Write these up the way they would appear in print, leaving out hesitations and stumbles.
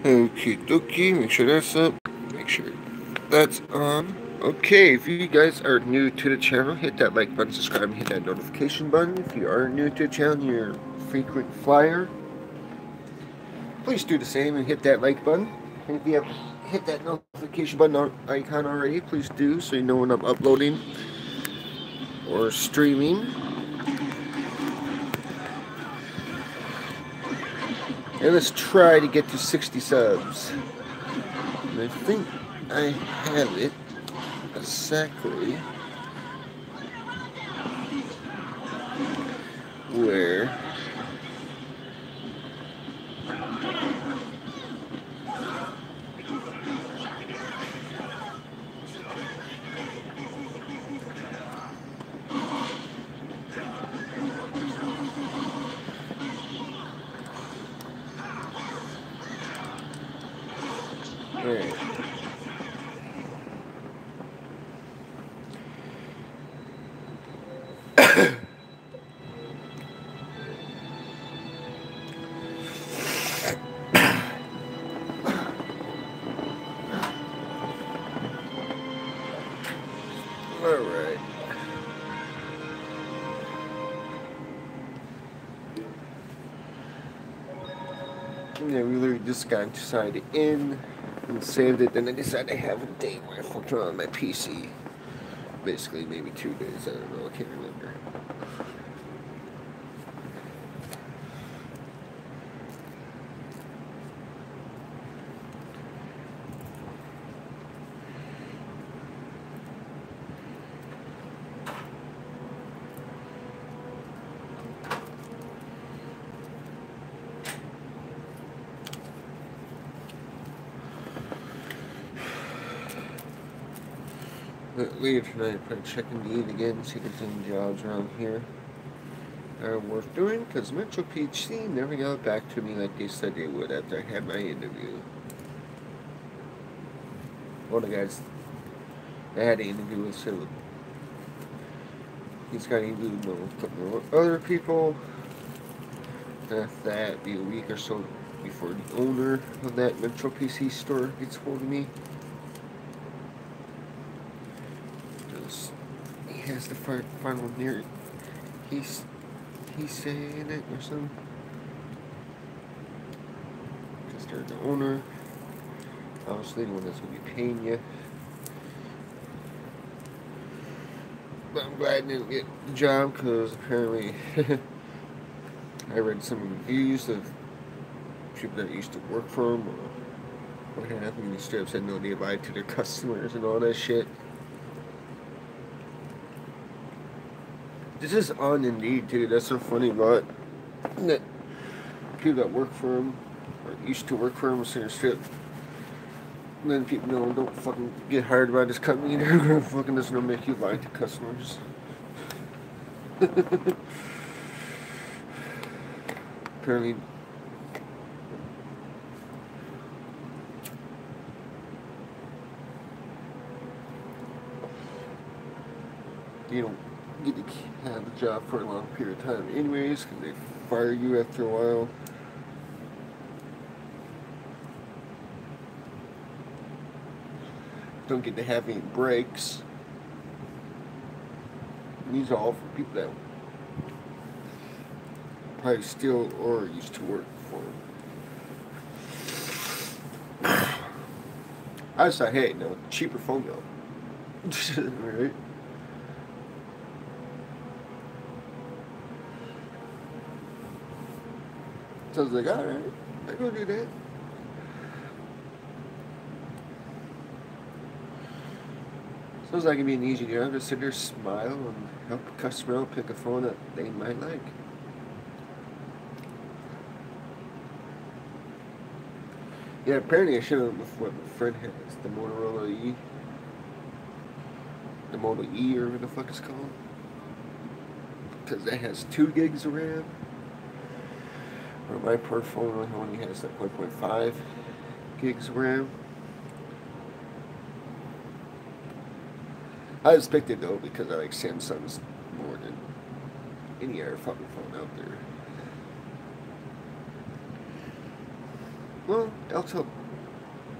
Okie dokie, make sure that's up, make sure that's on. Okay, if you guys are new to the channel, hit that like button, subscribe, and hit that notification button. If you are new to the channel, you're a frequent flyer, please do the same and hit that like button. And if you have hit that notification button icon already, please do so you know when I'm uploading or streaming. And let's try to get to 60 subs. And I think I have it exactly where Alright. Alright. Yeah, we literally just got decided in and saved it, then I decided I have a day where I fucked around on my PC. Basically, maybe 2 days, I don't know, I can't remember. Later tonight, I'm probably checking the Indeed again, see if there's any jobs around here that are worth doing, because Metro PHC never got back to me like they said they would after I had my interview. One of the guys I had an interview with said he's got an interview with a couple of other people. After that, be a week or so before the owner of that Metro PC store gets hold of me. He has the final near. He's saying it or something. Because they're the owner. Obviously, the one that's going to be paying you. But I'm glad I didn't get the job because apparently I read some reviews of people that used to work for them or what have you. They straight up said no, they lied to their customers and all that shit. This is on Indeed too. That's so funny about that. People that work for them or used to work for them, so they're straight. And then people know don't fucking get hired by this company. They're gonna fucking just gonna make you lie to customers. Apparently, you don't get to have a job for a long period of time anyways, because they fire you after a while. Don't get to have any breaks. And these are all for people that probably still or used to work for them. I just thought, hey, no, cheaper phone bill. Right? So I was like, alright, I go do that. Sounds like it'd be an easy job to sit there, smile, and help a customer out pick a phone that they might like. Yeah, apparently I should have with what my friend has, the Motorola E. The Moto E, or whatever the fuck it's called. Because that has 2 gigs of RAM. Or my portfolio only has like 1.5 gigs of RAM. I expected though, because I like Samsung's more than any other fucking phone out there. Well, Alta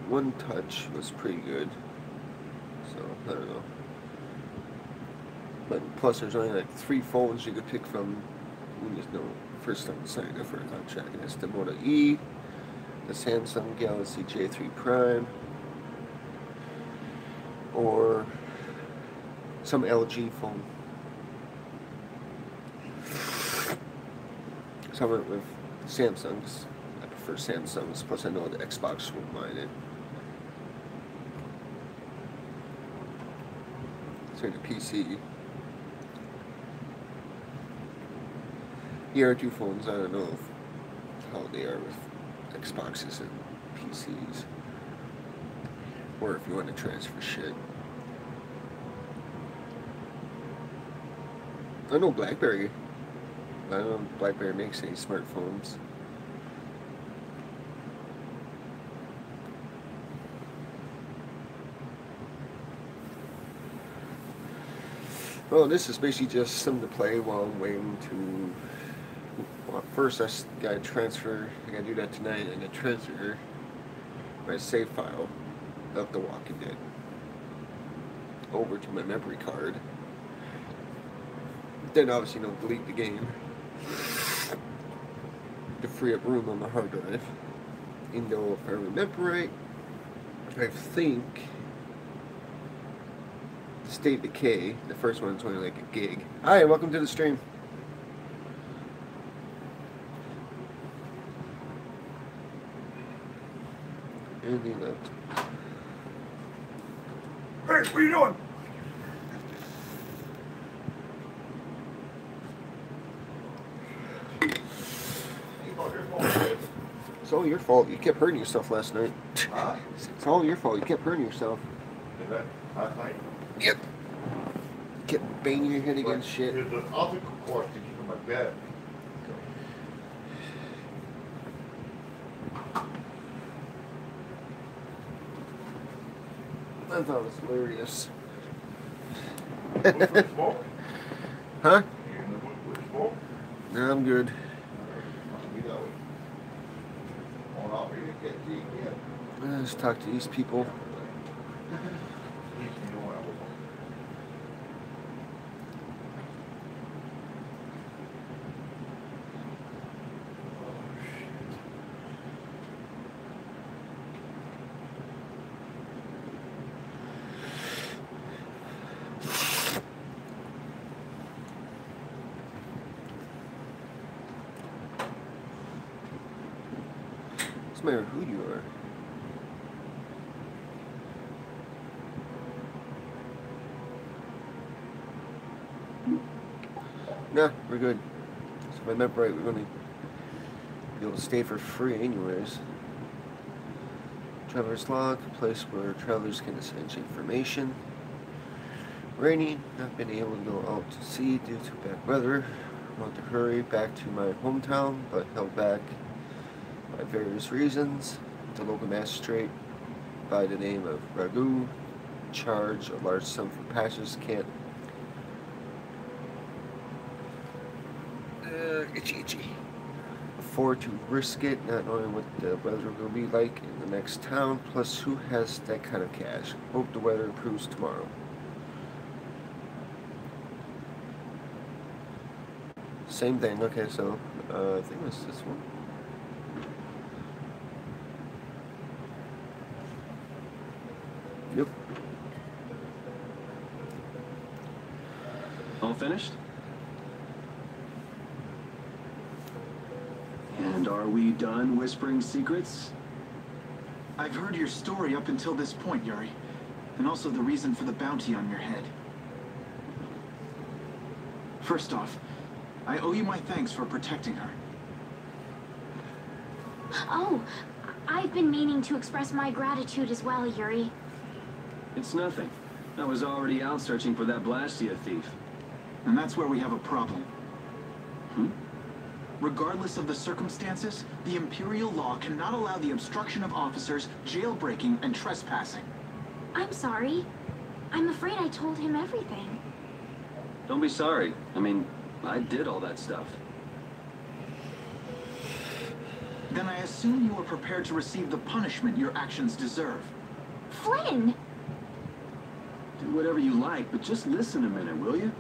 One Touch was pretty good. So, I don't know. But plus, there's only like 3 phones you could pick from when you know first time signing up for a contract. And it's the Moto E, the Samsung Galaxy J3 Prime, or some LG phone. So I went with Samsungs. I prefer Samsungs, plus I know the Xbox won't mind it. So the PC. Here are 2 phones, I don't know how they are with Xboxes and PCs. Or if you want to transfer shit. I know BlackBerry. I don't know if BlackBerry makes any smartphones. Well, this is basically just something to play while I'm waiting to... Well, first I gotta transfer, I gotta do that tonight, and then transfer my save file of The Walking Dead over to my memory card. Then obviously don't delete the game to free up room on the hard drive. Even though if I remember right, I think State Decay, the first one's only like a gig. Hi, welcome to the stream. Anything left? Hey, what are you doing? It's all your fault. You kept hurting yourself last night. Huh? It's all your fault. You kept hurting yourself. Is that last night? Yep. You kept banging your head against shit. There's an obstacle course to keep in my bed. I thought it was hilarious. What's with smoke? Huh? You in the mood with smoke? No, I'm good. Must be that way. Oh, no, we didn't get to eat yet. Let's talk to these people. At least you know what I was on. Doesn't matter who you are. Nah, we're good. So if I remember right, we're going to be able to stay for free anyways. Traveler's Log, a place where travelers can exchange information. Raining, not been able to go out to sea due to bad weather. Want to hurry back to my hometown, but held back by various reasons. The local magistrate, by the name of Ragu, charge a large sum for passage, can't itchy. Afford to risk it, not knowing what the weather will be like in the next town, plus who has that kind of cash. Hope the weather improves tomorrow. Same thing, okay, so I think it's this one. Yep. All finished? And are we done whispering secrets? I've heard your story up until this point, Yuri. And also the reason for the bounty on your head. First off, I owe you my thanks for protecting her. Oh, I've been meaning to express my gratitude as well, Yuri. It's nothing. I was already out searching for that Blastia thief. And that's where we have a problem. Hmm? Regardless of the circumstances, the Imperial law cannot allow the obstruction of officers, jailbreaking, and trespassing. I'm sorry. I'm afraid I told him everything. Don't be sorry. I mean, I did all that stuff. Then I assume you are prepared to receive the punishment your actions deserve. Flynn! Do whatever you like, but just listen a minute, will you?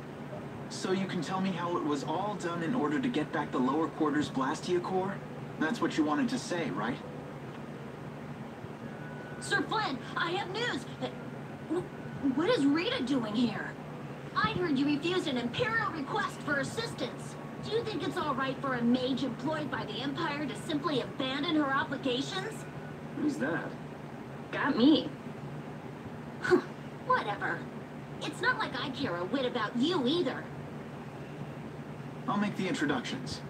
So you can tell me how it was all done in order to get back the lower quarters Blastia core? That's what you wanted to say, right? Sir Flynn, I have news. What is Rita doing here? I heard you refused an Imperial request for assistance. Do you think it's all right for a mage employed by the Empire to simply abandon her obligations? Who's that? Got me. Huh, whatever. It's not like I care a whit about you either. I'll make the introductions.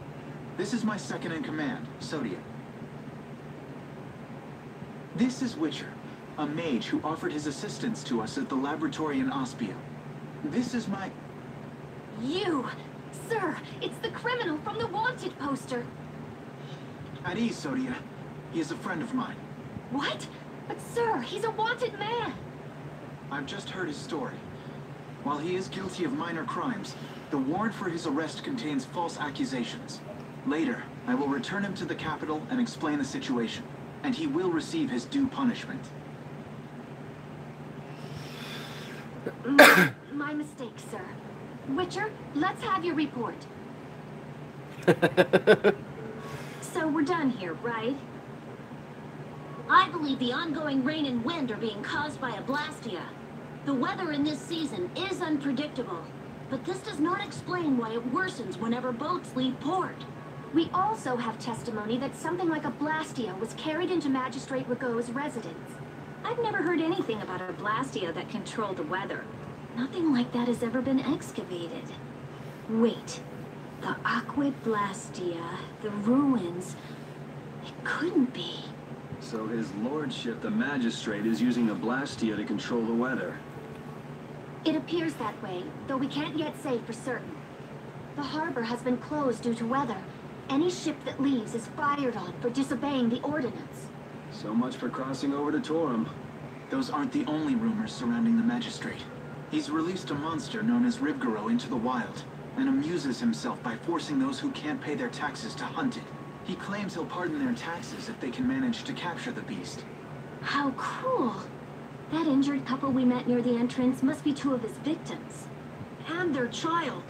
This is my second in command, Sodia. This is Witcher, a mage who offered his assistance to us at the laboratory in Aspia. This is my... You! Sir, it's the criminal from the wanted poster. At ease, Sodia. He is a friend of mine. What? But sir, he's a wanted man. I've just heard his story. While he is guilty of minor crimes, the warrant for his arrest contains false accusations. Later, I will return him to the capital and explain the situation, and he will receive his due punishment. My mistake, sir. Witcher, let's have your report. So we're done here, right? I believe the ongoing rain and wind are being caused by a Blastia. The weather in this season is unpredictable, but this does not explain why it worsens whenever boats leave port. We also have testimony that something like a Blastia was carried into Magistrate Rigaud's residence. I've never heard anything about a Blastia that controlled the weather. Nothing like that has ever been excavated. Wait. The Aqua Blastia, the ruins... It couldn't be. So his lordship, the magistrate, is using a Blastia to control the weather. It appears that way, though we can't yet say for certain. The harbor has been closed due to weather. Any ship that leaves is fired on for disobeying the ordinance. So much for crossing over to Torum. Those aren't the only rumors surrounding the magistrate. He's released a monster known as Rivgaro into the wild, and amuses himself by forcing those who can't pay their taxes to hunt it. He claims he'll pardon their taxes if they can manage to capture the beast. How cruel. That injured couple we met near the entrance must be two of his victims. And their child.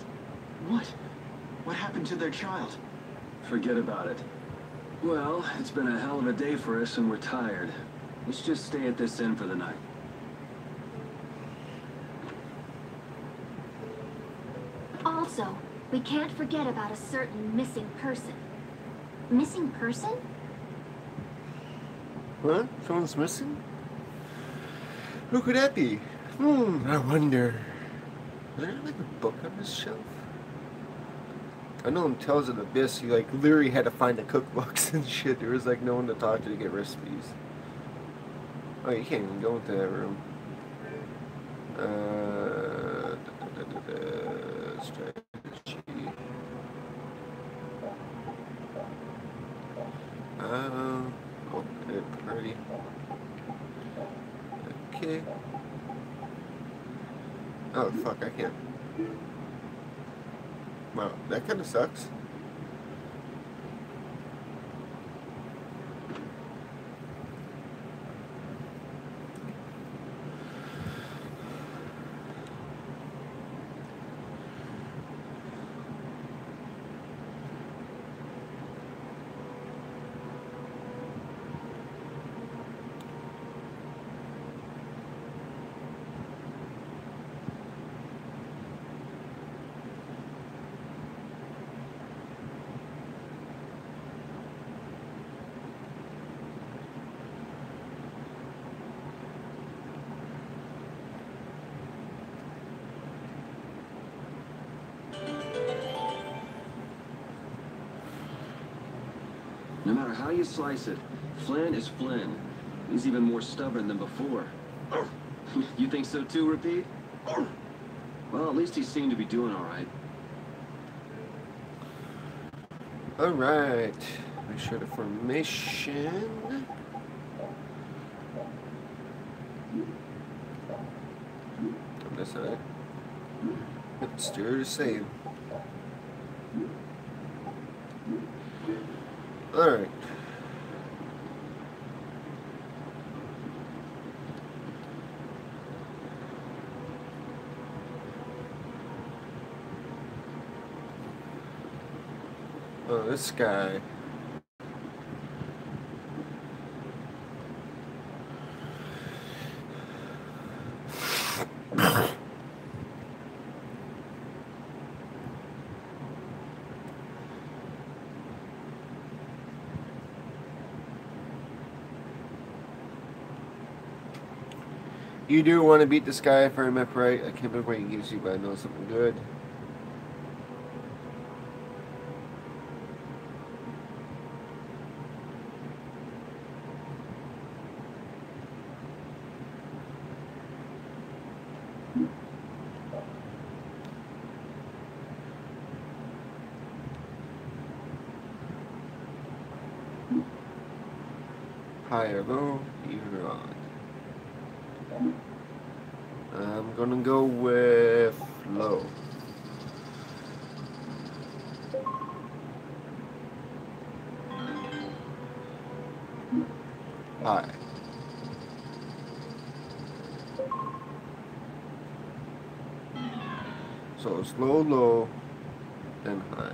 What? What happened to their child? Forget about it. Well, it's been a hell of a day for us and we're tired. Let's just stay at this inn for the night. Also, we can't forget about a certain missing person. Missing person? What? Someone's missing? Who could that be? I wonder. Is there like a book on this shelf? I know in Tales of the Abyss, you like literally had to find the cookbooks and shit. There was like no one to talk to get recipes. Oh, you can't even go into that room. Strategy. Okay, party. Okay. Oh, fuck, I can't. Wow, that kind of sucks. No matter how you slice it, Flynn is Flynn. He's even more stubborn than before. You think so too, Repeat? Well, at least he seemed to be doing all right. All right. Make sure the formation. On this side. It's still the same. All right. Oh, this guy. You do want to beat this guy if I remember right. I can't remember what he gives you, but I know something good. High or low, even or odd. I'm gonna go with low. High. So it's low, low, then high.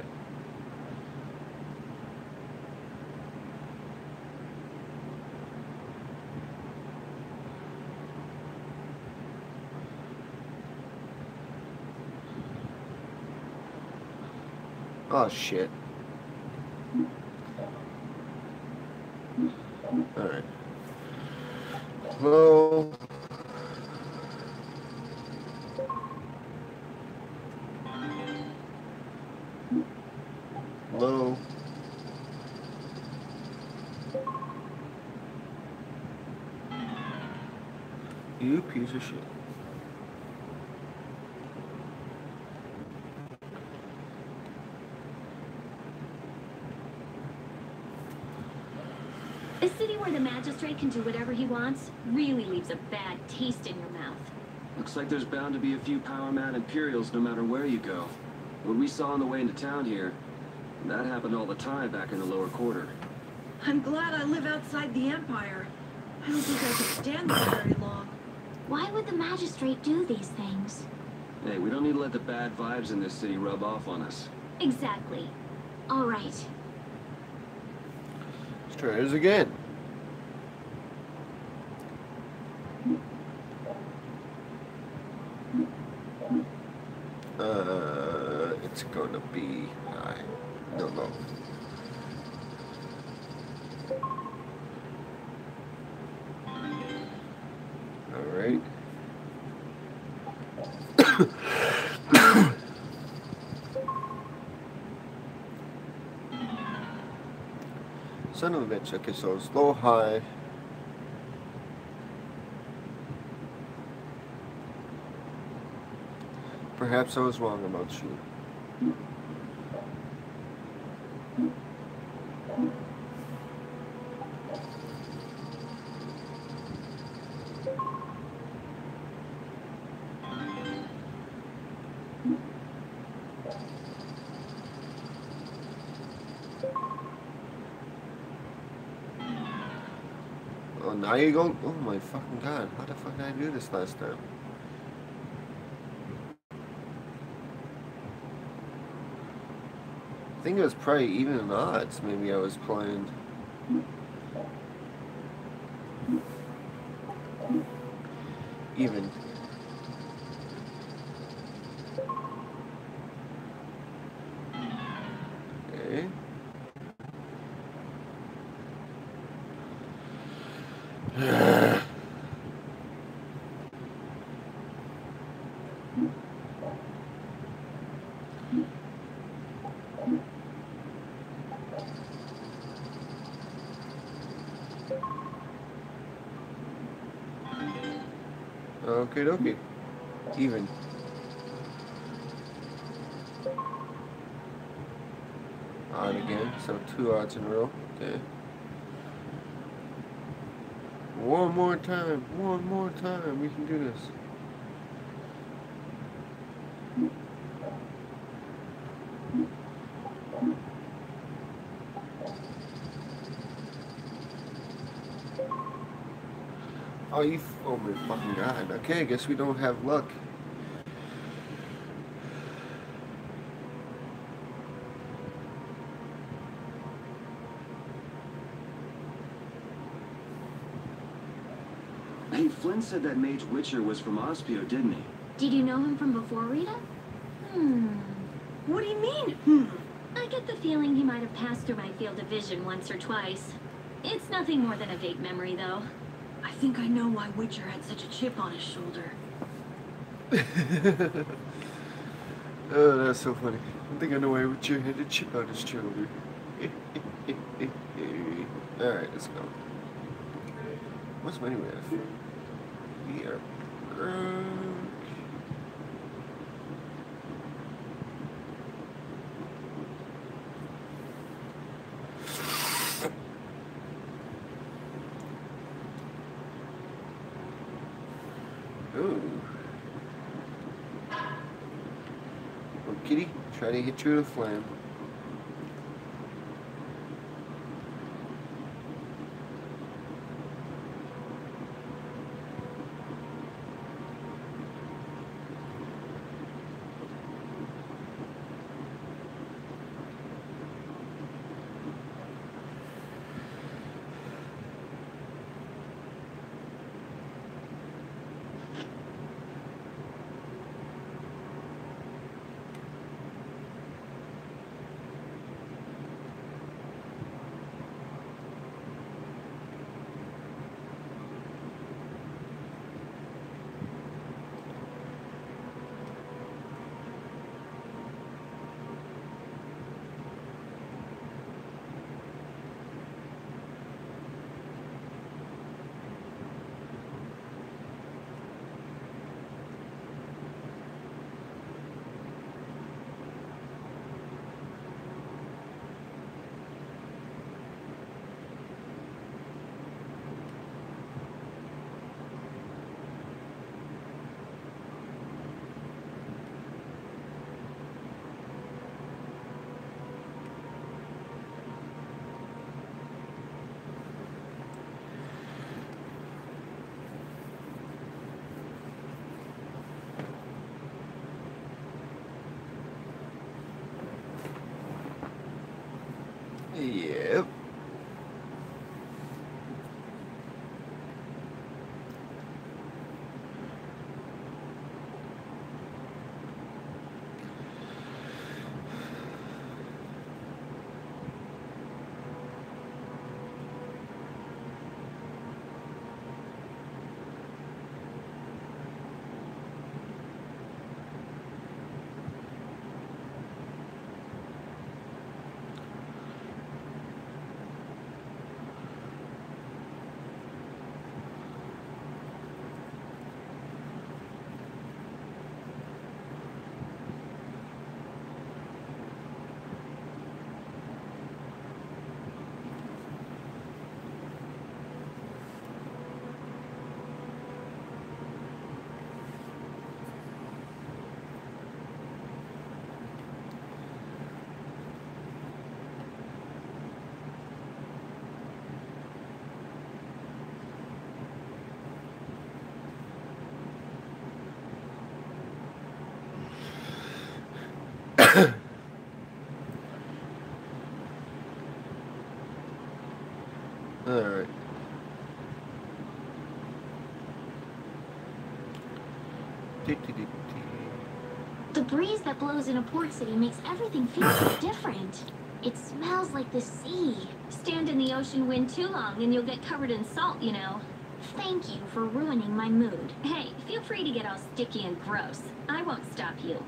Oh shit. Alright. Low. Low. You piece of shit. A city where the magistrate can do whatever he wants really leaves a bad taste in your mouth. Looks like there's bound to be a few power-mad Imperials no matter where you go. What we saw on the way into town here, that happened all the time back in the lower quarter. I'm glad I live outside the Empire. I don't think I could stand this very long. Why would the magistrate do these things? Hey, we don't need to let the bad vibes in this city rub off on us. Exactly. All right. Let's try this again. It's gonna be high. No, low. Alright. Son of a bitch. Okay, so it's low, high. Perhaps I was wrong about you. Oh, now you go. Oh my fucking god. How the fuck did I do this last time? I think it was probably even in odds. Maybe I was playing. Even. Okay. Okay, dokie. Even. Odd again, so 2 odds in a row. Okay. One more time, we can do this. Oh, oh my fucking god. Okay, I guess we don't have luck. Hey, Flynn said that Mage Witcher was from Ospio, didn't he? Did you know him from before, Rita? What do you mean, I get the feeling he might have passed through my field of vision once or twice. It's nothing more than a vague memory, though. I think I know why Witcher had such a chip on his shoulder. Oh, that's so funny. I think I know why Witcher had a chip on his shoulder. Alright, let's go. What's money with? We are broke. Ooh. Oh, kitty, try to hit you with a flame. Yep. Alright. The breeze that blows in a port city makes everything feel so different. It smells like the sea. Stand in the ocean wind too long and you'll get covered in salt, you know. Thank you for ruining my mood. Hey, feel free to get all sticky and gross. I won't stop you.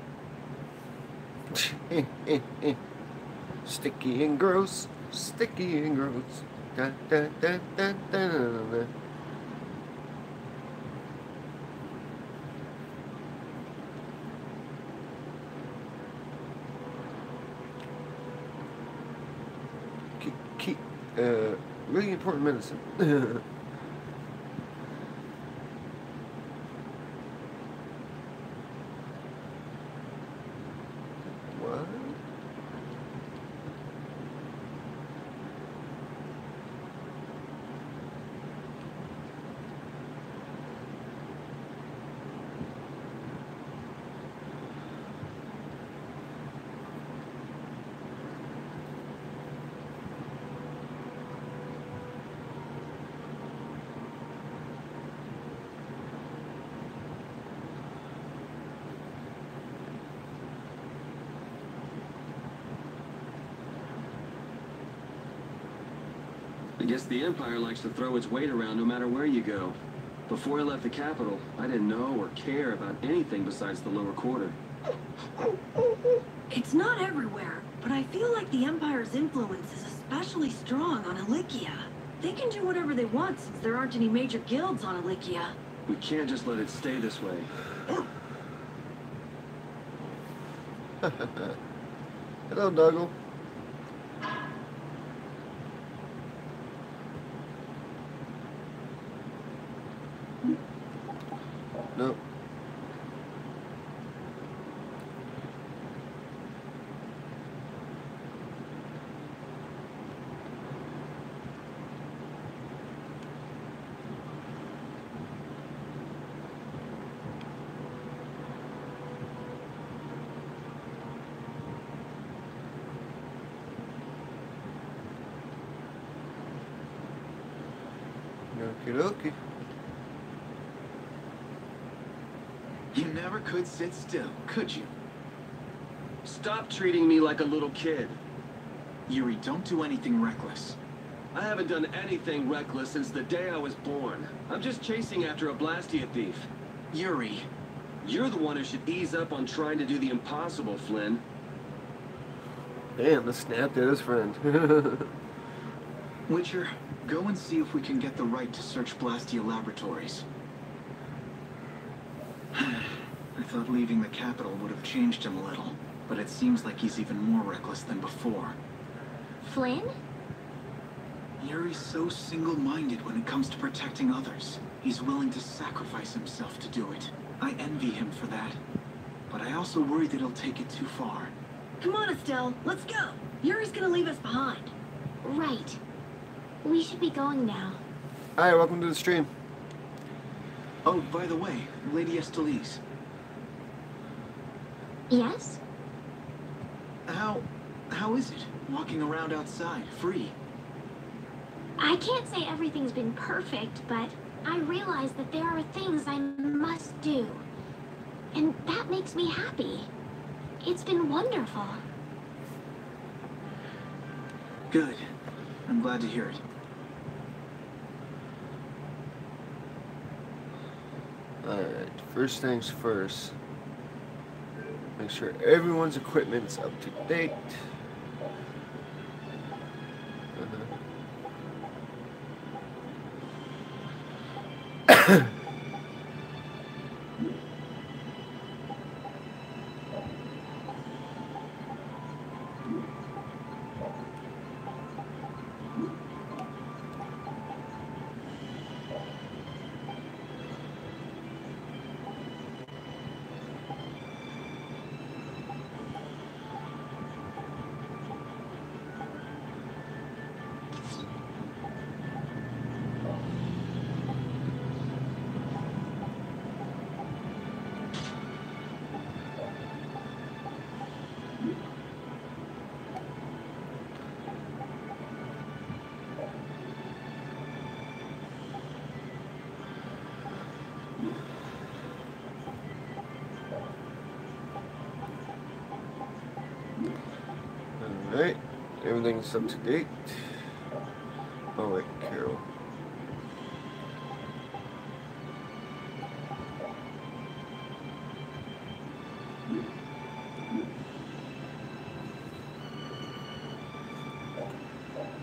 Sticky and gross. Sticky and gross. Da, da, da, da, da, da, da. Really important medicine. What? guess the Empire likes to throw its weight around no matter where you go. Before I left the capital, I didn't know or care about anything besides the lower quarter. It's not everywhere, but I feel like the Empire's influence is especially strong on Ilikia. They can do whatever they want since there aren't any major guilds on Ilikia. We can't just let it stay this way. Hello, Doggle. Nope. Okie dokie. You never could sit still, could you? Stop treating me like a little kid. Yuri, don't do anything reckless. I haven't done anything reckless since the day I was born. I'm just chasing after a Blastia thief. Yuri. You're the one who should ease up on trying to do the impossible, Flynn. Damn, the snapped at his friend. Witcher, go and see if we can get the right to search Blastia Laboratories. I thought leaving the capital would have changed him a little, but it seems like he's even more reckless than before. Flynn? Yuri's so single-minded when it comes to protecting others. He's willing to sacrifice himself to do it. I envy him for that. But I also worry that he'll take it too far. Come on, Estelle, let's go. Yuri's gonna leave us behind. Right. We should be going now. Hi, welcome to the stream. Oh, by the way, Lady Estellise. Yes? How is it, walking around outside, free? I can't say everything's been perfect, but I realize that there are things I must do. And that makes me happy. It's been wonderful. Good. I'm glad to hear it. Alright, first things first. Make sure everyone's equipment's up to date. Alright, everything's up to date. Oh wait, Carol.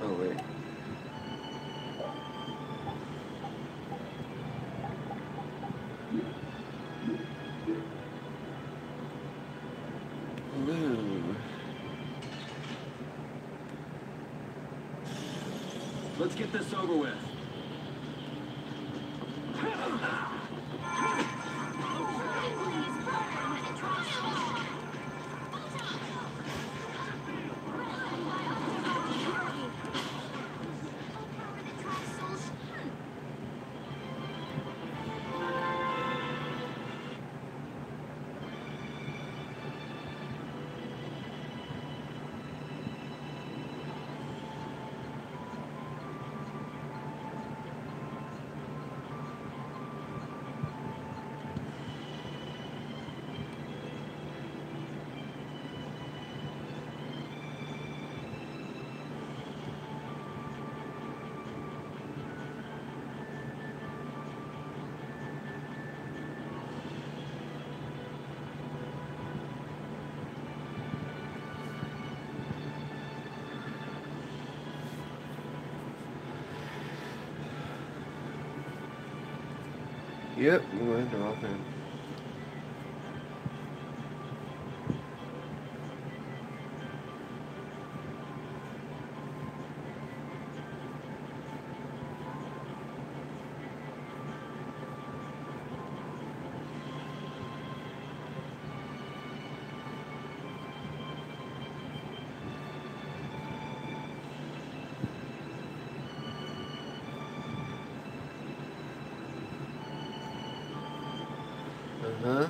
Oh wait. Blue. Let's get this over with. Yep, you went off in. Uh-huh.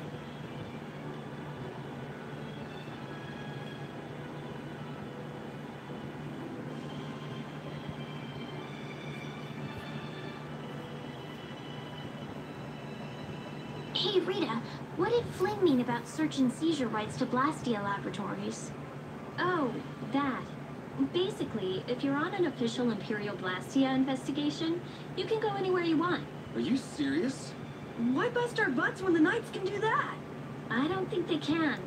Hey, Rita, what did Flynn mean about search and seizure rights to Blastia laboratories? Oh, that. Basically, if you're on an official Imperial Blastia investigation, you can go anywhere you want. Are you serious? Why bust our butts when the Knights can do that? I don't think they can.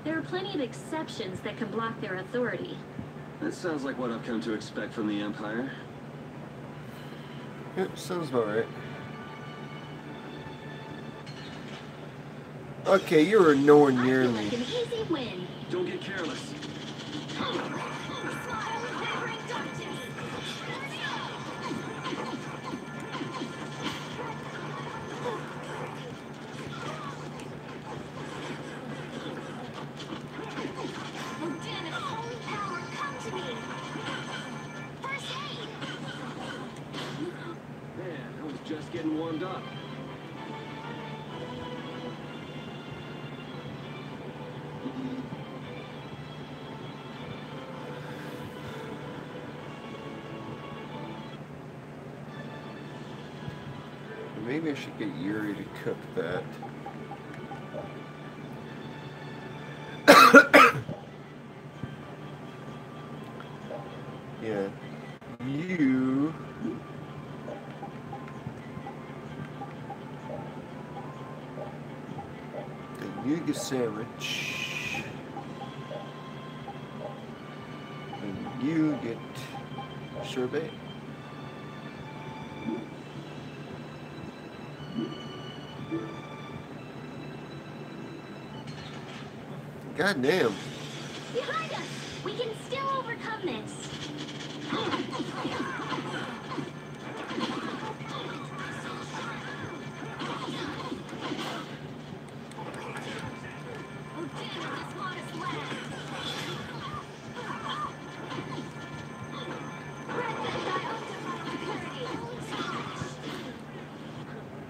There are plenty of exceptions that can block their authority. That sounds like what I've come to expect from the Empire. Yep, sounds about right. Okay, you were nowhere I near feel me. like an easy win. Don't get careless. Man, I was just getting warmed up. Maybe I should get Yuri to cook that. Yeah. You... You get sandwich. And you get sorbet. God damn. Behind us! We can still overcome this.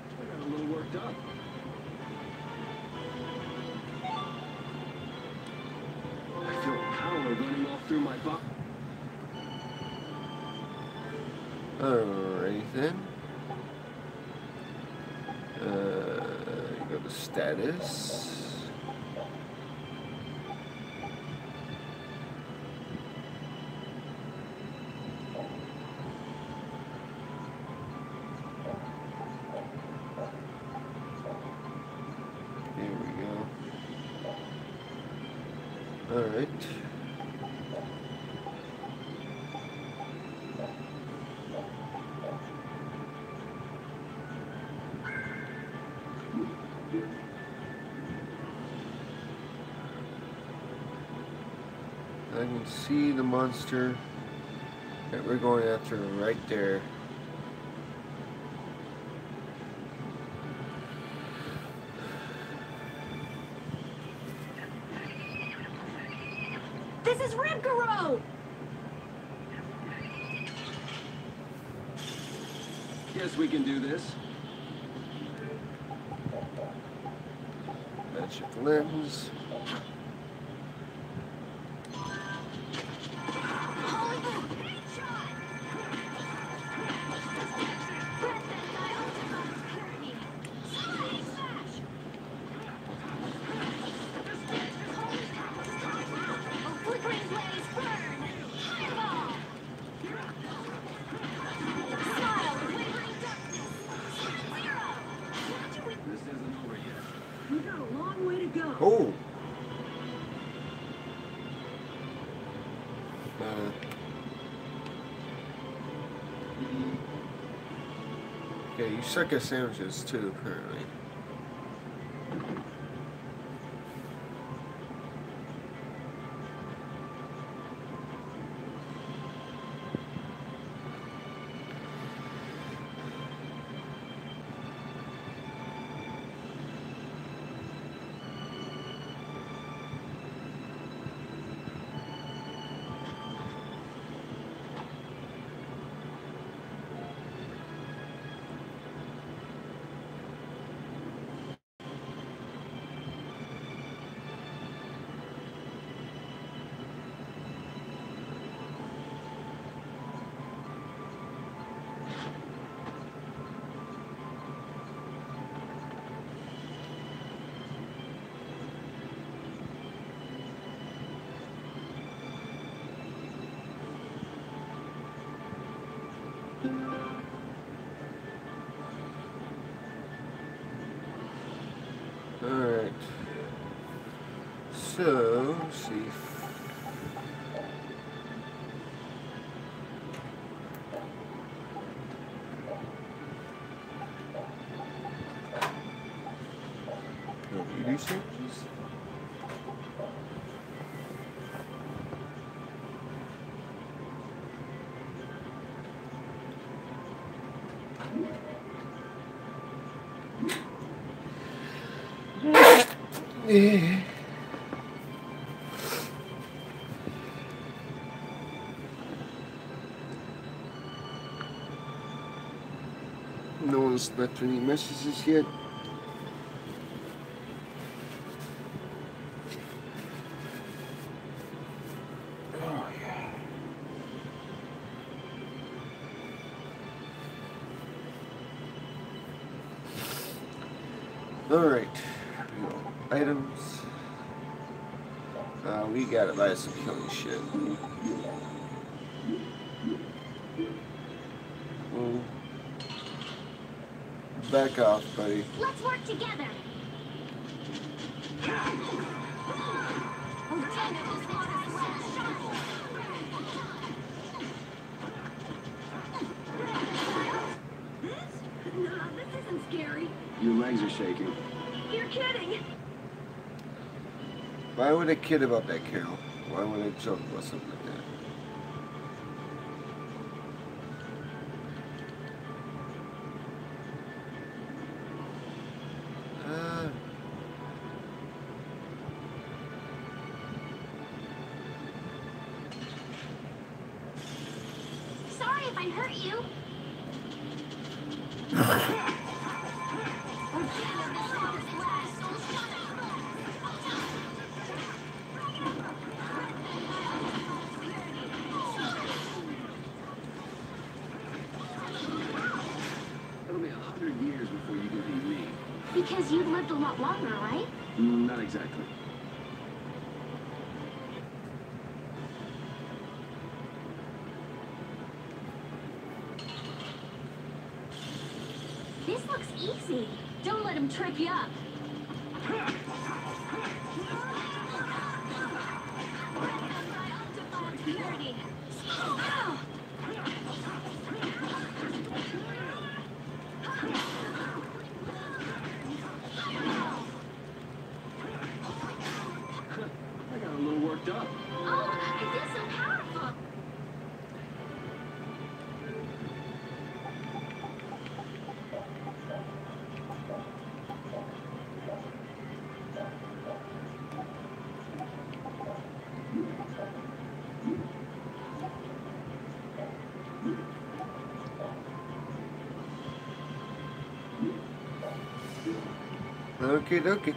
I'm a little worked up. I feel power running off through my body. Alright then. Go to status. Here we go. Alright. I can see the monster that we're going after right there. This is Ribgaro! Guess we can do this. Magic lens. This isn't over yet. We got a long way to go. Oh! Yeah, you suck at sandwiches too, apparently. Alright. So, let's see. No, you do sandwiches? No one's left any messages yet. Oh yeah. Alright. Items. We gotta buy some killing shit. Back off, buddy. Let's work together. Oh, dang it, this water's wet. Nah, this isn't scary. Your legs are shaking. You're kidding. Why would I kid about that, Carol? Why would I joke about something like that? Sorry if I hurt you. It'll be 100 years before you can beat me. Because you've lived a lot longer, right? Not exactly. This looks easy. Don't let him trip you up. Ow! I got a little worked up. Oh, I feel so powerful. Okay, dokie.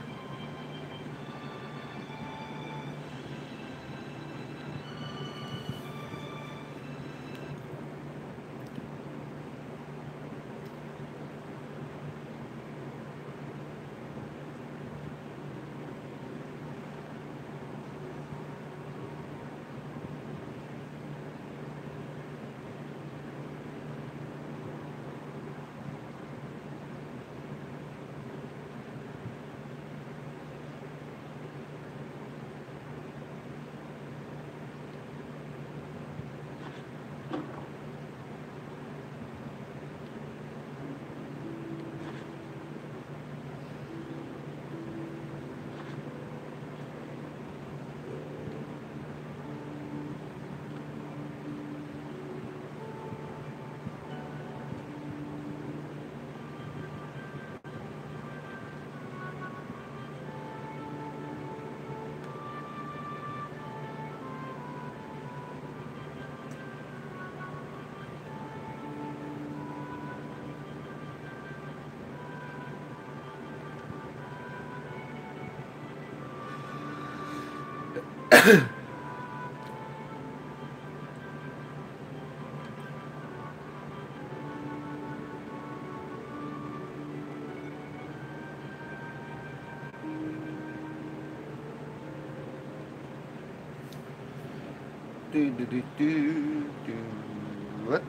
What?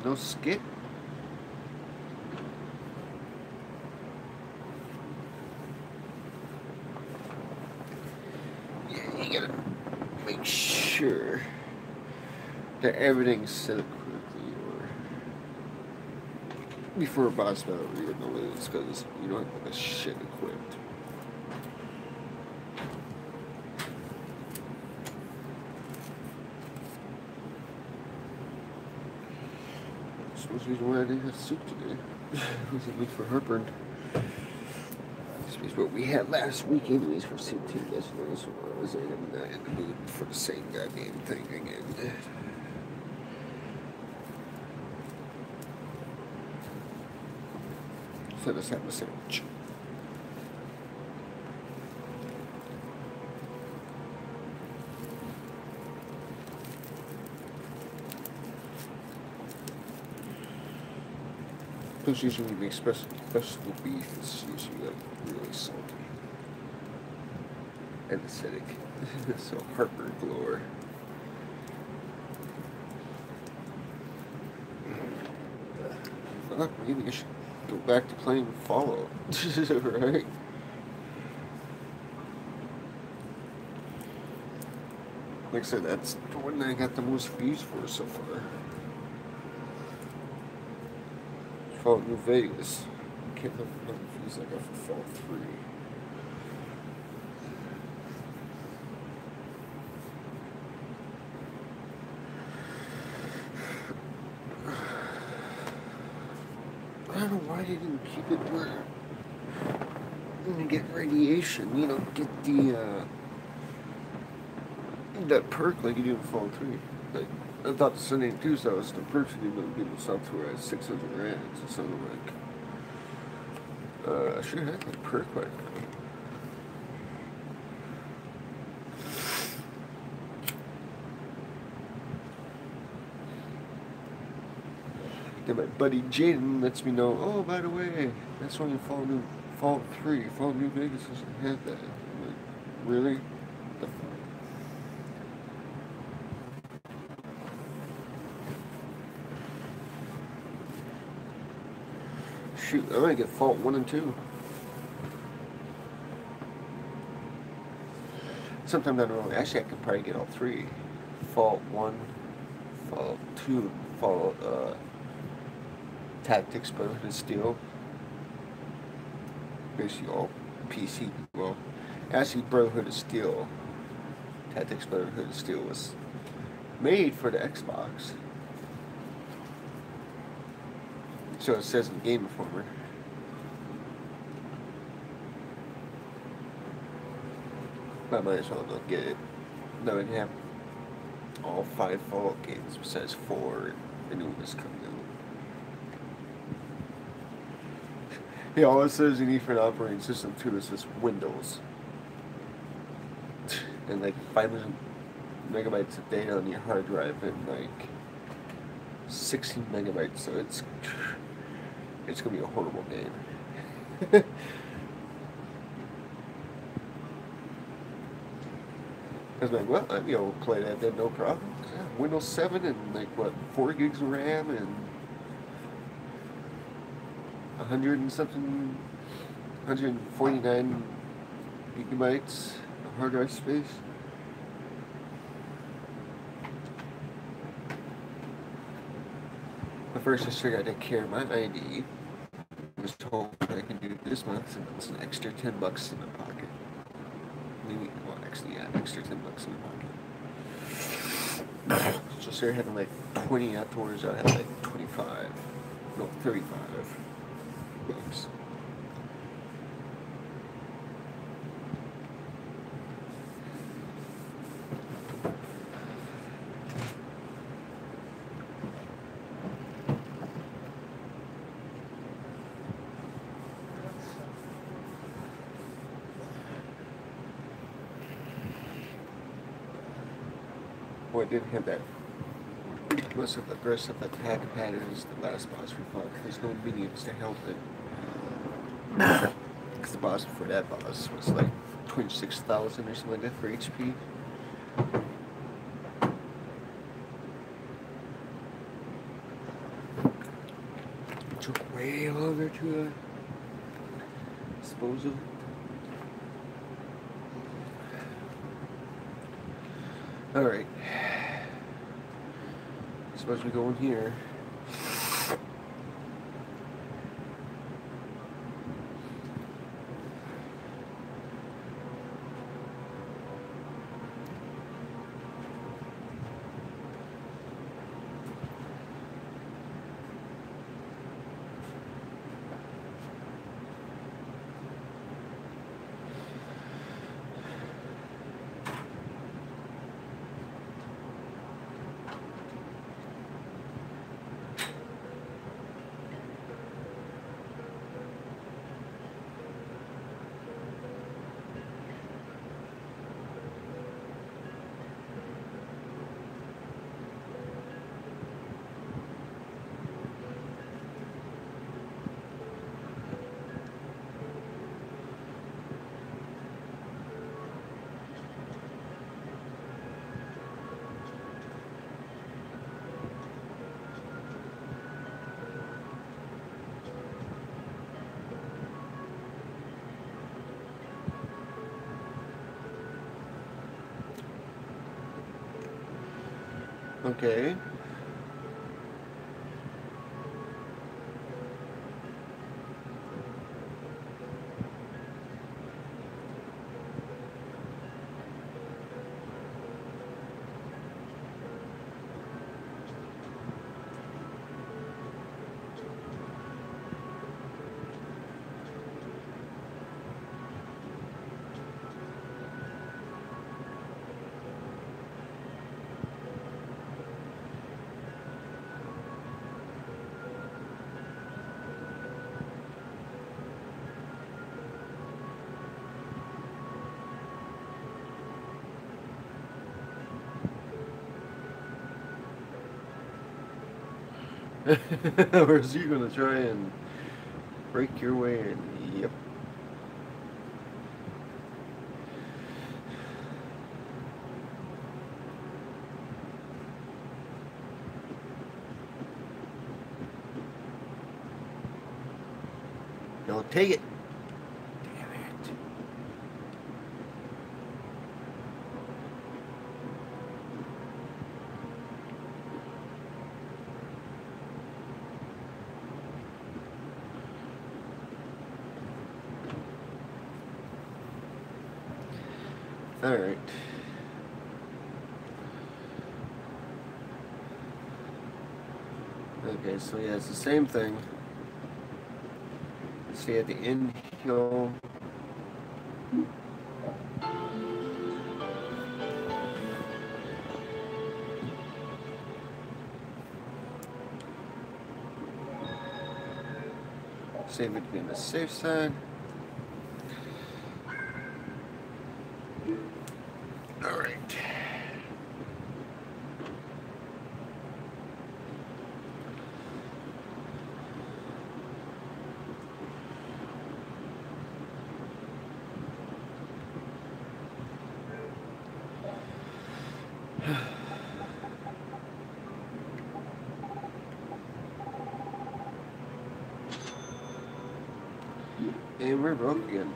No skip? Yeah, you gotta make sure that everything's set up correctly, or before a boss battle, you're gonna lose because you don't have the shit equipped. Suppose the reason why I didn't have soup today was it meant for heartburn. What we had last week anyways for soup too, guys. So I was like, I'm not in the mood for the same goddamn thing again. So let's have a sandwich. Those usually make special beef. It's usually like really salty and acidic. So heartburn galore. Fuck, maybe I should go back to playing Fallout. Right? Like I said, that's the one I got the most views for so far. Fallout New Vegas. I can't remember how many views I got for Fallout 3. I don't know why they didn't keep it where you get radiation, you know, get the that perk like you do in Fallout 3. Like, I thought the Sunday and Tuesday was the perks you didn't give yourself to at 600 rands or something like. I should have had that perk right now. Then my buddy Jaden lets me know, oh, by the way, that's only Fallout 3. Fallout New Vegas doesn't have that. I'm like, really? What the fuck? Shoot, I might get Fallout 1 and 2. Sometime down the road, actually I could probably get all 3. Fallout 1, Fallout 2, Fallout, Tactics, Brotherhood of Steel. Basically all PC. Well, actually Brotherhood of Steel, Tactics, Brotherhood of Steel was made for the Xbox. So it says in Game Informer. But I might as well not get it. No, I'd have all 5 Fallout games besides 4 and the new one's coming out. Yeah, all it says you need for an operating system too is just Windows. And like 500 megabytes of data on your hard drive and like 16 megabytes, so it's gonna be a horrible game. I was like, well, I'd be able to play that then, no problem. Windows 7 and like what, 4 gigs of RAM and 100 and something, 149 gigabytes of hard drive space. But first, I figured I'd take care of my ID. I was told I can do this month, and it's an extra $10 in my pocket. Maybe, well, actually, yeah, an extra $10 in my pocket. So instead of having like 20 outdoors, I had like 25, no, 35 bucks. Well, it didn't have that most of the aggressive attack patterns the last boss we fought. There's no minions to help it. Because the boss for that boss was like 26,000 or something like that for HP. It took way longer to dispose of. Alright. Suppose we go in here. Okay. Or is you gonna try and break your way in? Yep. Don't take it. Damn it. All right. Okay, so yeah, it's the same thing. See at the end hill. Save it to be on the safe side. All right. And we're broke again.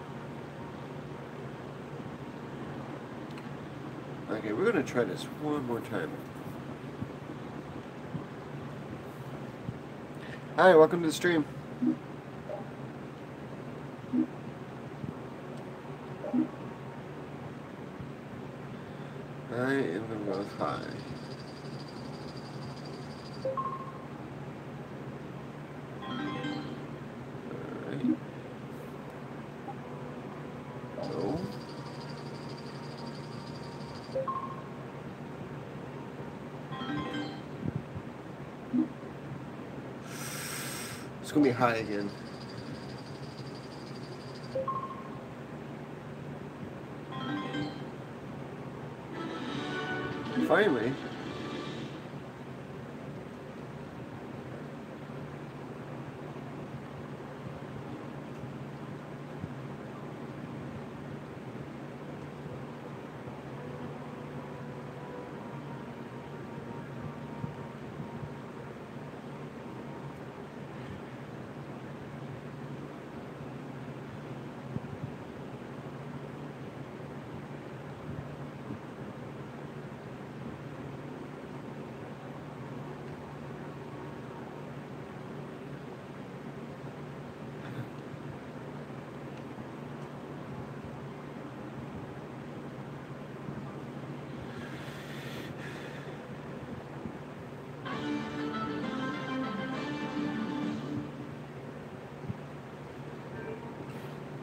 Okay, we're gonna try this one more time. Hi, welcome to the stream. I am gonna go with high. Alright. No. It's gonna be high again. Finally.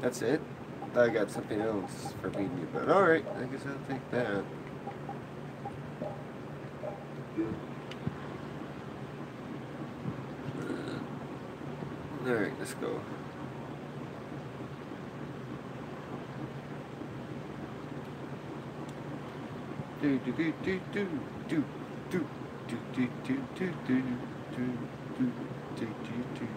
That's it? I got something else for me, but alright, I guess I'll take that. Alright, let's go. Do do do do do do do do do do do do do do do.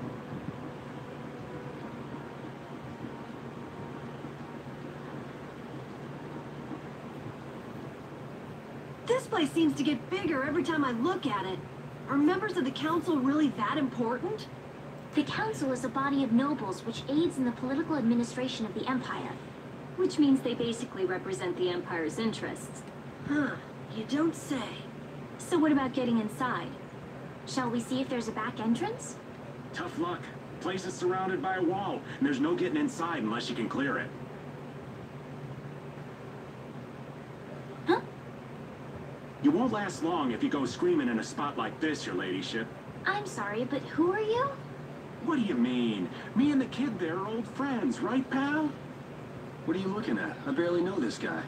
This place seems to get bigger every time I look at it. Are members of the council really that important? The council is a body of nobles which aids in the political administration of the empire. Which means they basically represent the empire's interests. Huh, you don't say. So what about getting inside? Shall we see if there's a back entrance? Tough luck. Place is surrounded by a wall, and there's no getting inside unless you can clear it. Huh? You won't last long if you go screaming in a spot like this, your ladyship. I'm sorry, but who are you? What do you mean? Me and the kid there are old friends, right, pal? What are you looking at? I barely know this guy.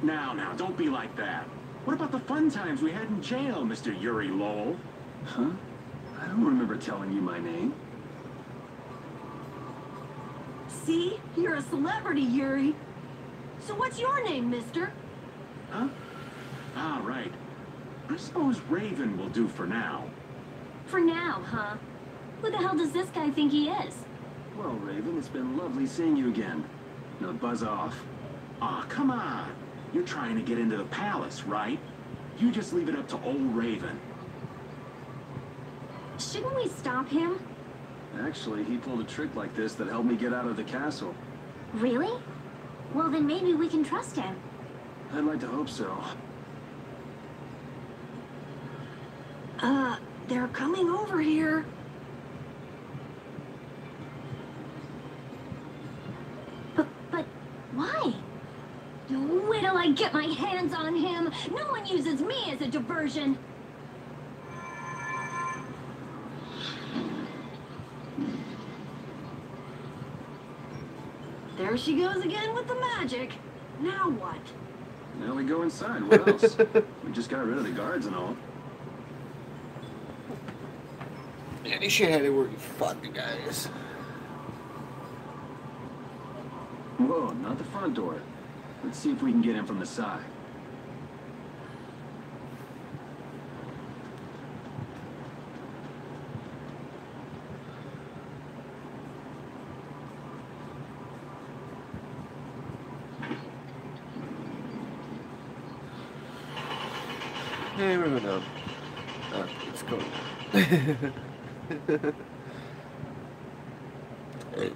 Now, don't be like that. What about the fun times we had in jail, Mr. Yuri Lowell? Huh? I don't remember telling you my name. See? You're a celebrity, Yuri. So what's your name, mister? Huh? Ah, right. I suppose Raven will do for now. For now, huh? Who the hell does this guy think he is? Well, Raven, it's been lovely seeing you again. Now buzz off. Aw, come on. You're trying to get into the palace, right? You just leave it up to old Raven. Shouldn't we stop him? Actually, he pulled a trick like this that helped me get out of the castle. Really? Well, then maybe we can trust him. I'd like to hope so. They're coming over here. But why? Wait till I get my hands on him. No one uses me as a diversion. There she goes again with the magic. Now what? Now we go inside. What else? We just got rid of the guards and all. Yeah, they should have it where you fought the guys. Whoa, not the front door. Let's see if we can get in from the side. Hey, we're going down. Let's go. Hey.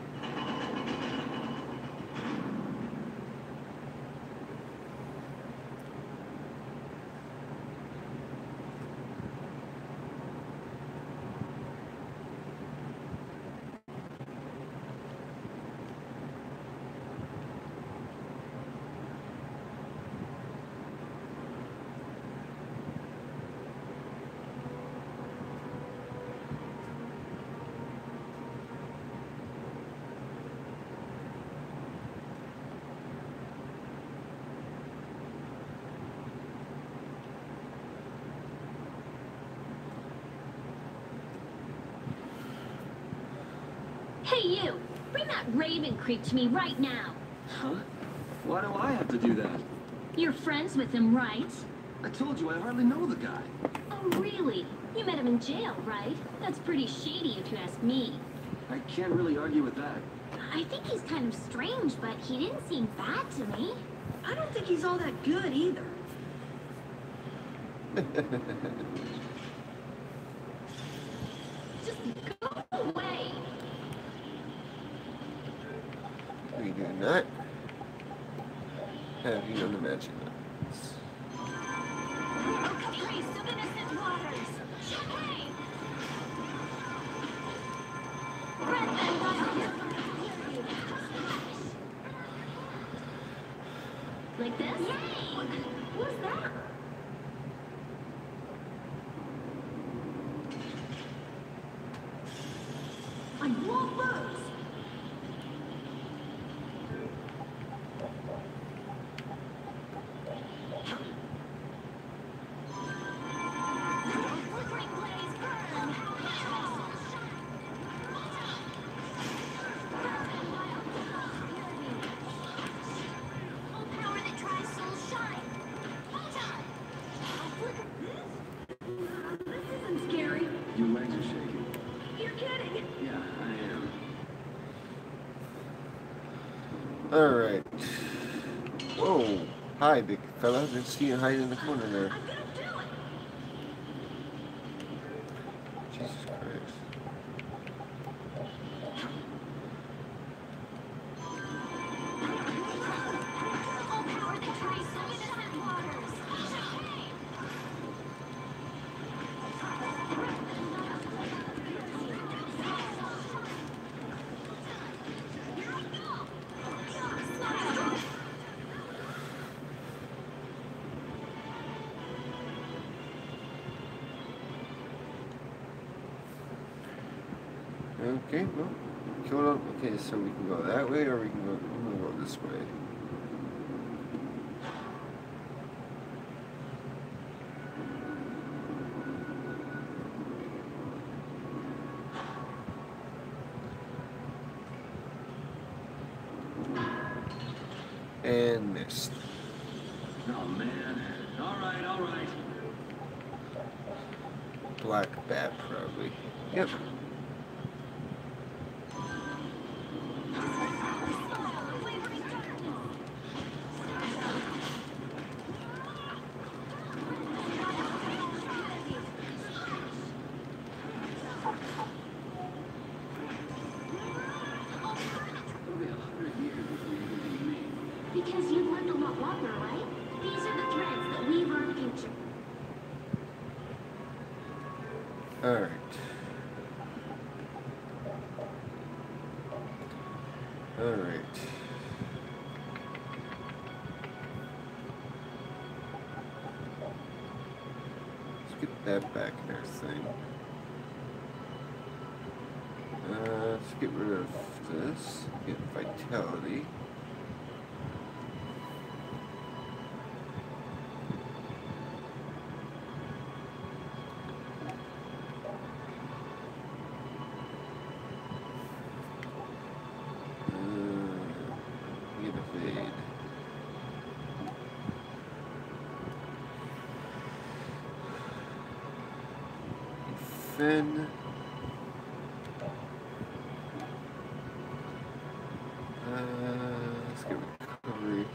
Hey, you! Bring that Raven creep to me right now. Huh? Why do I have to do that? You're friends with him, right? I told you I hardly know the guy. Oh, really? You met him in jail, right? That's pretty shady if you ask me. I can't really argue with that. I think he's kind of strange, but he didn't seem bad to me. I don't think he's all that good either. Just go away. We do not have you on the magic lines. Priest of innocent waters. Champagne. Red and white. Like this? Yay! Who's that? I won't lose. Alright. Whoa. Hi, big fella. Didn't see you hiding in the corner there. Jesus Christ. Okay, well, kill it. Okay, so we can go that way, or we can go this way. And missed. Oh man. All right. Black bat, probably. Yep. Because you've lived a lot longer, right? These are the threads that weave our future. Alright. Alright. Let's get that back in our thing. Let's get rid of this. Get vitality. Get evade. Defend. Let's get recovery.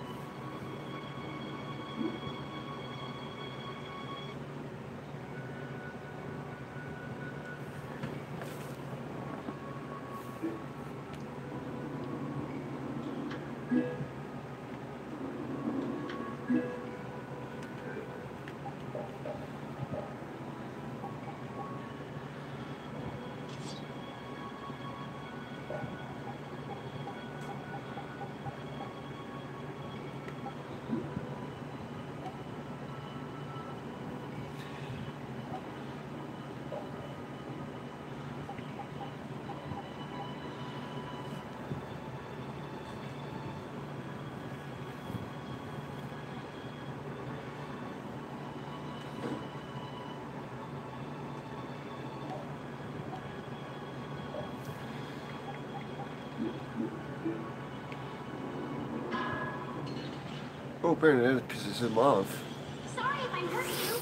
Oh, apparently that pisses him off. Sorry if I hurt you.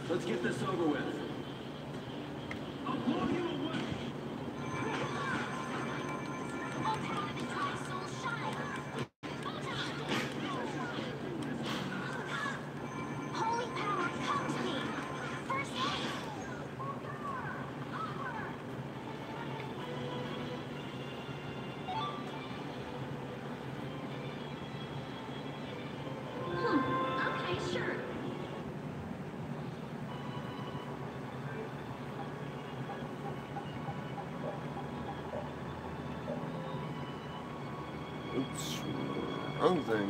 Let's get this over with. I'll blow you away. Holy power, come to me. First aid. Okay, sure. Oops. Wrong thing.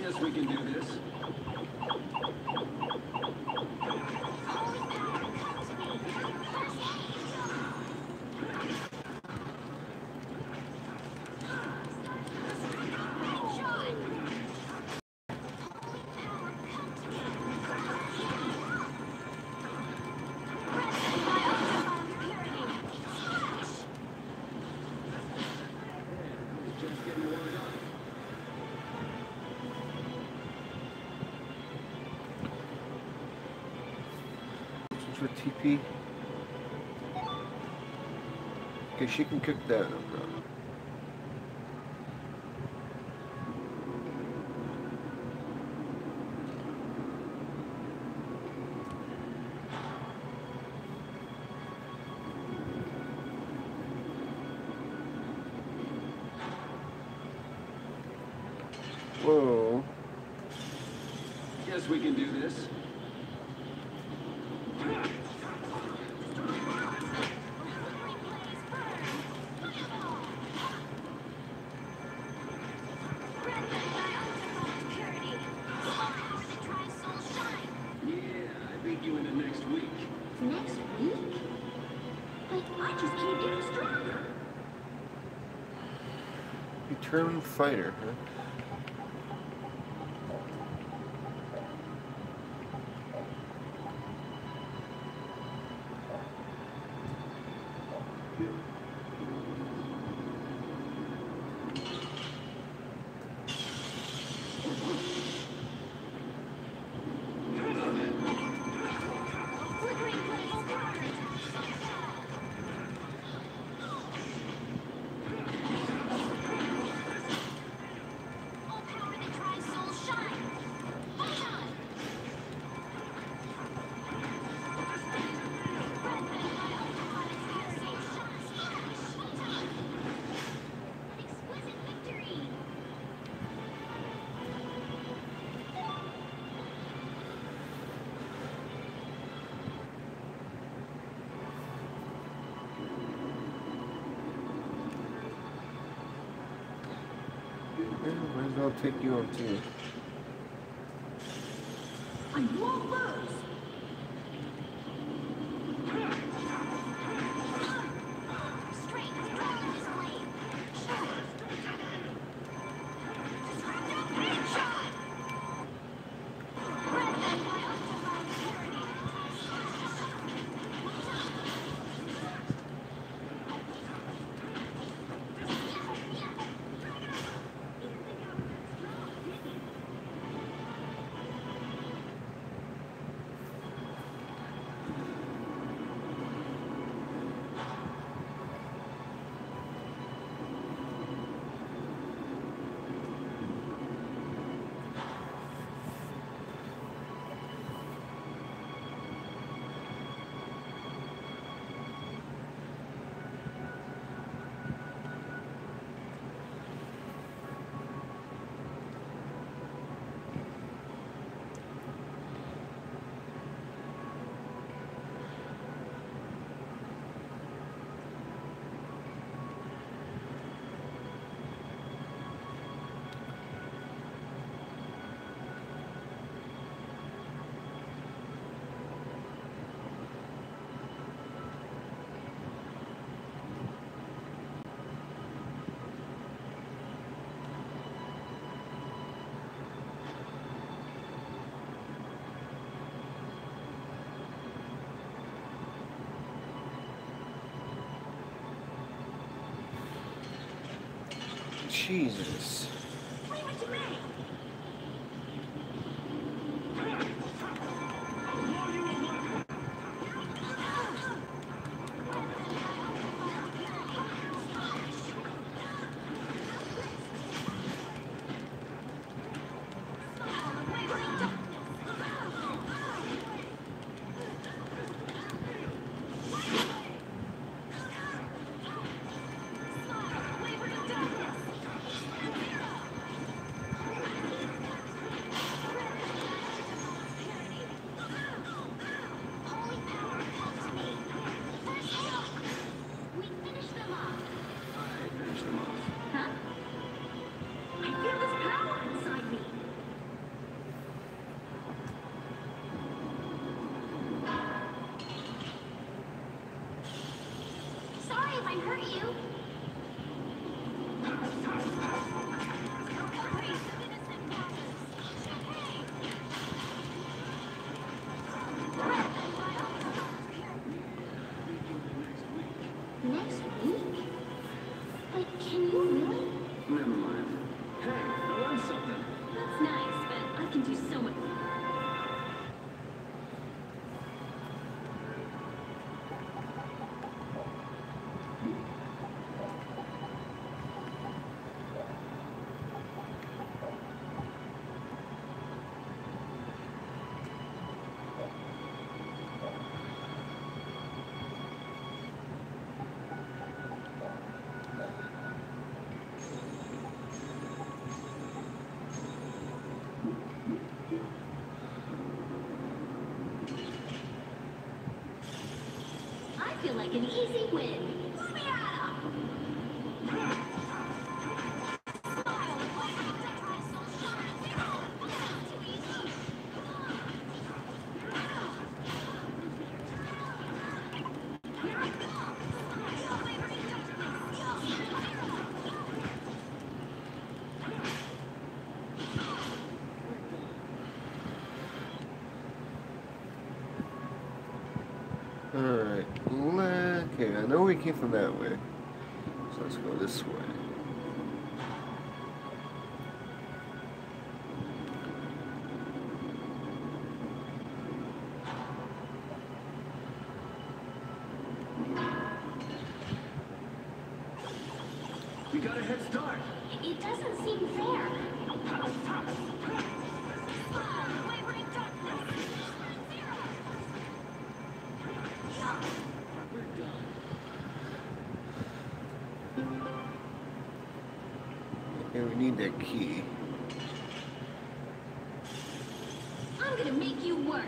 Yes, we can do this. Holy power, come to me. First aid. Comes with TP. Okay, she can cook that, no problem. Whoa. Guess we can do this. You into next week. Next week? But I just keep getting stronger. Determined fighter, huh? Might as well take you on too. I won't lose. Jesus. Leave it to me. I hurt you. Next week? But can you really? Never mind. Hey, I learned something. That's nice, but I can do so much. feel like an easy win. Alright, okay, I know we came from that way, so let's go this way. We got a head start. It doesn't seem fair. Okay, we need that key. I'm gonna make you work.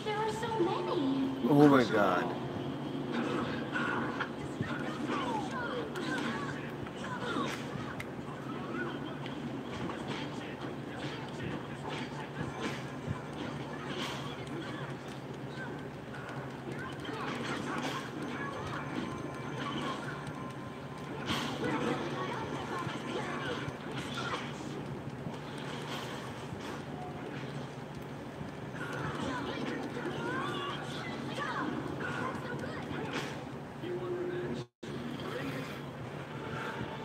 There are so many. Oh my god.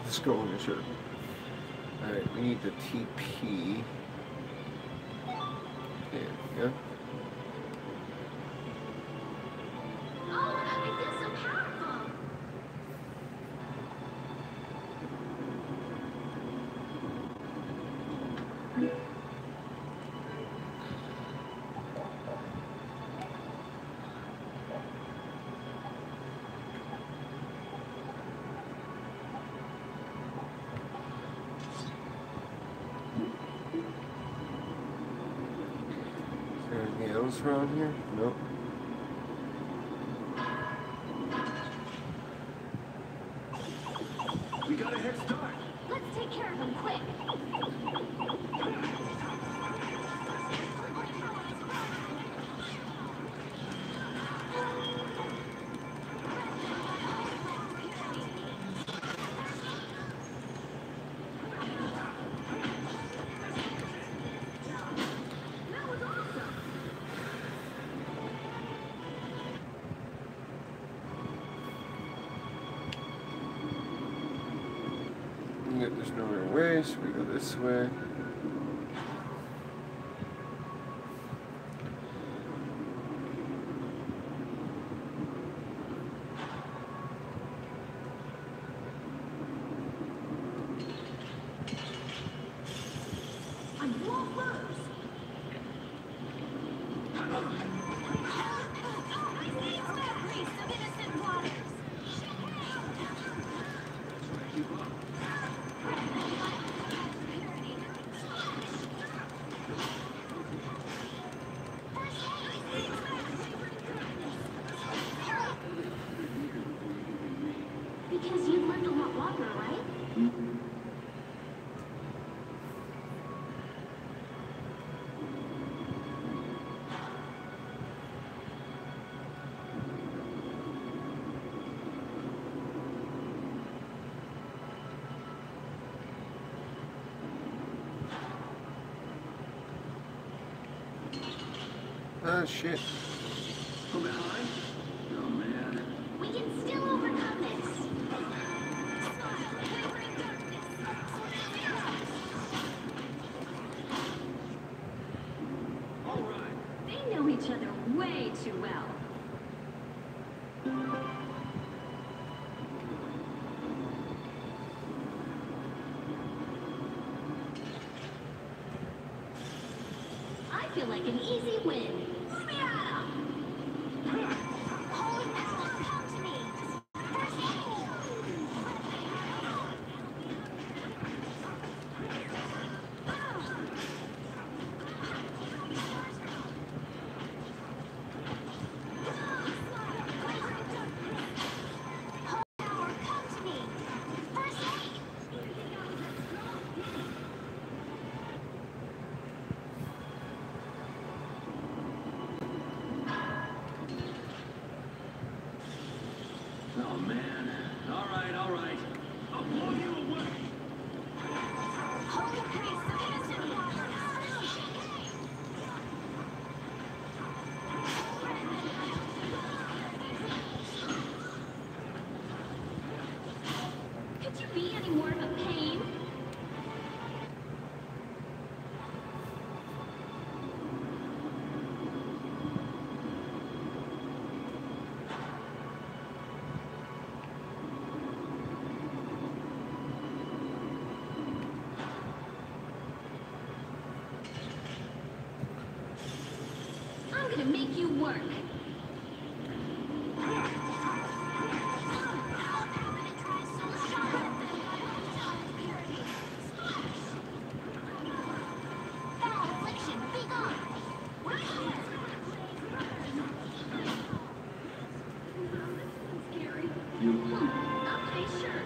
Let's go on this shirt. Alright, we need the TP. There we go. Oh, I feel so powerful. Is there anything else around here? Nope. We got a head start. Let's take care of him quick. Yep, there's no other way, so we go this way. I won't lose. Because you've lived a lot longer, right? Ah, shit. From behind? Oh, man. We can still overcome this. All right. They know each other way too well. feel like an easy win. Holy power, come to me! First aid! Oh, man. All right, all right. I'll blow you away. Holy priest, innocent water! Could you be any more of a pain? I'm gonna make you work. Foul affliction, be gone. Okay, sure.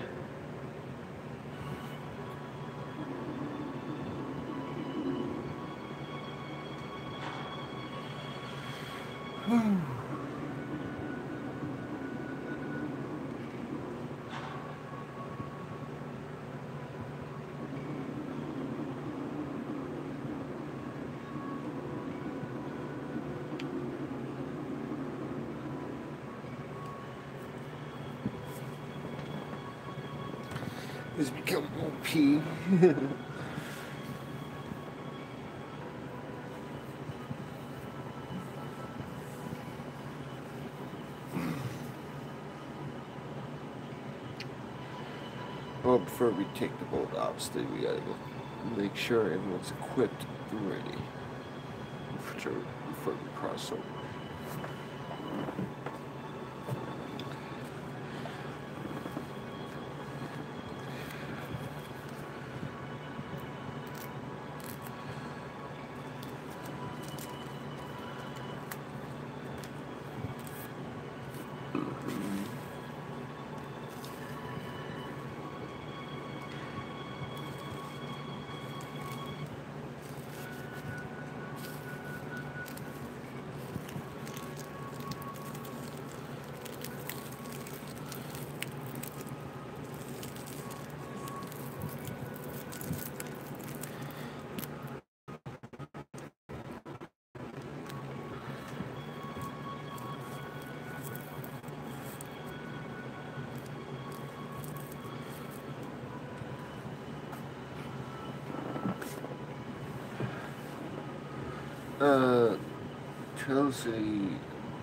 Has become OP. Well, before we take the boat obviously we gotta go make sure everyone's equipped and ready before we cross over. Tells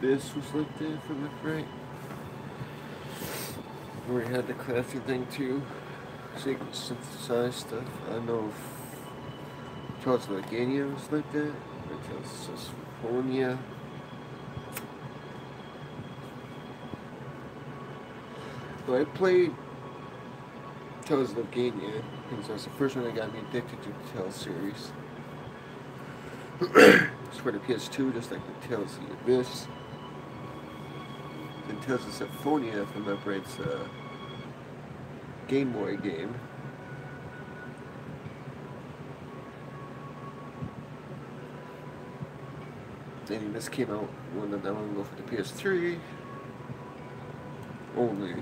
this was like that, if I look right. Where we had the crafting thing too, so you can synthesize stuff. I don't know if Tells Gania was like that, or Tells Symphonia. But I played Tells Gania because that's the first one that got me addicted to the Tales series. It's for the PS2, just like the Tales of the Abyss. And Tales of Symphonia, if I remember, it's a Game Boy game. And this came out one that long ago for the PS3 only.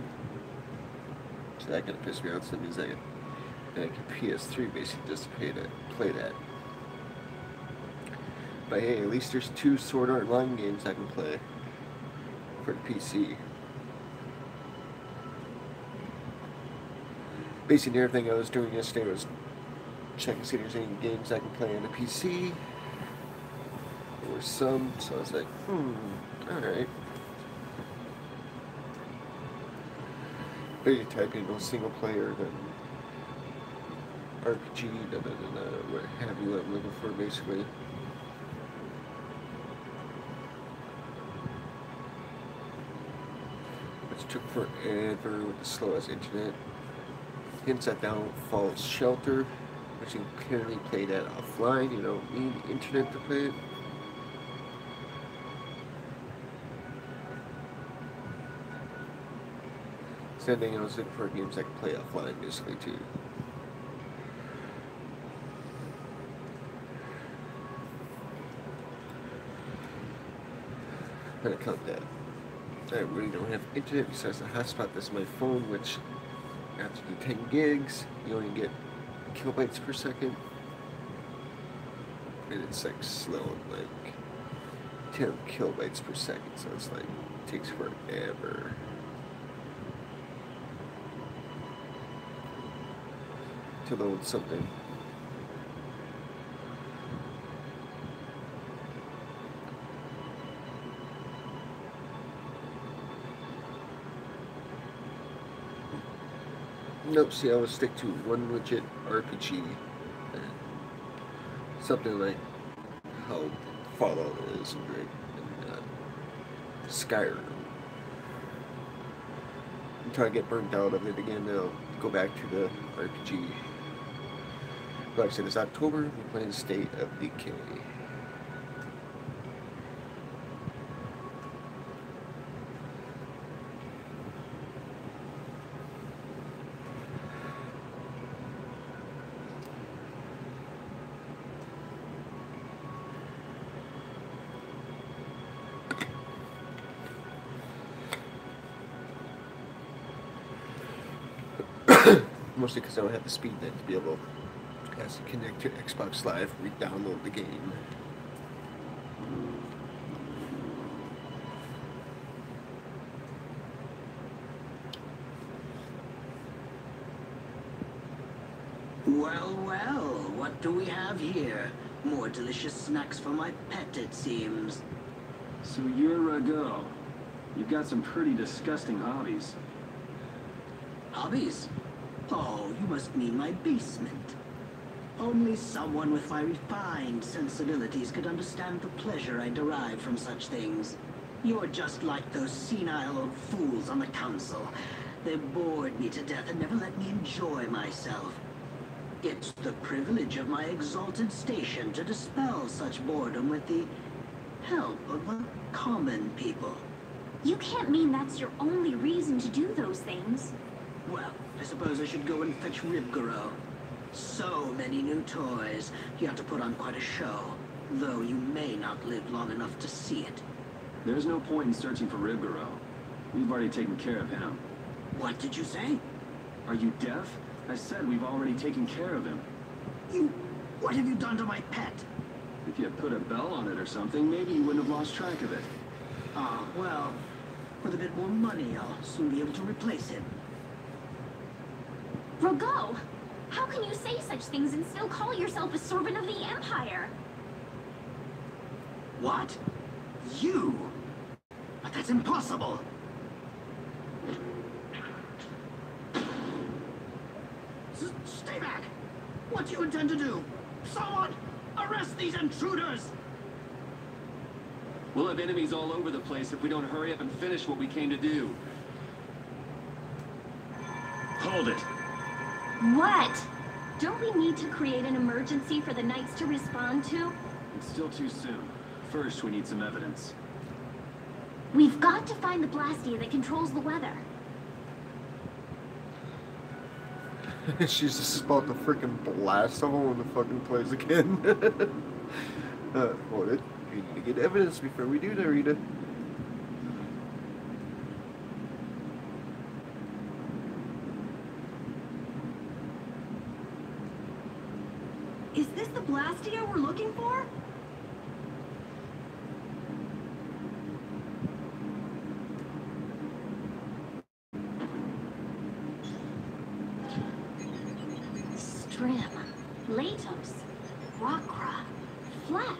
So that kind of pissed me off. So that means I get PS3 basically just to play that. But hey, at least there's 2 Sword Art Online games I can play for the PC. Basically everything I was doing yesterday was checking to see if there's any games I can play on the PC. There were some, so I was like, alright. But you type in no single player than RPG, what have you I'm looking for basically. forever with the slowest internet. Hints at downfall's shelter, which you can clearly play that offline. You don't need internet to play it. Same thing I was looking for games I can play offline basically too. But I count that. I really don't have internet besides the hotspot that's my phone, which after the 10 gigs, you only get kilobytes per second. And it's like slow, like 10 kilobytes per second, so it's like, it takes forever. To load something. Nope, see, I would stick to one legit RPG. Something like how Fallout is and Skyrim. Until I get burnt out of it again, I'll go back to the RPG. Like I said, it's October, we're playing State of Decay. Mostly because I don't have the speed then to be able to connect to Xbox Live, re-download the game. Well, well, what do we have here? More delicious snacks for my pet, it seems. So you're Rago. You've got some pretty disgusting hobbies. Hobbies? Oh, you must mean my basement. Only someone with my refined sensibilities could understand the pleasure I derive from such things. You're just like those senile old fools on the council. They bored me to death and never let me enjoy myself. It's the privilege of my exalted station to dispel such boredom with the help of the common people. You can't mean that's your only reason to do those things. Well, I suppose I should go and fetch Ribgaro. So many new toys. You have to put on quite a show, though you may not live long enough to see it. There's no point in searching for Ribgaro. We've already taken care of him. What did you say? Are you deaf? I said we've already taken care of him. What have you done to my pet? If you had put a bell on it or something, maybe you wouldn't have lost track of it. Ah, well, with a bit more money, I'll soon be able to replace him. Rago, how can you say such things and still call yourself a servant of the Empire? What? You? But that's impossible! Stay back! What do you intend to do? Someone! Arrest these intruders! We'll have enemies all over the place if we don't hurry up and finish what we came to do. Hold it! What? Don't we need to create an emergency for the Knights to respond to? It's still too soon. First, we need some evidence. We've got to find the Blastia that controls the weather. She's just about to freaking blast someone in the fucking place again. Hold it. We need to get evidence before we do that, Rita. Is this the Blastia we're looking for? Strim, Latos, Rockra, Flak.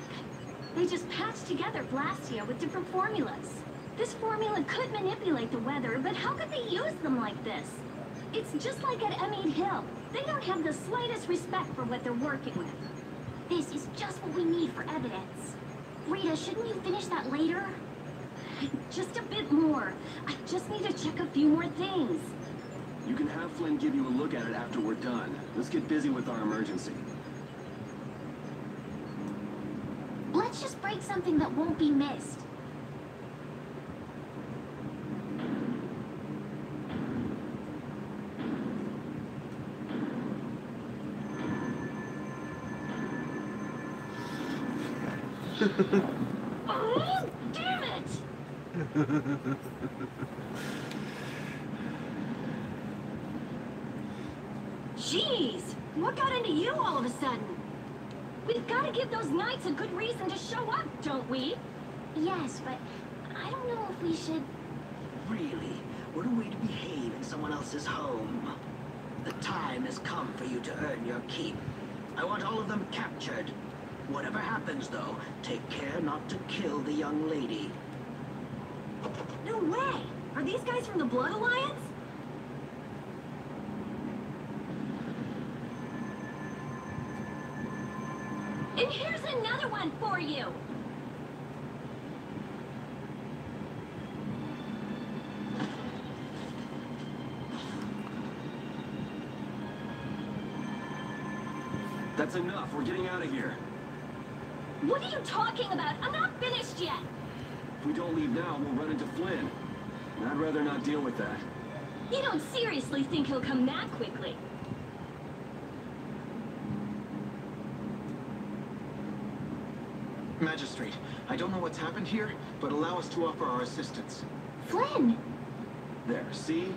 They just patched together Blastia with different formulas. This formula could manipulate the weather, but how could they use them like this? It's just like at Emmead Hill. They don't have the slightest respect for what they're working with. This is just what we need for evidence. Rita, shouldn't you finish that later? Just a bit more. I just need to check a few more things. You can have Flynn give you a look at it after we're done. Let's get busy with our emergency. Let's just break something that won't be missed. Oh, damn it! Jeez, what got into you all of a sudden? We've got to give those knights a good reason to show up, don't we? Yes, but I don't know if we should... Really? What a way to behave in someone else's home. The time has come for you to earn your keep. I want all of them captured. Whatever happens, though, take care not to kill the young lady. No way! Are these guys from the Blood Alliance? And here's another one for you! That's enough. We're getting out of here. What are you talking about? I'm not finished yet! If we don't leave now, we'll run into Flynn. And I'd rather not deal with that. You don't seriously think he'll come that quickly? Magistrate, I don't know what's happened here, but allow us to offer our assistance. Flynn! There, see?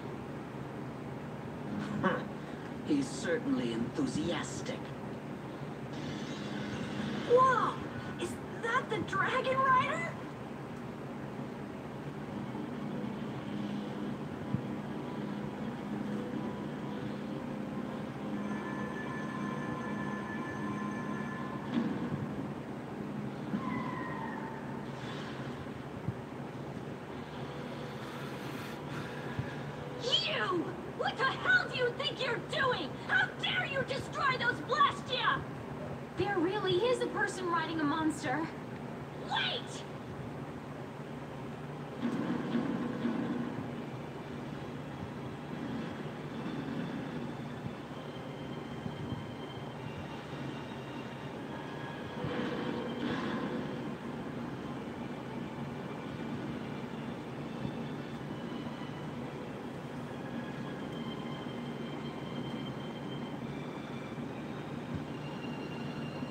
He's certainly enthusiastic. Whoa! Is that the Dragon Rider? You! What the hell do you think you're doing? How dare you destroy those Blastia! There really is a person riding a monster. Wait!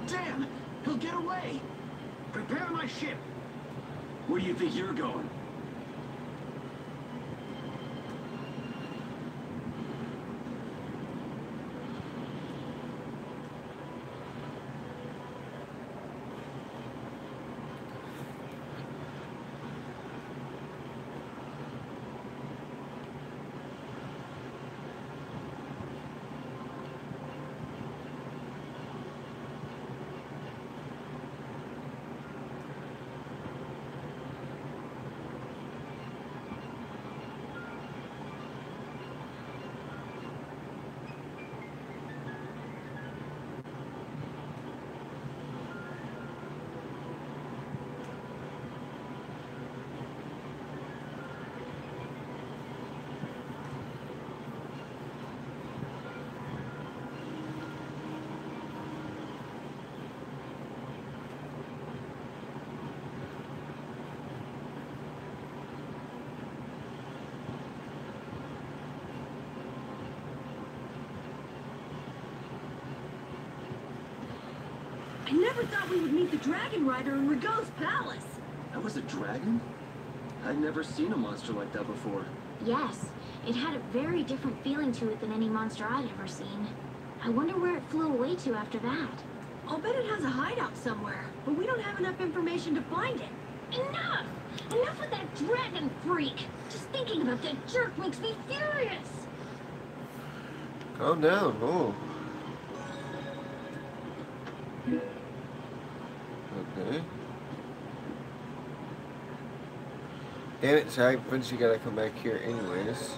Damn! He'll get away! Prepare my ship! Where do you think you're going? I never thought we would meet the Dragon Rider in Rigaud's palace. That was a dragon? I'd never seen a monster like that before. Yes, it had a very different feeling to it than any monster I'd ever seen. I wonder where it flew away to after that. I'll bet it has a hideout somewhere, but we don't have enough information to find it. Enough! Enough with that dragon freak! Just thinking about that jerk makes me furious! Calm down. Oh. Okay. Damn it, Zach. Eventually gotta come back here anyways.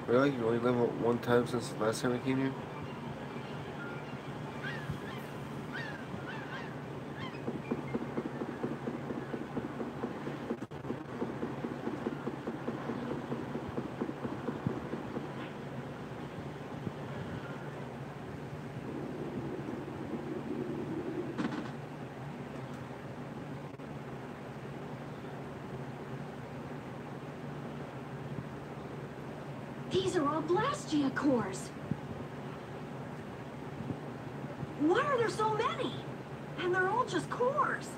Really? You only leveled up one time since the last time I came here? These are all Blastia cores. Why are there so many? And they're all just cores.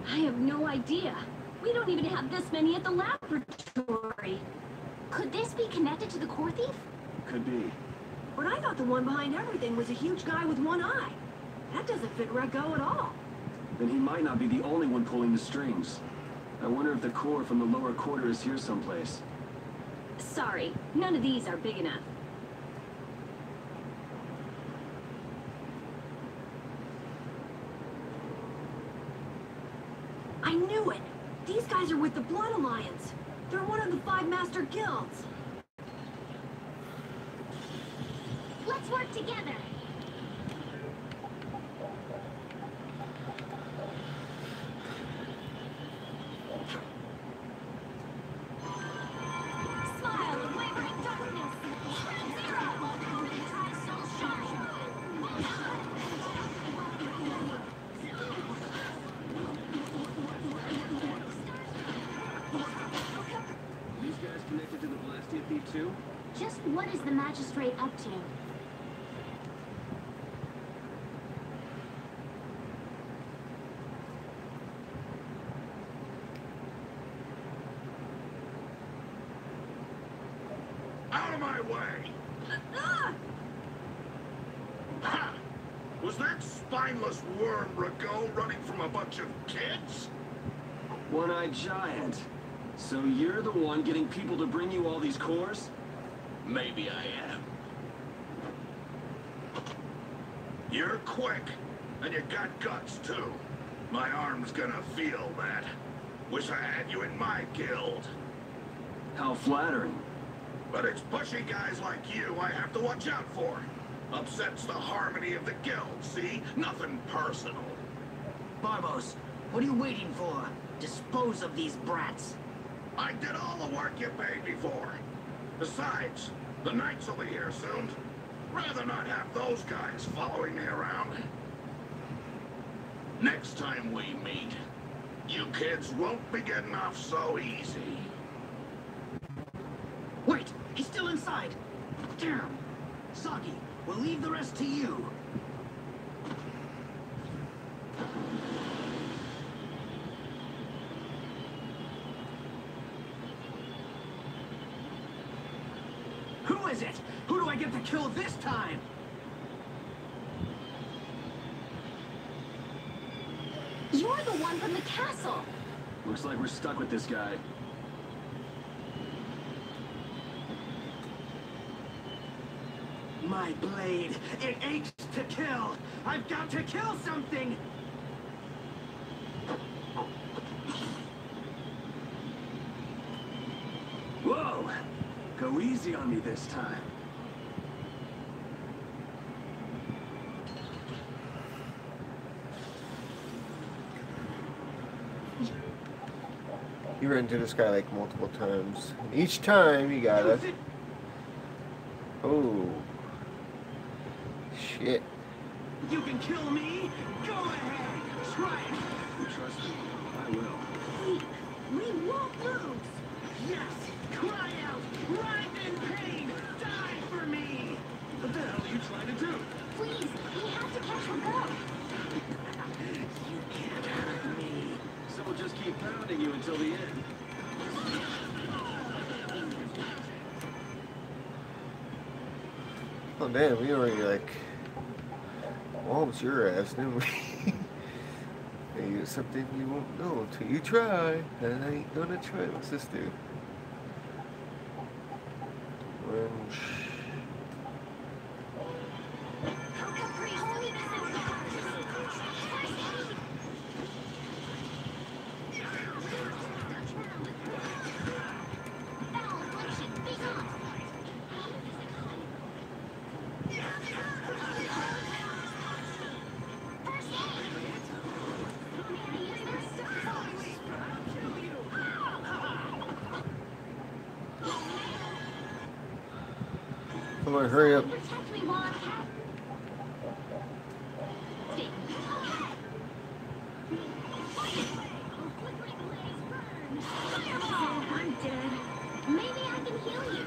I have no idea. We don't even have this many at the laboratory. Could this be connected to the core thief? Could be. But I thought the one behind everything was a huge guy with one eye. That doesn't fit Rego at all. Then he might not be the only one pulling the strings. I wonder if the core from the lower quarter is here someplace. Sorry, none of these are big enough. I knew it! These guys are with the Blood Alliance. They're one of the 5 master guilds. Let's work together. Smile, wavering darkness. Zero. Try soul shine. These guys connected to the Blastia thief too? Just what is the magistrate up to? Out of my way! Ha! Was that spineless worm Rego running from a bunch of kids? One-eyed giant. So you're the one getting people to bring you all these cores? Maybe I am. You're quick, and you got guts too. My arm's gonna feel that. Wish I had you in my guild. How flattering. But it's pushy guys like you I have to watch out for. Upsets the harmony of the guild, see? Nothing personal. Barbos, what are you waiting for? Dispose of these brats. I did all the work you paid me for. Besides, the Knights will be here soon. Rather not have those guys following me around. Next time we meet, you kids won't be getting off so easy. Wait, he's still inside. Damn. Saki, we'll leave the rest to you. Who is it? Who do I get to kill this time? You're the one from the castle. Looks like we're stuck with this guy. My blade, it aches to kill. I've got to kill something. Whoa! Go easy on me this time. You run into this guy like multiple times. And each time you gotta... Oh. Shit. You can kill me? Go ahead. Try it. You trust me? I will. We won't lose! Yes. Cry out. Writhe in pain. Die for me. What the hell are you trying to do? Please, we have to catch Rego. You can't hurt me. So we'll just keep pounding you until the end. Oh damn, we already like almost your ass, didn't we? Maybe it's something you won't know until you try. And I ain't gonna try. What's this do? Come on, hurry up. Protect me while I can. I'm dead. Maybe I can heal you.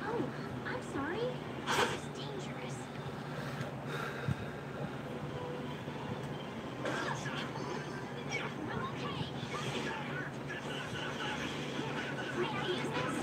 Oh, I'm sorry. This is dangerous. I'm okay. May I use this?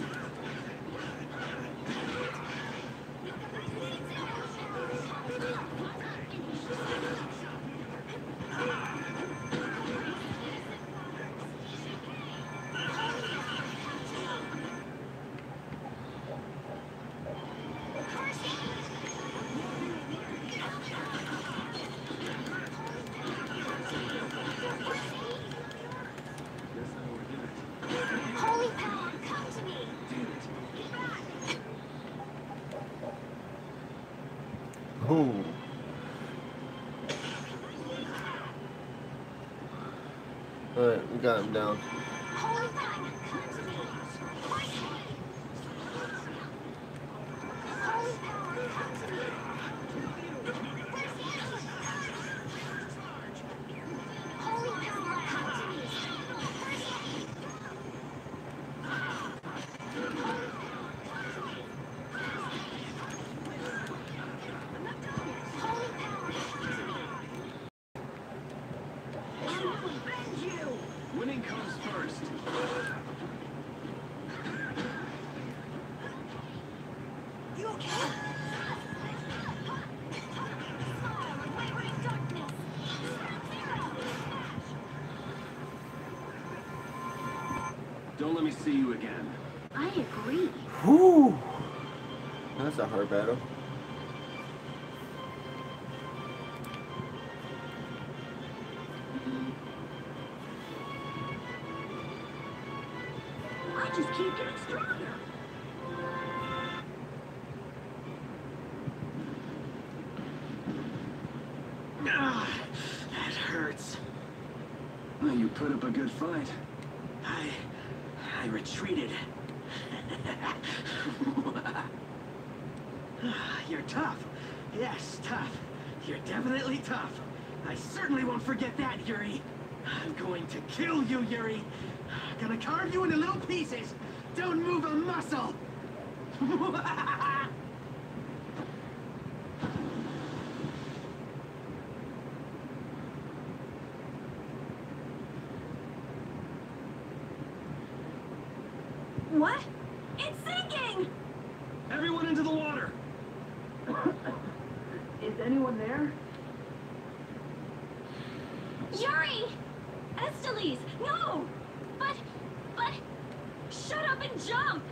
Holy power, come to me! Get back! Oh. Alright, we got him down. Holy power, come to me! Holy power, come to me! Holy power, come to me! Holy power, come to me! I will avenge you! Winning comes first. You okay? Don't let me see you again. I agree. Whew. That's a hard battle. I just keep getting stronger. Ah, that hurts. Well, you put up a good fight. I retreated. You're tough. Yes, tough. You're definitely tough. I certainly won't forget that, Yuri. I'm going to kill you, Yuri. Gonna carve you into little pieces. Don't move a muscle. What? It's sinking! Everyone into the water! Is anyone there? Yuri! Esteles, no! But, shut up and jump!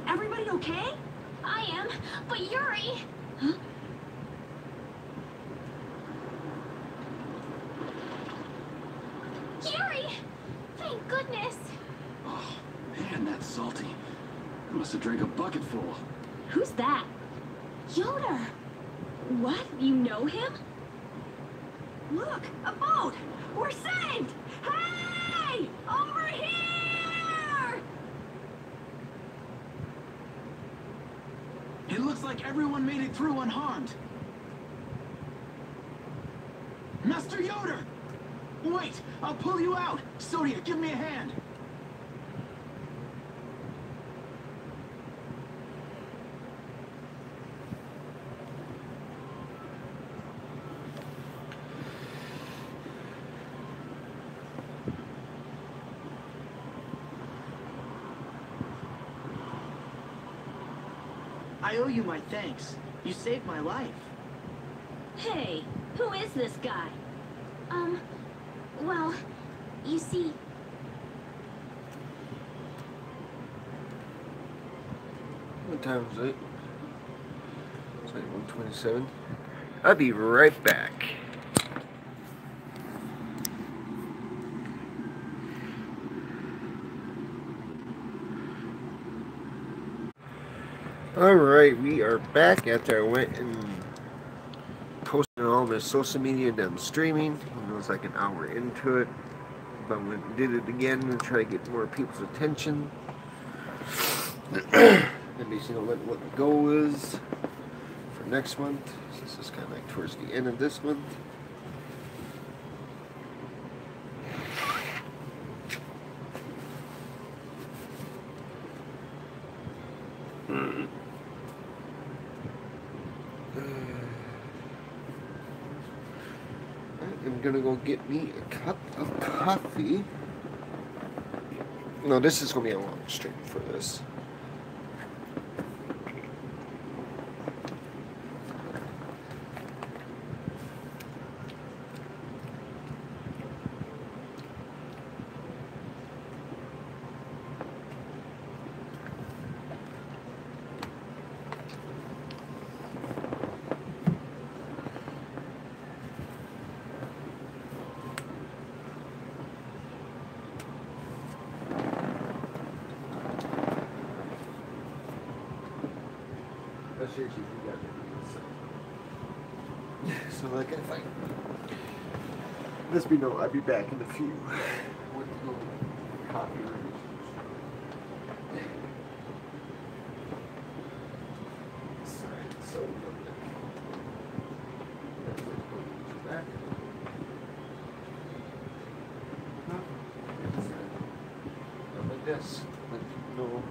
Everybody okay? I am, but Yuri... Huh? Yuri! Thank goodness! Oh, man, that's salty. I must have drank a bucketful. Who's that? Yoder! What? You know him? Look, a boat! We're saved! Hey! Over here! It looks like everyone made it through unharmed. Master Yoder! Wait! I'll pull you out! Sodia, give me a hand! I owe you my thanks. You saved my life. Hey, who is this guy? Well, you see... What time is it? It's like 1:27. I'll be right back. Alright, we are back after I went and posted on all my social media and then streaming. It was like an hour into it. But we did it again and try to get more people's attention. And basically what the goal is for next month. So this is kind of like towards the end of this month. I'm gonna go get me a cup of coffee. No, this is gonna be a long stream for this. So like if I let me know, I'll be back in a few with the little coffee room. Sorry, it's so back. Like this, like no.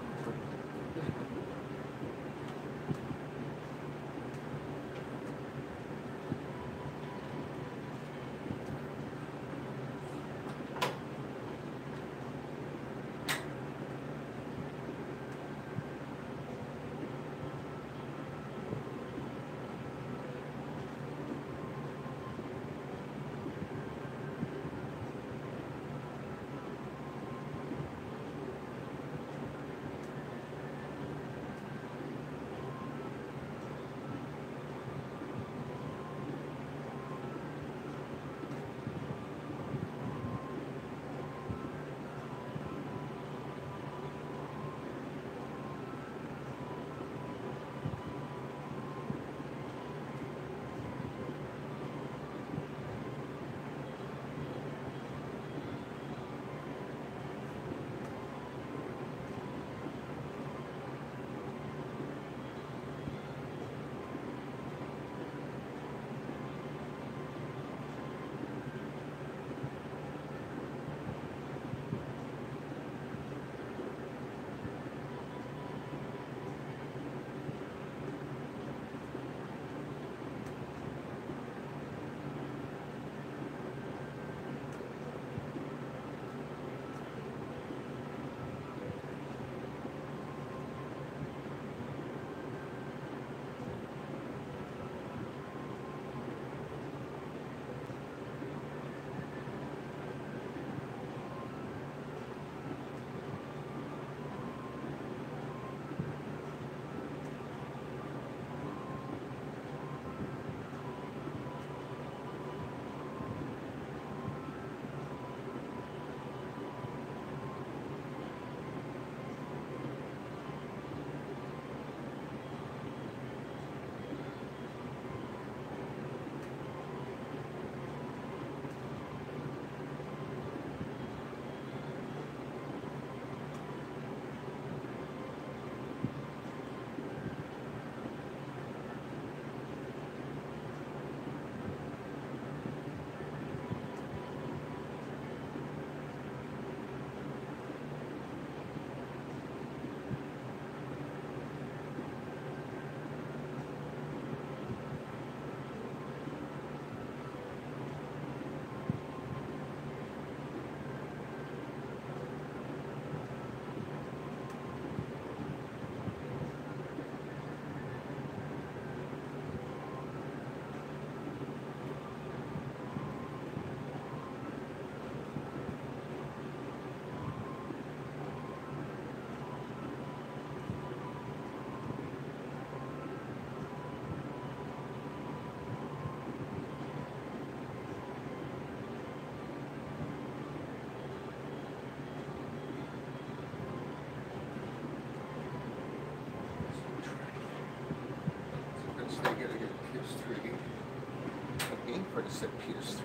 For the set PS3.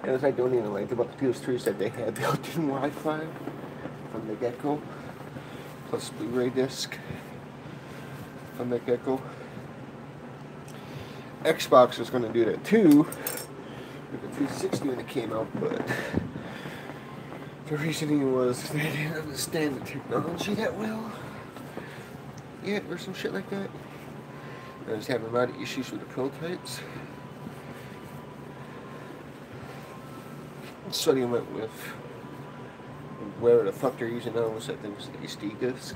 As I don't even like about the PS3 is that they had built-in Wi-Fi from the get-go, plus Blu-ray disc from the get-go. Xbox was going to do that too with the 360 when it came out, but the reasoning was they didn't understand the technology that well yet, or some shit like that. I was having a lot of issues with the prototypes. So they went with whatever the fuck they're using now, which I think is an HD disc.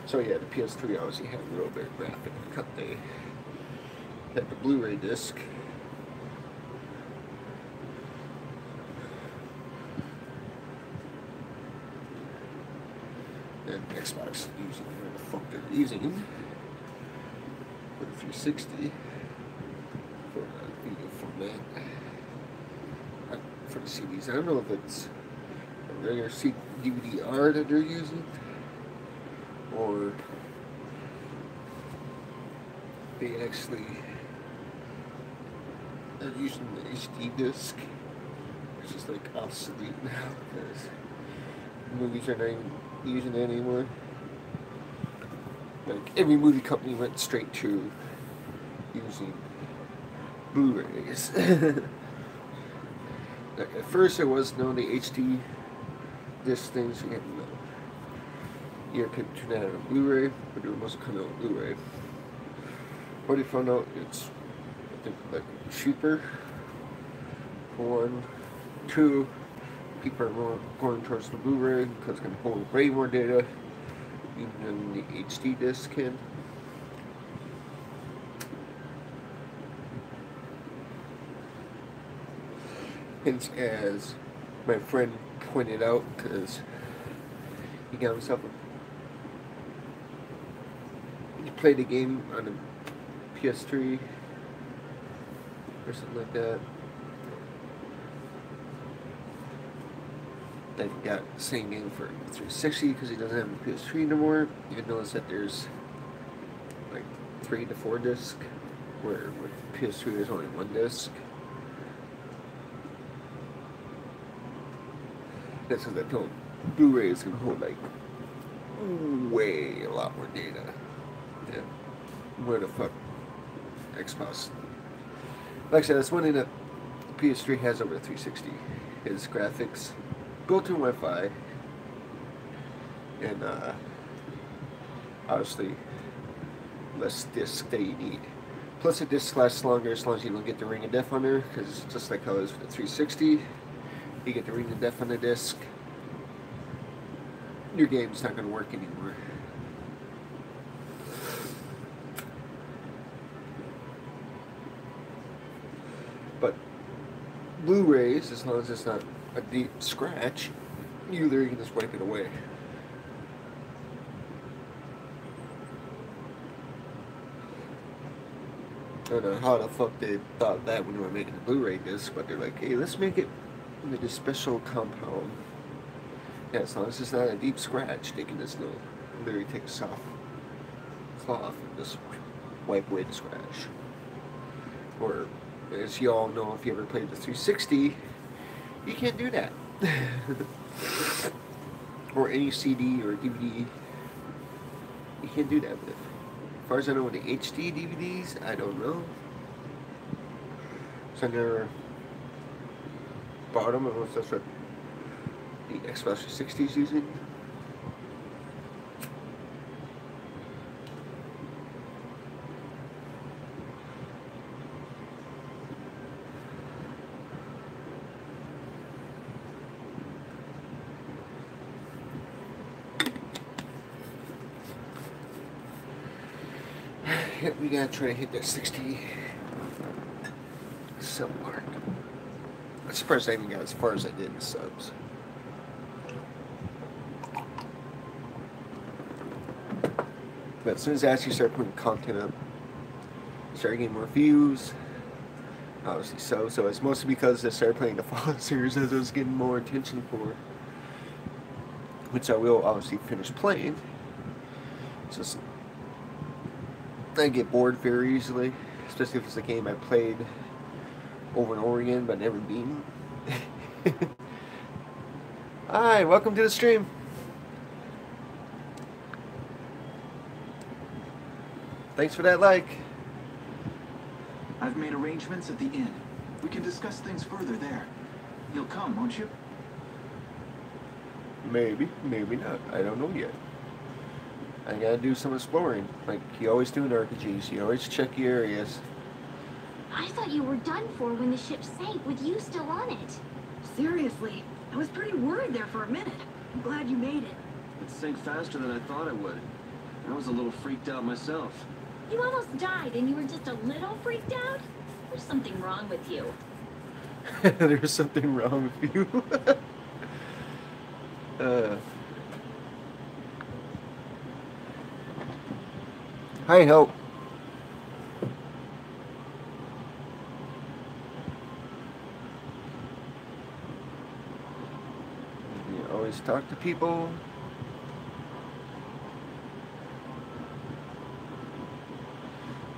So yeah, the PS3 obviously had a little bit of graphic cut. They had the Blu-ray disc. And Xbox using whatever the fuck they're using for the 360 for the video format. For the CDs, I don't know if it's a regular DVD-R that they're using, or they actually are using the HD disc, which is like obsolete now because movies are not even using it anymore. Like every movie company went straight to using Blu-rays. Like at first there was no the HD disc things. You had you could turn that on Blu-ray, but it wasn't coming out on Blu-ray. But they found out it's, I think, like cheaper. For one, two, people are more going towards the Blu-ray because it can hold way more data even than the HD disc can. Hence, as my friend pointed out, because he got himself he played a game on a PS3 or something like that. Then he got the same game for 360 because he doesn't have a PS3 anymore. You can notice that there's like 3 to 4 discs, where with PS3 there's only 1 disc. That's because I told Blu-ray is going to hold like way a lot more data than where the fuck Xbox. Like I said, that's one thing that the PS3 has over the 360 is graphics, built-in Wi-Fi, and obviously less disc that you need. Plus the disc lasts longer as long as you don't get the ring of death on there, because just like how it is with the 360, you get the ring of death on the disc, your game's not going to work anymore. But Blu-rays, as long as it's not a deep scratch, you literally can just wipe it away. I don't know how the fuck they thought that when they were making the Blu-ray disc, but they're like, hey, let's make it with this special compound. Yeah, as long as it's not a deep scratch, they can just literally take a soft cloth and just wipe away the scratch. Or, as you all know, if you ever played the 360, you can't do that. Or any CD or DVD, you can't do that with. As far as I know, with the HD DVDs, I don't know. So I never bought them unless that's what the Xbox 360 is using. Yeah, we gotta try to hit that 60 sub mark. I'm surprised I even got as far as I did in subs. But as soon as I actually started putting content up, I started getting more views. Obviously so it's mostly because I started playing the Fallout series as I was getting more attention for, which I will obviously finish playing. It's just I get bored very easily, especially if it's a game I played over and over again but never beaten. Hi, welcome to the stream. Thanks for that like. I've made arrangements at the inn. We can discuss things further there. You'll come, won't you? Maybe, maybe not. I don't know yet. I gotta do some exploring, like you always do in RPGs. You always check your areas. I thought you were done for when the ship sank with you still on it. Seriously, I was pretty worried there for a minute. I'm glad you made it. It sank faster than I thought it would. I was a little freaked out myself. You almost died and you were just a little freaked out? There's something wrong with you. There's something wrong with you. Hi, Hope. You always talk to people.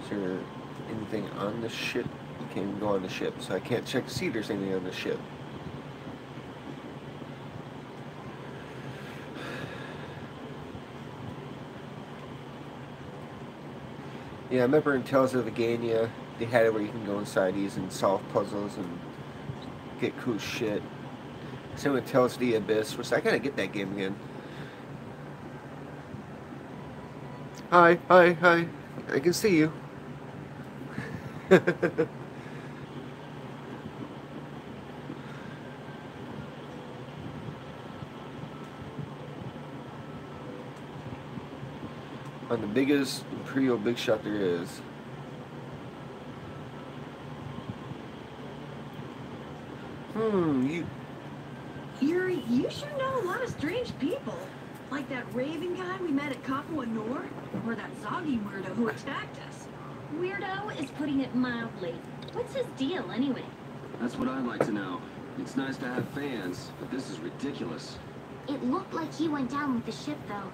Is there anything on the ship? You can't even go on the ship, so I can't check to see if there's anything on the ship. Yeah, I remember in Tales of Agania, they had it where you can go inside these and solve puzzles and get cool shit. Same with Tales of the Abyss, which I gotta get that game again. Hi, hi, hi. I can see you. On the biggest Imperial big shot there is. Yuri, you sure know a lot of strange people. Like that Raven guy we met at Capua Nor, or that Zoggy weirdo who attacked us. Weirdo is putting it mildly. What's his deal, anyway? That's what I'd like to know. It's nice to have fans, but this is ridiculous. It looked like he went down with the ship, though.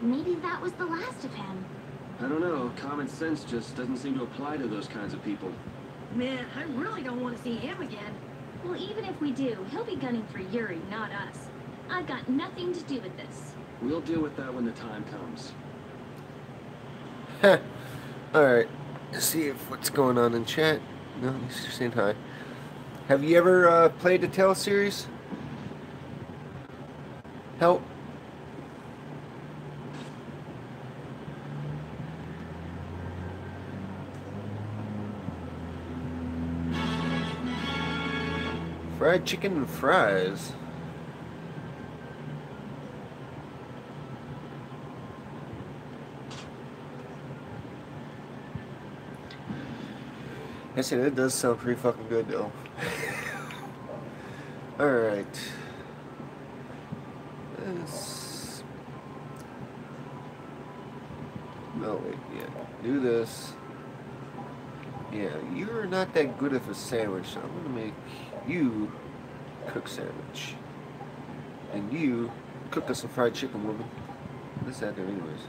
Maybe that was the last of him. I don't know. Common sense just doesn't seem to apply to those kinds of people. Man, I really don't want to see him again. Well, even if we do, he'll be gunning for Yuri, not us. I've got nothing to do with this. We'll deal with that when the time comes. Alright. Let's see if what's going on in chat. No, he's just saying hi. Have you ever played the Tales series? Help. Fried chicken and fries. I said it does sound pretty fucking good though. Alright. No, wait, yeah. Do this. Yeah, you're not that good of a sandwich, so I'm gonna make you cook sandwich. And you cook us some fried chicken, woman. What's that there anyways?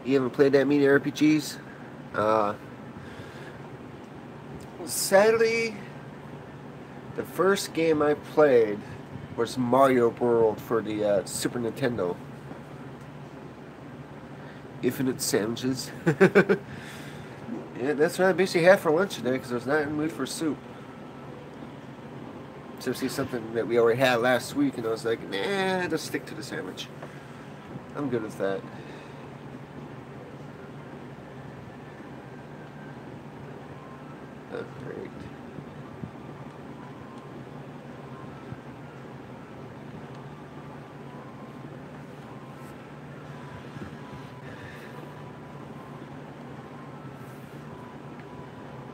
You haven't played that many RPGs? Sadly, the first game I played was Mario World for the Super Nintendo. Infinite sandwiches. Yeah, that's what I basically had for lunch today because I was not in the mood for soup. Especially something that we already had last week, and I was like, nah, just stick to the sandwich. I'm good with that. Oh, great.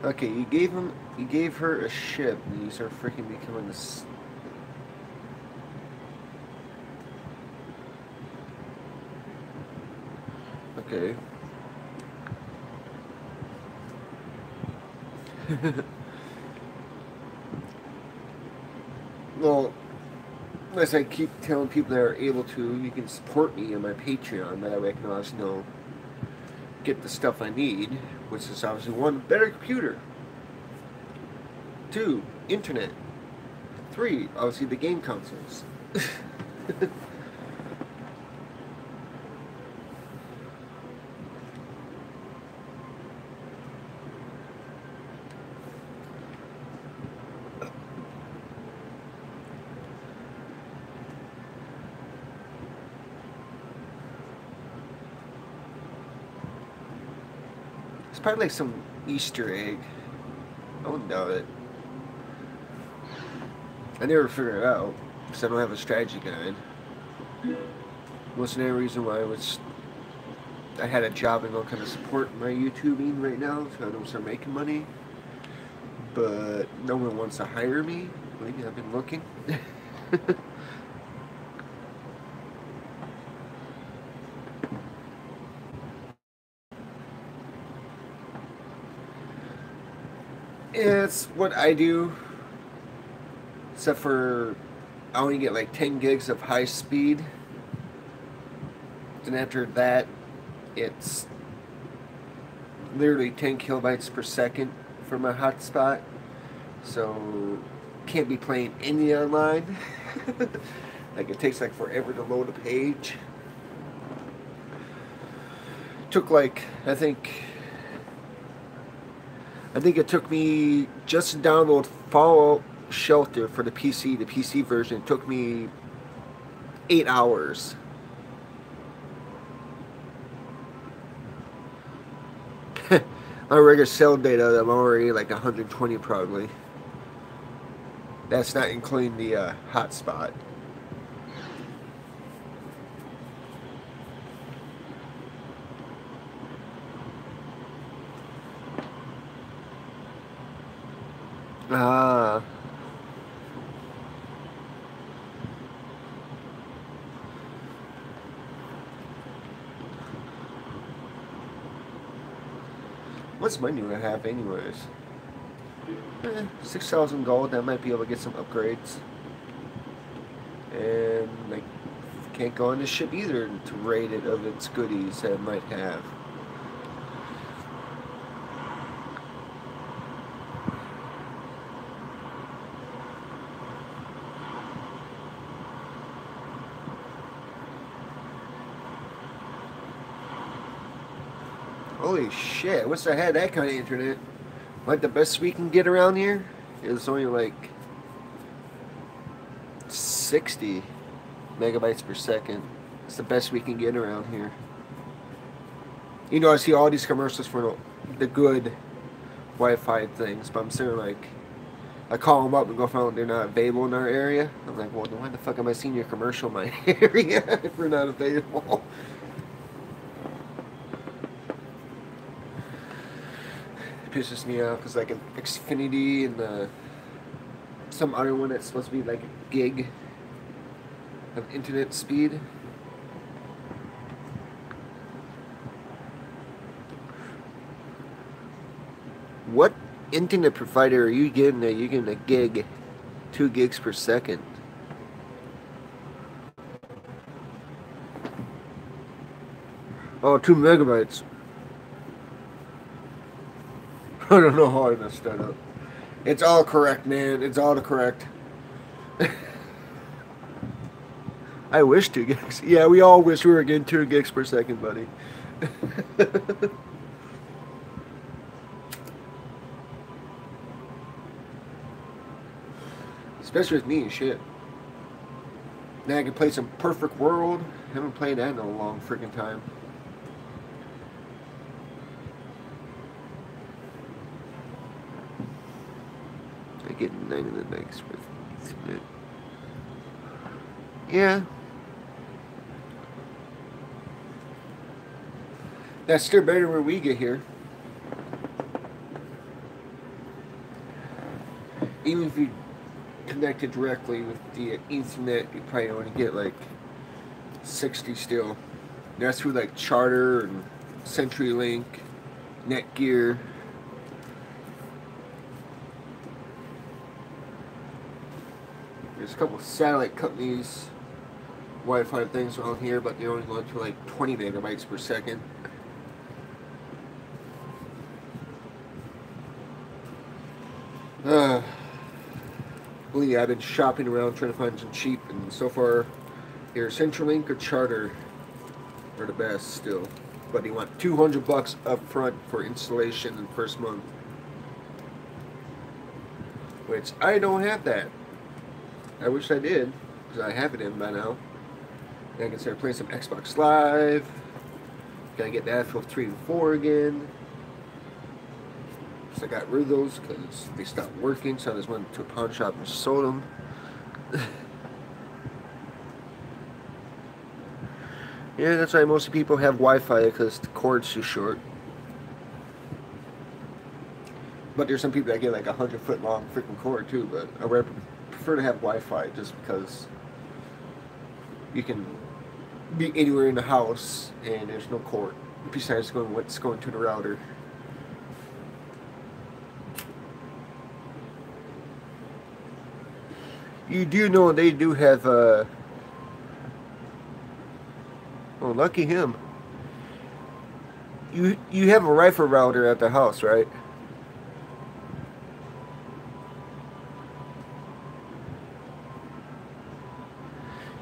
Okay, you gave her a ship, and you start freaking becoming this. Okay. well, as I keep telling people that are able to, you can support me on my Patreon. That way I can always know, get the stuff I need, which is obviously 1, better computer, 2, internet, 3, obviously the game consoles. It's probably like some Easter egg. I wouldn't doubt it. I never figured it out because I don't have a strategy guide. Wasn't any reason why I had a job and don't kind of support my YouTubing right now, so I don't start making money. But no one wants to hire me. Maybe I've been looking. It's what I do, except for I only get like 10 gigs of high speed. Then after that, it's literally 10 kilobytes per second for my hotspot. So can't be playing any online. Like it takes like forever to load a page. Took like I think it took me just to download Fallout Shelter for the PC version. It took me 8 hours. My regular cell data, I'm already like 120 probably. That's not including the hotspot. Ah. What's money I have anyways? 6,000 gold, I might be able to get some upgrades. And like can't go on the ship either to rate it of its goodies that it might have. Holy shit, what's the heck that kind of internet? Like the best we can get around here is only like 60 megabytes per second. It's the best we can get around here. You know, I see all these commercials for the good Wi-Fi things, but I'm sitting like, I call them up and go find out they're not available in our area. I'm like, well, why the fuck am I seeing your commercial in my area if we're not available? Pisses me off because like an Xfinity and some other one that's supposed to be like a gig of internet speed. What internet provider are you getting? Are you getting a gig, 2 gigs per second? Oh, 2 megabytes. I don't know how I messed that up. It's all correct, man. It's all correct. I wish 2 gigs. Yeah, we all wish we were getting 2 gigs per second, buddy. Especially with me and shit. Now I can play some Perfect World. Haven't played that in a long freaking time. I get 9 of the next with Ethernet. Yeah. That's still better where we get here. Even if you connect it directly with the Ethernet, you probably only get like 60 still. That's through like Charter and CenturyLink, Netgear. There's a couple of satellite companies Wi-Fi things around here, but they only go to like 20 megabytes per second. Believe me, I've been shopping around trying to find some cheap, and so far, either CenturyLink or Charter are the best still. But they want $200 up front for installation in the first month, which I don't have that. I wish I did, because I have it in by now. And I can start playing some Xbox Live. Gotta get Battlefield 3 and 4 again. So I got rid of those because they stopped working, so I just went to a pawn shop and sold them. Yeah, that's why most people have Wi-Fi, because the cord's too short. But there's some people that get like a 100-foot long freaking cord too, but I would prefer to have Wi-Fi just because you can be anywhere in the house and there's no cord besides what's going to the router. You do know they do have oh, lucky him. You have a rifle router at the house, right?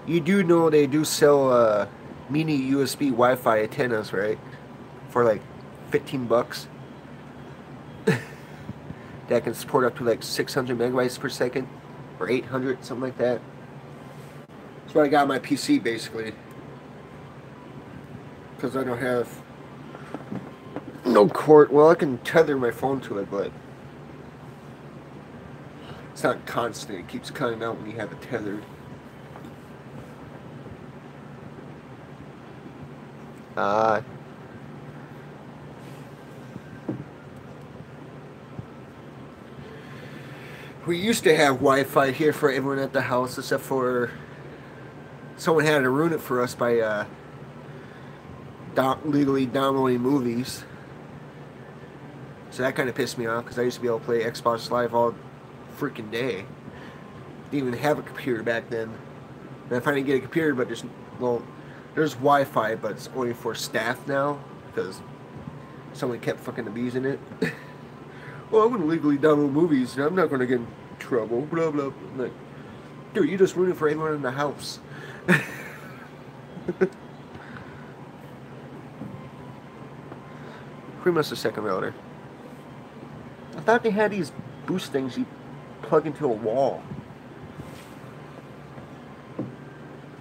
You do know they do sell mini USB Wi-Fi antennas, right? For like $15. That can support up to like 600 megabytes per second. Or 800, something like that. That's what I got on my PC, basically. Because I don't have no cord. Well, I can tether my phone to it, but it's not constant. It keeps cutting out when you have it tethered. We used to have Wi-Fi here for everyone at the house, except for someone had to ruin it for us by legally downloading movies. So that kind of pissed me off, because I used to be able to play Xbox Live all freaking day. Didn't even have a computer back then. And I finally get a computer, but there's Wi-Fi, but it's only for staff now, because someone kept fucking abusing it. Well, I'm going to legally download movies, and I'm not going to get in trouble, blah, blah, blah. I'm like, dude, you just ruined it for everyone in the house. Pretty much the second router. I thought they had these boost things you plug into a wall.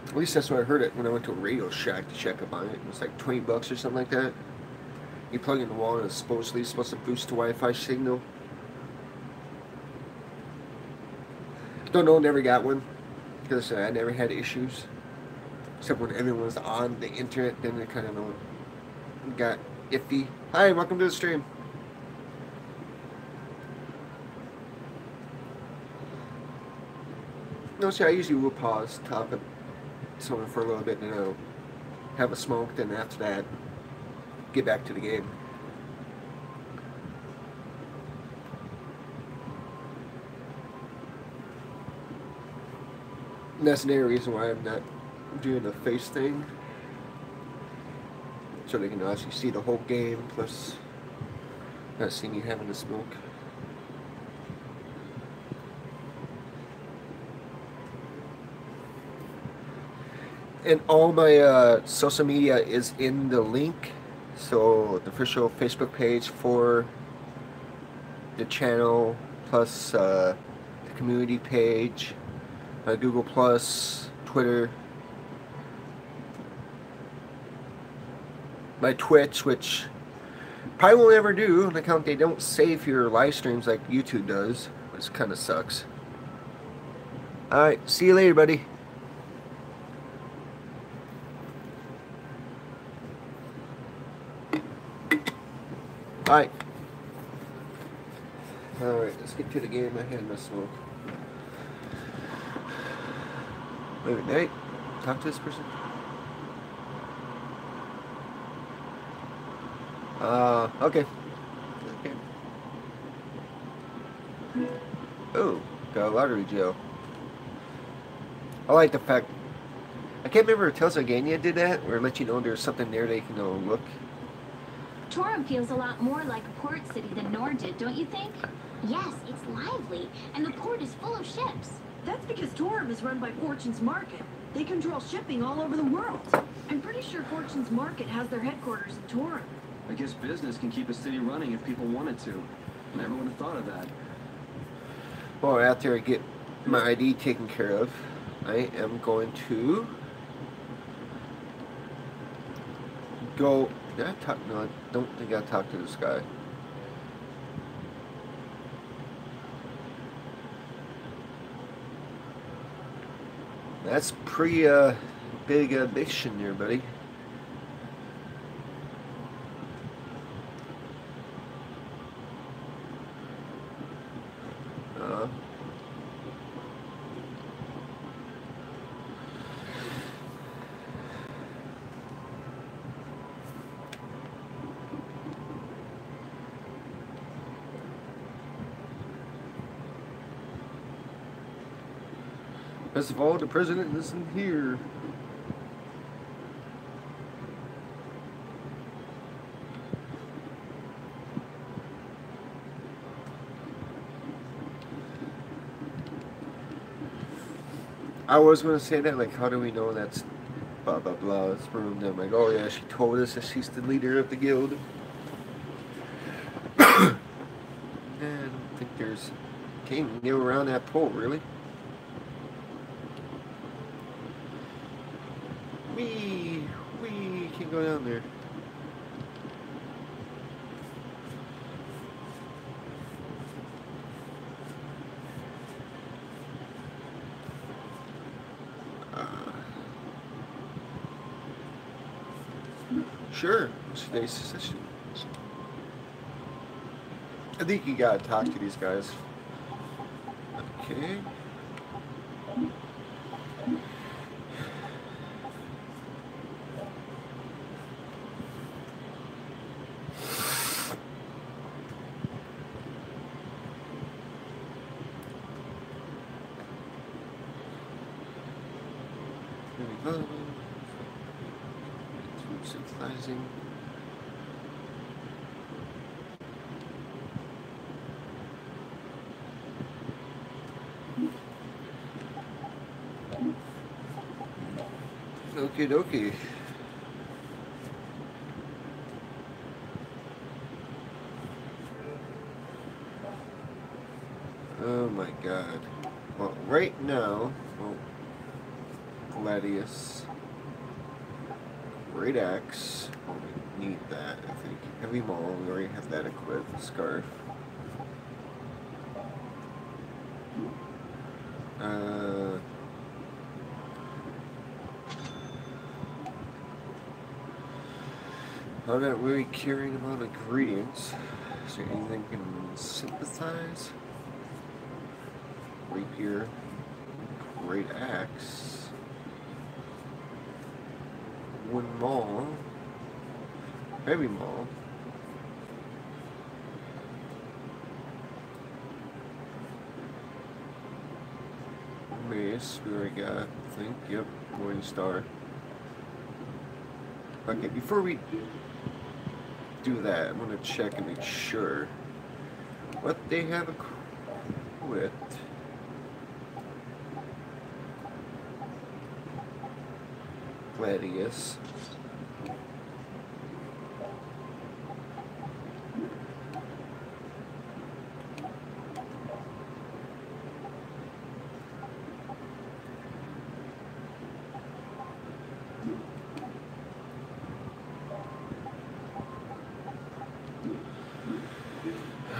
At least that's what I heard it when I went to a Radio Shack to check up on it. It was like $20 or something like that. You plug in the wall and it's supposedly supposed to boost the Wi-Fi signal. Don't know, never got one. Because I never had issues. Except when everyone was on the internet, then it kind of got iffy. Hi, welcome to the stream. No, see, I usually will pause, talk to someone for a little bit, and I'll have a smoke, then after that, get back to the game. And that's another reason why I'm not doing the face thing. So they can actually see the whole game, plus not see me having a smoke. And all my social media is in the link. So the official Facebook page for the channel, plus the community page, Google Plus, Twitter, my Twitch, which probably won't ever do on account they don't save your live streams like YouTube does, which kind of sucks. Alright, see you later, buddy. Alright. Alright, let's get to the game. I had my smoke. Wait a minute, talk to this person. Okay. Oh, got a lottery jail. I like the fact, I can't remember if Telzargania did that, or let you know there's something there they can look. Torum feels a lot more like a port city than Nor did, don't you think? Yes, it's lively, and the port is full of ships. That's because Torum is run by Fortune's Market. They control shipping all over the world. I'm pretty sure Fortune's Market has their headquarters in Torum. I guess business can keep a city running if people wanted to. Never would have thought of that. Well, after I get my ID taken care of, I am going to go. Did I talk? No, I don't think I talked to this guy. That's pretty big mission there, buddy. Best of all, the president isn't here. I was going to say that, like, how do we know that's blah blah blah's room? I'm like, oh yeah, she told us that she's the leader of the guild. I don't think there's... Can't get around that pole, really. We can go down there. Sure, today's session. I think you gotta talk to these guys. Okay. There we go. Synthesizing. Okie dokie. Oh my god. Well, right now, Gladius. Great axe. Oh, we need that, I think. Heavy maul, we already have that equipped. Scarf. I'm not really caring about ingredients. Is there anything I can synthesize? Rapier. Great axe. One maul. Heavy maul. Mace, we already got, I think. Yep, Morning Star. Okay, before we do that, I'm gonna check and make sure what they have equipped. Gladius.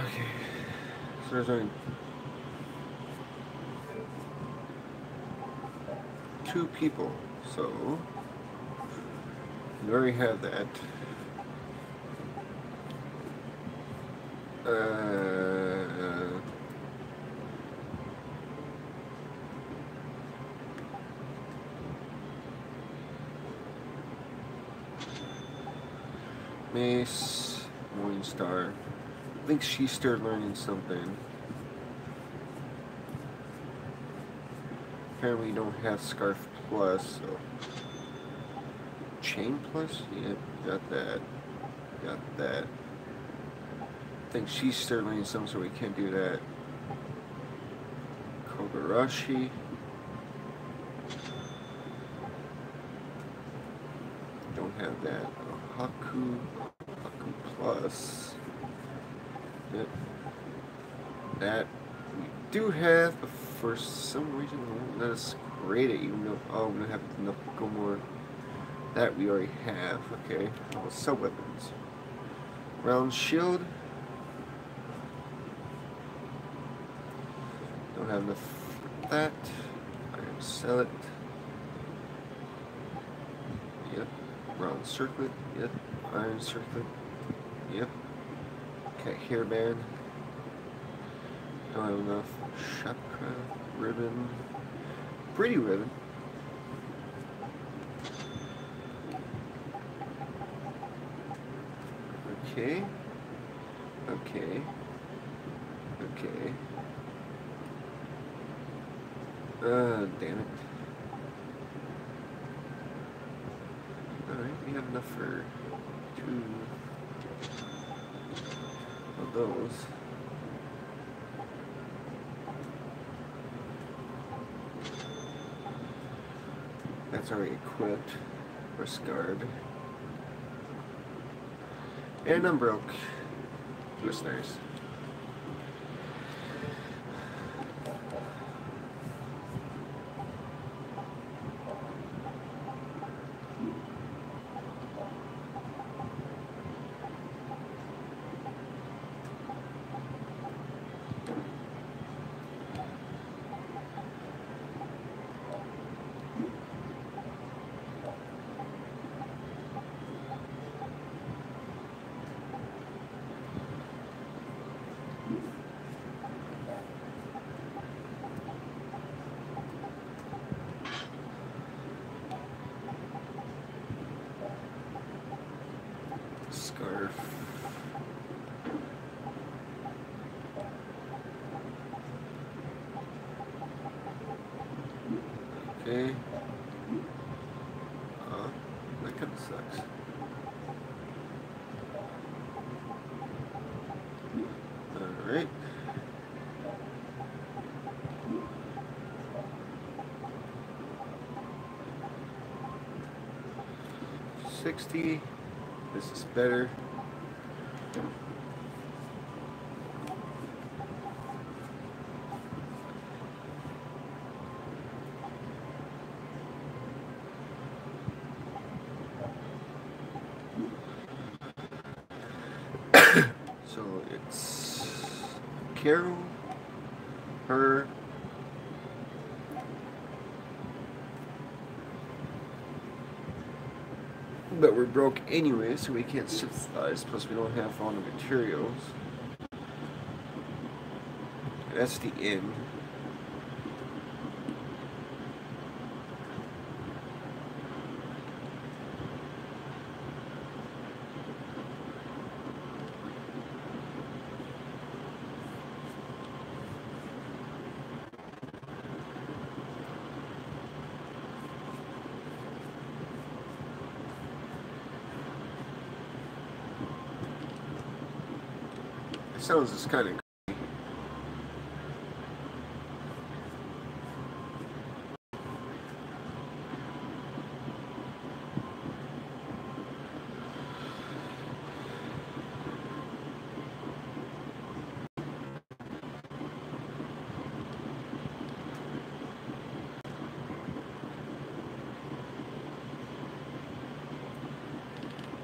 Okay, so there's only 2 people, so we already have that. Mace, Morning Star. I think she started learning something. Apparently you don't have Scarf Plus, so... Chain Plus? Yep, got that. Got that. I think she's certainly some, so we can't do that. Kogarashi. Don't have that. Haku Plus. Yep. That we do have, but for some reason it won't let us create it, even though, oh, we have enough go more. That we already have. Okay. Sub weapons. Round shield. Don't have enough for that. I'm gonna sell it. Yep. Round circlet. Yep. Iron circlet. Yep. Okay, hairband. Don't have enough. Chakra. Ribbon. Pretty ribbon. Okay. Okay. Okay. Damn it. Alright, we have enough for 2 of those. That's already equipped. Or scarred. And I'm broke. Listeners. Scarf. Okay. That kind of sucks. Alright. 60. This is better. So it's Carol, her, but we're broke anyway, so we can't synthesize, plus we don't have all the materials. That's the end. Sounds just kind of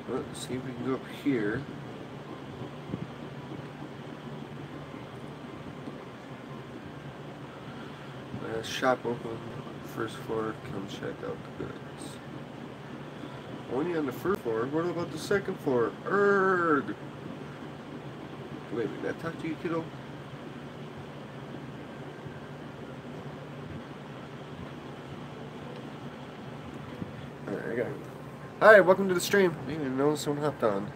let's see if we can go up here. Shop open, first floor, come check out the goods. Only on the first floor? What about the second floor? Erg! Wait, did I talk to you, kiddo? Alright, I got it. Hi, welcome to the stream. I didn't even know someone hopped on.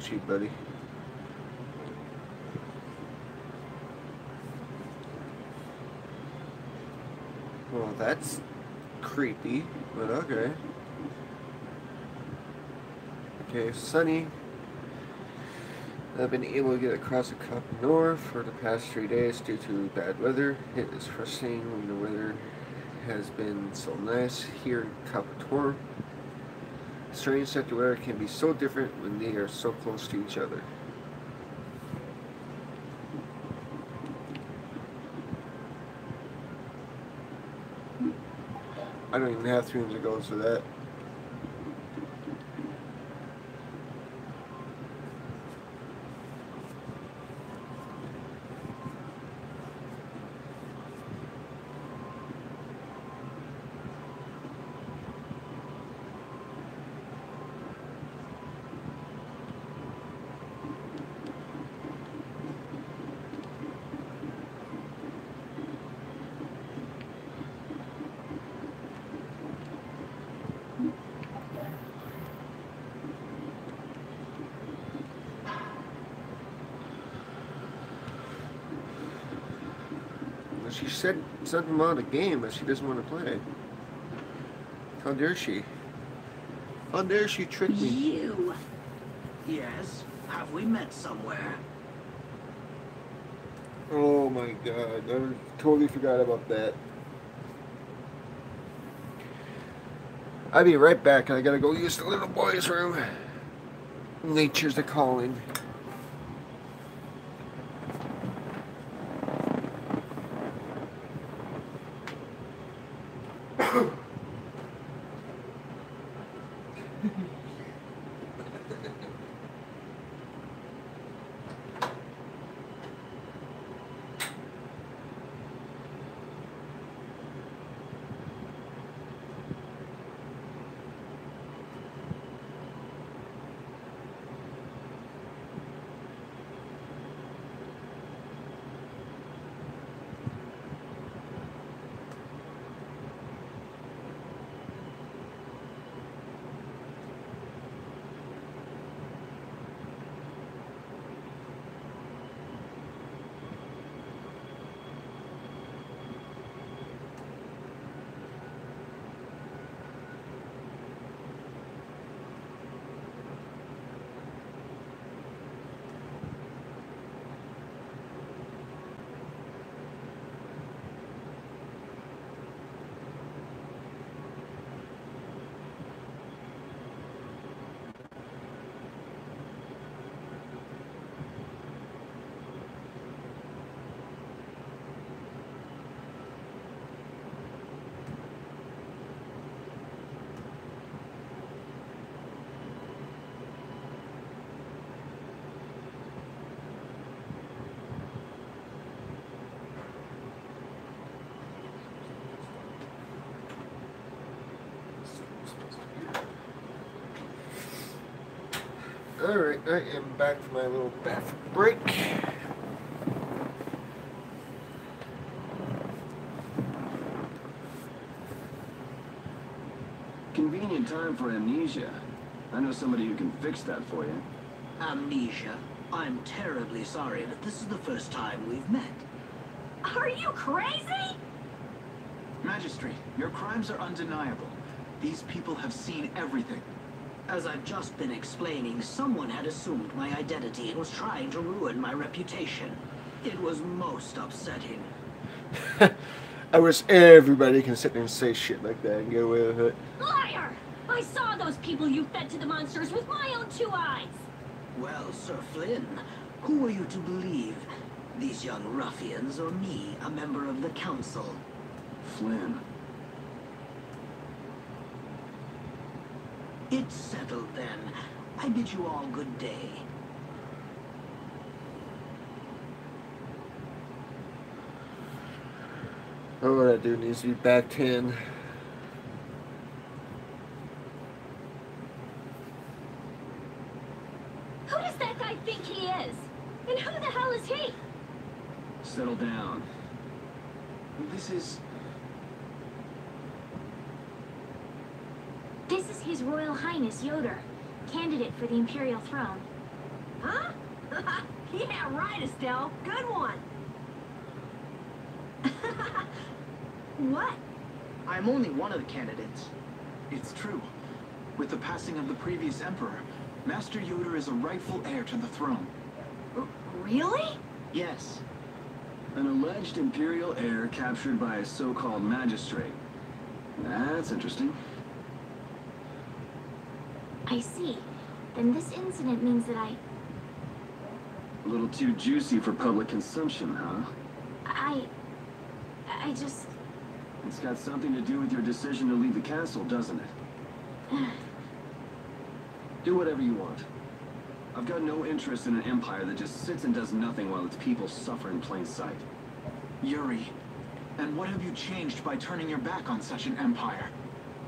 about you, buddy. Well, that's creepy, but okay. Okay, sunny. I've been able to get across the Cup North for the past 3 days due to bad weather. It is frustrating when the weather has been so nice here in Capator. Strange that the weather can be so different when they are so close to each other. I don't even have 300 goals for that. She said something about a game that she doesn't want to play. How dare she? How dare she trick me? You. Yes? Have we met somewhere? Oh my god, I totally forgot about that. I'll be right back. I gotta go use the little boy's room. Nature's a calling. Alright, I am back from my little bathroom break. Convenient time for amnesia. I know somebody who can fix that for you. Amnesia. I'm terribly sorry, but this is the first time we've met. Are you crazy? Magistrate, your crimes are undeniable. These people have seen everything. As I've just been explaining, someone had assumed my identity and was trying to ruin my reputation. It was most upsetting. I wish everybody can sit there and say shit like that and get away with it. Liar! I saw those people you fed to the monsters with my own 2 eyes. Well, Sir Flynn, who are you to believe? These young ruffians or me, a member of the council? Flynn. It's settled then. I bid you all good day. Oh, that dude needs to be back 10. Who does that guy think he is? And who the hell is he? Settle down. This is This is His Royal Highness Yoder, candidate for the Imperial throne. Huh? Yeah, right, Estelle. Good one. What? I'm only one of the candidates. It's true. With the passing of the previous emperor, Master Yoder is a rightful heir to the throne. Really? Yes. An alleged imperial heir captured by a so-called magistrate. That's interesting. I see. Then this incident means that A little too juicy for public consumption, huh? I just... It's got something to do with your decision to leave the castle, doesn't it? Do whatever you want. I've got no interest in an empire that just sits and does nothing while its people suffer in plain sight. Yuri, and what have you changed by turning your back on such an empire?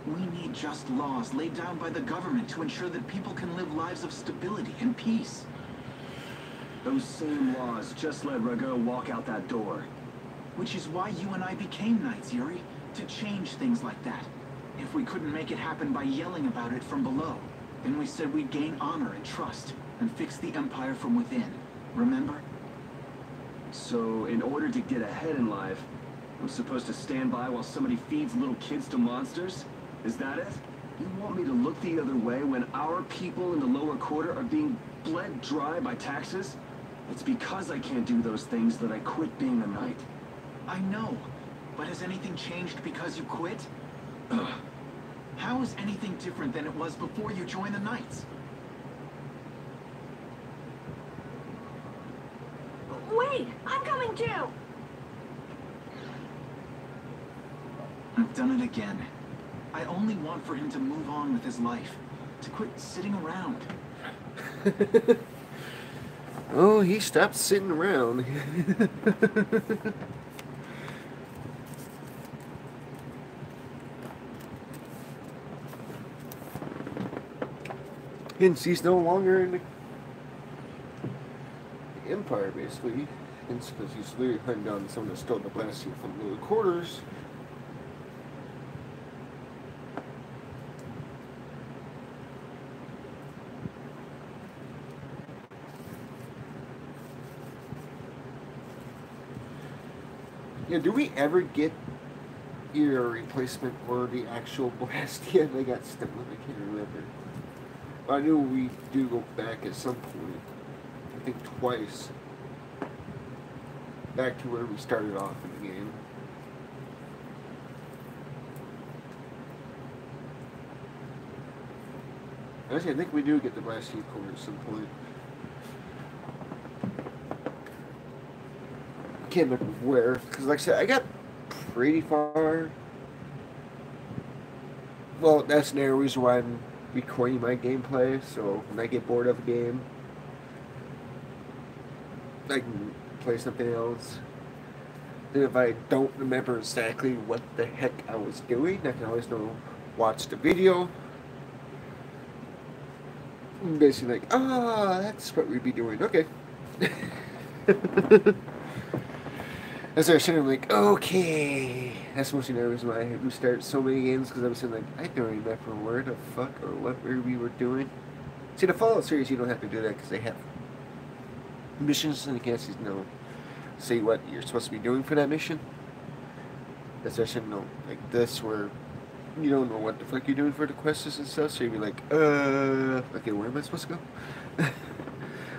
We need just laws laid down by the government to ensure that people can live lives of stability and peace. Those same laws just let Rago walk out that door. Which is why you and I became knights, Yuri, to change things like that. If we couldn't make it happen by yelling about it from below, then we said we'd gain honor and trust, and fix the empire from within. Remember? So, in order to get ahead in life, I'm supposed to stand by while somebody feeds little kids to monsters? Is that it? You want me to look the other way when our people in the lower quarter are being bled dry by taxes? It's because I can't do those things that I quit being a knight. I know, but has anything changed because you quit? How is anything different than it was before you joined the Knights? Wait, I'm coming too. I've done it again. I only want for him to move on with his life, to quit sitting around. Oh, he stopped sitting around. Hence, he's no longer in the Empire, basically. Hence, because he's literally hunting down someone that stole the blasting from the quarters. Yeah, do we ever get either a replacement or the actual Blastia that got stolen? I can't remember. I knew we do go back at some point. I think twice. Back to where we started off in the game. Actually, I think we do get the Blastia core at some point. I can't remember where, because like I said, I got pretty far. Well, that's another reason why I'm recording my gameplay, so when I get bored of a game, I can play something else. Then if I don't remember exactly what the heck I was doing, I can always watch the video. And basically like, that's what we'd be doing, okay. As I was sitting like, okay. That's mostly the reason why I restart so many games, because I was sitting like, I don't remember where the fuck or what we were doing. See, the Fallout series, you don't have to do that because they have missions and you can't say what you're supposed to be doing for that mission. That's why I should know, like this, where you don't know what the fuck you're doing for the quests and stuff, so you'd be like, okay, where am I supposed to go?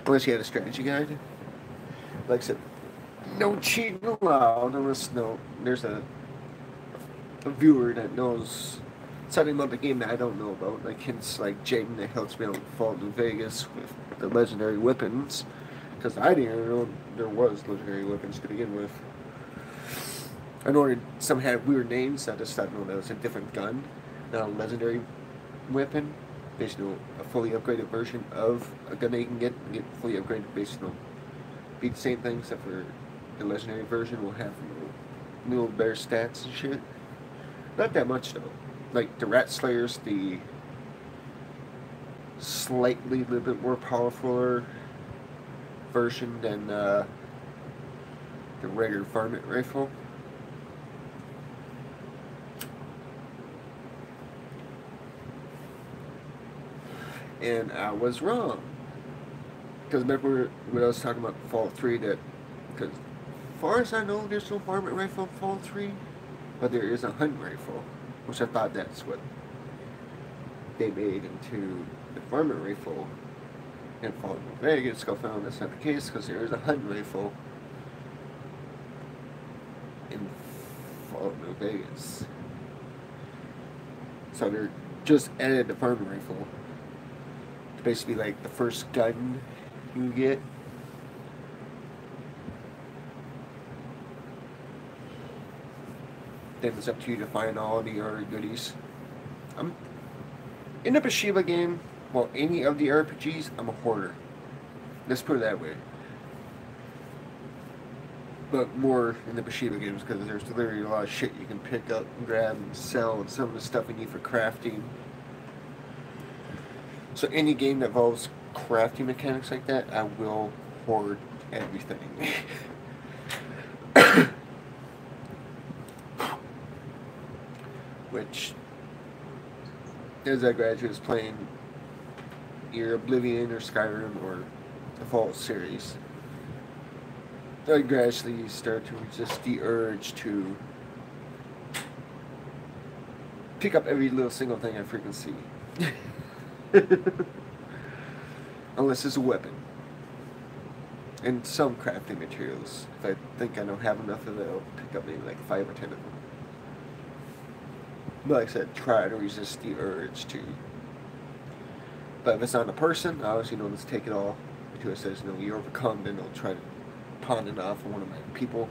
Unless you had a strategy guide. Like I said, no cheating allowed unless there's a viewer that knows something about the game that I don't know about. Like hints like Jaden that helps me out with Fallout New Vegas with the legendary weapons. Because I didn't even know there was legendary weapons to begin with. I know some had weird names, I just thought that was a different gun, not a legendary weapon. Basically a fully upgraded version of a gun that you can get fully upgraded, basically be the same thing except for the legendary version will have little better stats and shit. Not that much though. Like the Rat Slayer's the slightly little bit more powerful version than the regular varmint rifle. And I was wrong. Because remember when I was talking about Fallout 3 that, because as far as I know, there's no varmint rifle in Fallout 3, but there is a hunt rifle, which I thought that's what they made into the varmint rifle in Fallout New Vegas. Go found that's not the case because there is a hunt rifle in Fallout New Vegas. So they're just added the varmint rifle. It's basically like the first gun you get. Then it's up to you to find all the other goodies. In the Vesperia game, well, any of the RPGs, I'm a hoarder. Let's put it that way. But more in the Vesperia games because there's literally a lot of shit you can pick up and grab and sell, and some of the stuff you need for crafting. So any game that involves crafting mechanics like that, I will hoard everything. Which, as I graduate, was playing either Oblivion or Skyrim or the Fallout series, I gradually start to resist the urge to pick up every little single thing I freaking see. Unless it's a weapon. And some crafting materials. If I think I don't have enough of it, I'll pick up maybe like 5 or 10 of them. But like I said, try to resist the urge to. But if it's not a person, I obviously don't just take it all until it says, no, you're overcome, then I'll try to pawn it off on one of my people.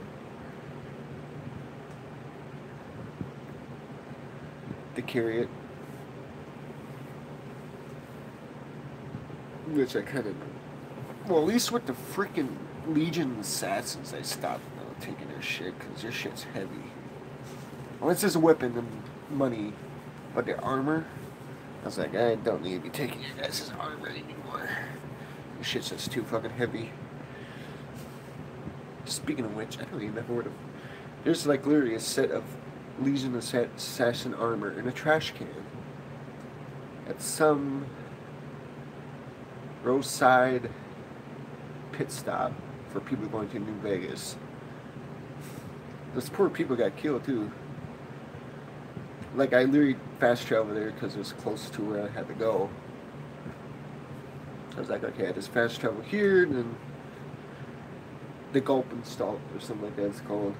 To carry it. Which I kind of, well, at least with the freaking Legion Assassins, I stopped taking their shit, because their shit's heavy. Unless it's a weapon and money, but their armor, I was like, I don't need to be taking your guys' armor anymore. This shit's just too fucking heavy. Speaking of which, I don't even remember what there's like literally a set of Legion Assassin armor in a trash can at some roadside pit stop for people going to New Vegas. Those poor people got killed too. Like, I literally fast traveled there because it was close to where I had to go. I was like, okay, I just fast travel here, and then the gulp installed or something like that it's called.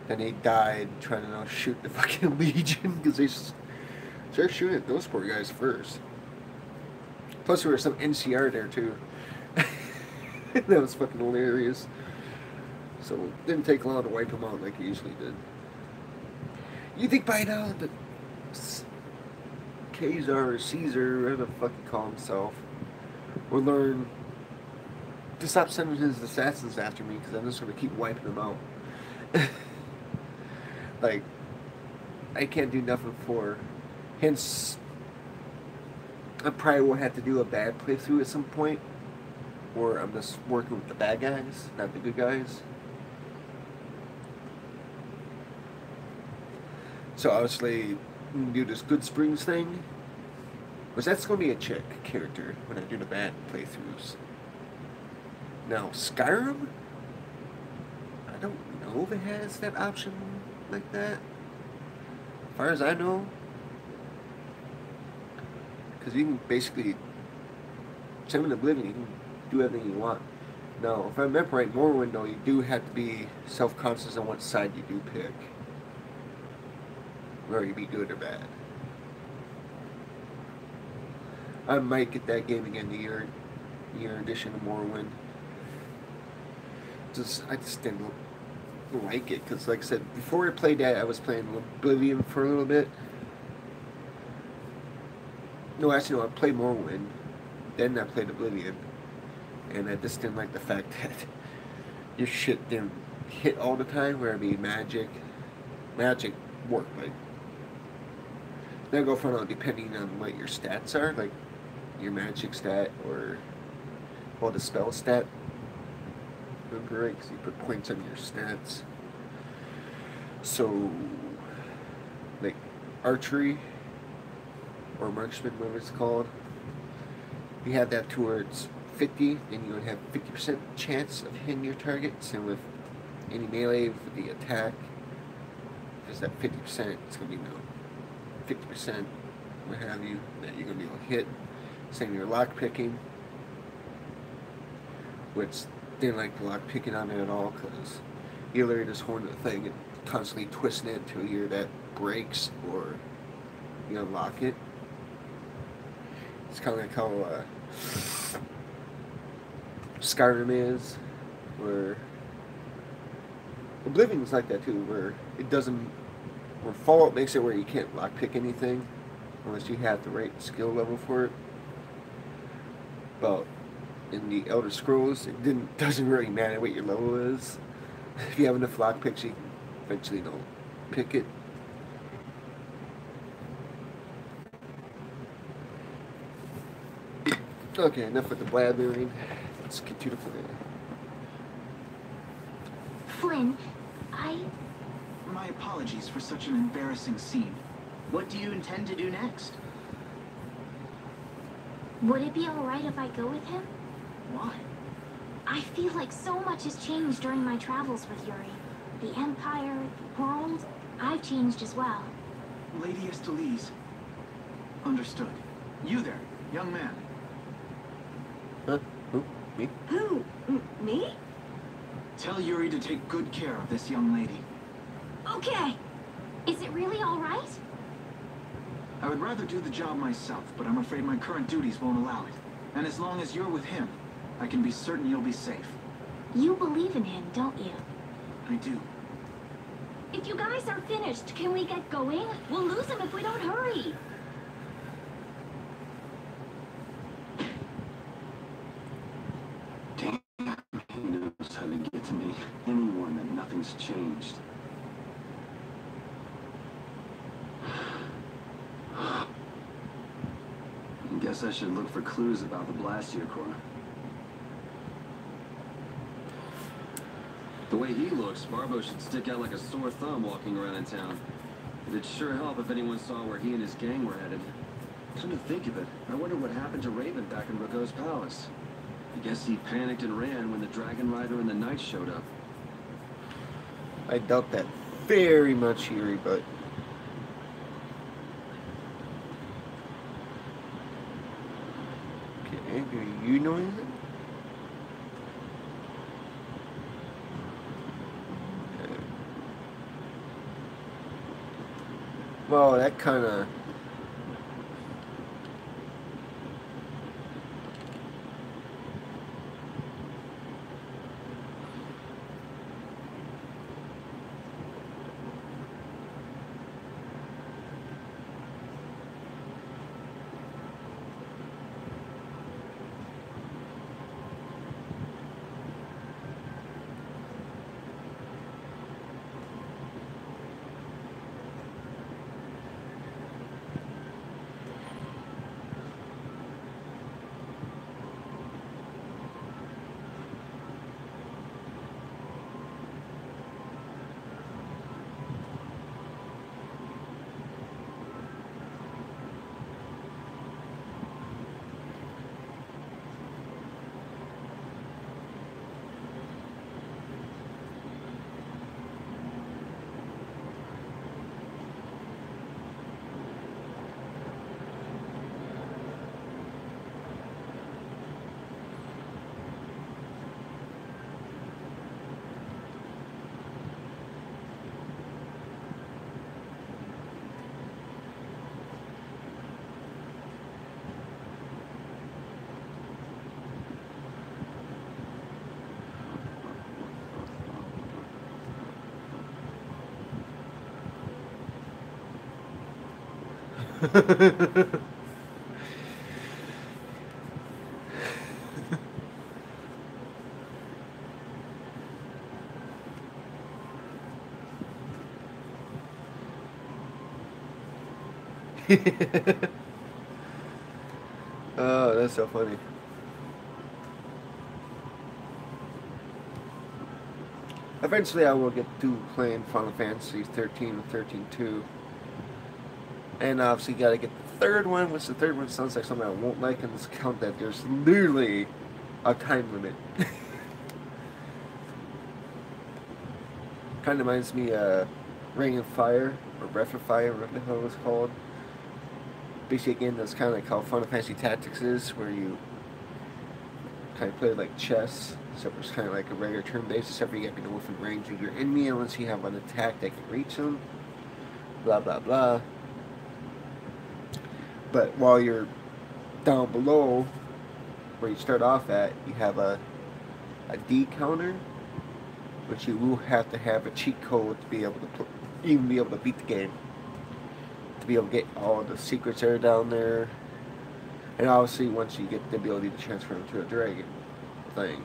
Then they died trying to shoot the fucking Legion because they started shooting at those poor guys first. Plus there was some NCR there too. That was fucking hilarious. So it didn't take long to wipe them out like it usually did. You think by now that Kazar or Caesar, whatever the fuck he called himself, will learn to stop sending his assassins after me because I'm just going to keep wiping them out. Like, I can't do nothing for. Hence, I probably will have to do a bad playthrough at some point, or I'm just working with the bad guys, not the good guys. So obviously, do this Good Springs thing, because that's going to be a chick character when I do the bad playthroughs. Now, Skyrim, I don't know if it has that option like that. As far as I know, because you can basically, same in Oblivion, you can do everything you want. Now, if I remember right, Morrowind, though, you do have to be self-conscious on what side you do pick. Whether you be good or bad. I might get that game again the year edition of Morrowind. I just didn't like it, because like I said, before I played that, I was playing Oblivion for a little bit. No, actually, no, I played Morrowind, then I played Oblivion, and I just didn't like the fact that your shit didn't hit all the time, where it'd be magic worked, like, then go for it depending on what your stats are, like your magic stat or the spell stat. Remember, right? Because you put points on your stats. So, like archery or marksman, whatever it's called, you have that to where it's 50, then you're going to have 50% chance of hitting your target. Same with any melee with the attack. There's that 50%, it's going to be 50%, what have you, that you're going to be able to hit. Same with your lock picking, which didn't like the lock picking on it at all, because you literally just holding the thing and constantly twisting it until either that breaks or you unlock it. It's kind of like how Skyrim is, where Oblivion's like that too, where it doesn't, where Fallout makes it where you can't lockpick anything unless you have the right skill level for it. But in the Elder Scrolls, it doesn't really matter what your level is. If you have enough lockpicks, you can eventually pick it. Okay, enough with the blabbering. Let's get to the plan. Flynn, My apologies for such an embarrassing scene. What do you intend to do next? would it be alright if I go with him? Why? I feel like so much has changed during my travels with Yuri. The Empire, the world, I've changed as well. Lady Estelize. Understood. You there, young man. Huh? Who? Me? Who? Me? Tell Yuri to take good care of this young lady. Okay. Is it really alright? I would rather do the job myself, but I'm afraid my current duties won't allow it. And as long as you're with him, I can be certain you'll be safe. You believe in him, don't you? I do. If you guys are finished, can we get going? We'll lose him if we don't hurry. Damn, he knows how to get to me. Anyone that nothing's changed. Guess I should look for clues about the Blastier Core. The way he looks, Barbo should stick out like a sore thumb walking around in town. It'd sure help if anyone saw where he and his gang were headed. Come to think of it, I wonder what happened to Raven back in Rago's palace. I guess he panicked and ran when the Dragon Rider and the Knights showed up. I doubt that very much, Yuri, but... Okay, do you know anything? Well, that kind of... Oh, that's so funny. Eventually I will get to playing Final Fantasy 13 and 13-2. And obviously got to get the third one, which the third one sounds like something I won't like on this account, that there's literally a time limit. Kind of reminds me of Ring of Fire, or Breath of Fire, whatever the hell it was called. Basically, again, that's kind of like how Final Fantasy Tactics is, where you kind of play like chess, except it's kind of like a regular turn-based, except for you have to go within range of your enemy unless you have an attack that can reach them. Blah, blah, blah. But while you're down below, where you start off at, you have a D counter, which you will have to have a cheat code to be able to even be able to beat the game. To be able to get all the secrets that are down there. And obviously once you get the ability to transfer them to a dragon thing.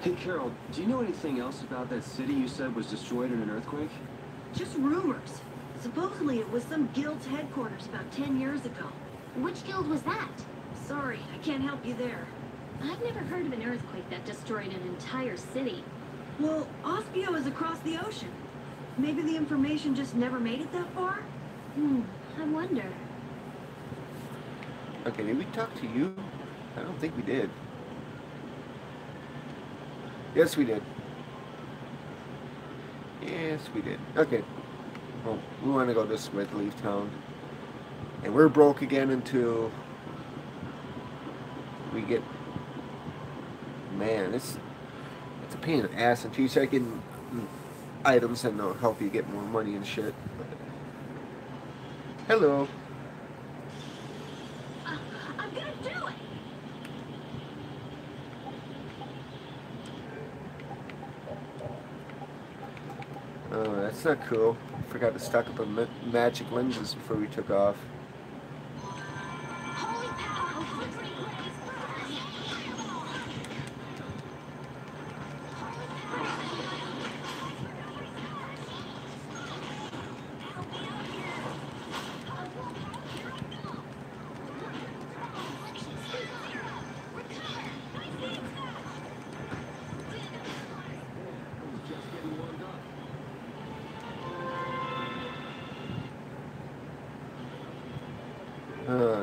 Hey, Carol, do you know anything else about that city you said was destroyed in an earthquake? Just rumors. Supposedly it was some guild's headquarters about 10 years ago. Which guild was that? Sorry, I can't help you there. I've never heard of an earthquake that destroyed an entire city. Well, Ospio is across the ocean. Maybe the information just never made it that far? I wonder. Okay, did we talk to you? I don't think we did. Yes, we did. Yes, we did. Okay. Well, we want to go this way to leave town. And we're broke again until we get... Man, it's a pain in the ass until you start getting items that will help you get more money and shit. Hello. I'm gonna do it! Oh, that's not cool. Forgot to stock up on magic lenses before we took off. Holy power! Flickering blaze!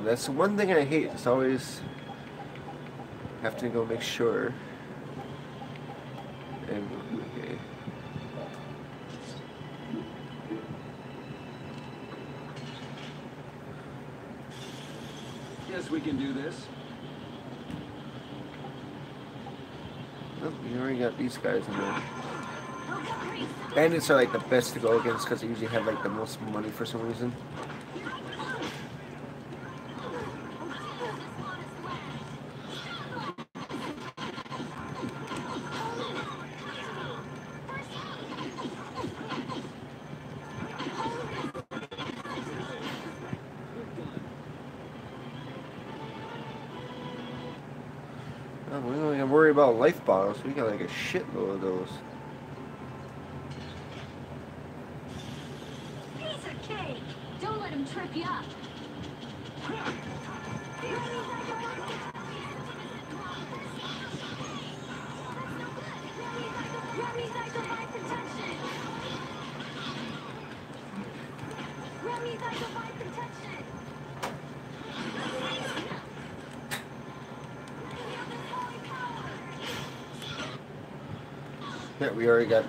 That's the one thing I hate. It's always have to go make sure. And okay. Yes, we can do this. Oh, we already got these guys in there. Bandits are like the best to go against because they usually have like the most money for some reason. Oh, we don't even worry about life bottles. We got like a shitload of those. Piece of cake! Don't let him trip you up. Remy's eyes are my protection! Remy's eyes are my protection! Yeah, we already got.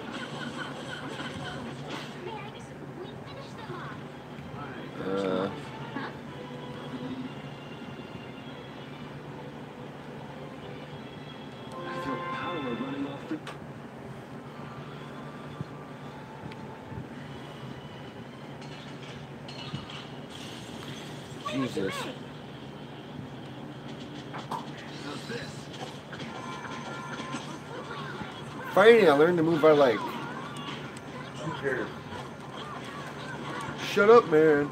I feel power running off the... Jesus. How's this? Finally, I learned the move I like. Shut up, man.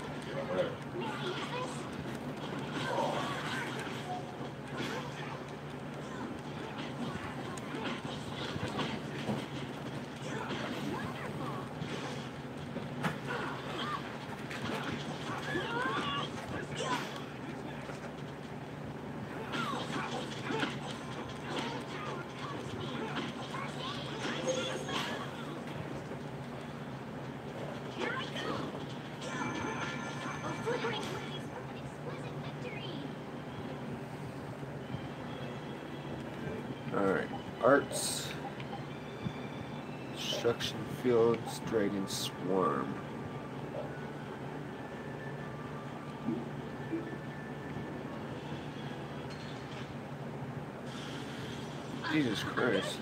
Alright, arts, construction fields, dragon swarm. Jesus Christ.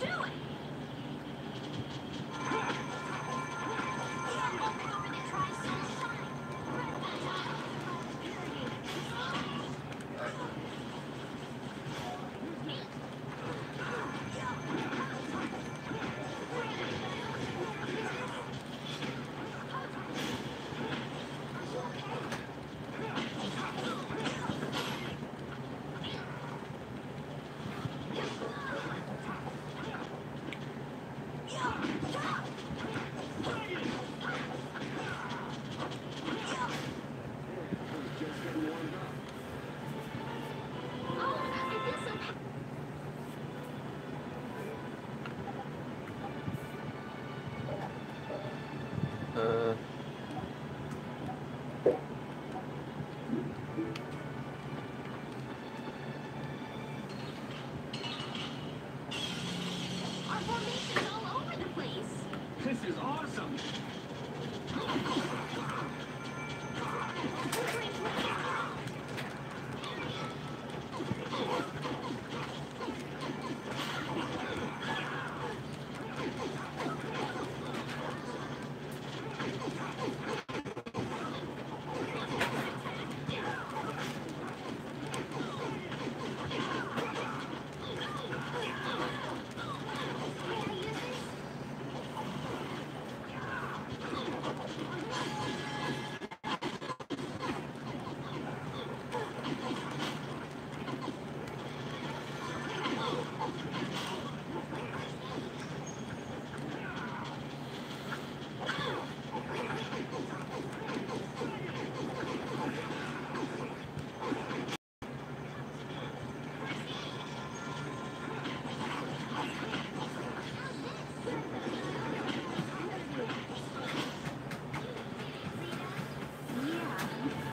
Our formation's all over the place. This is awesome.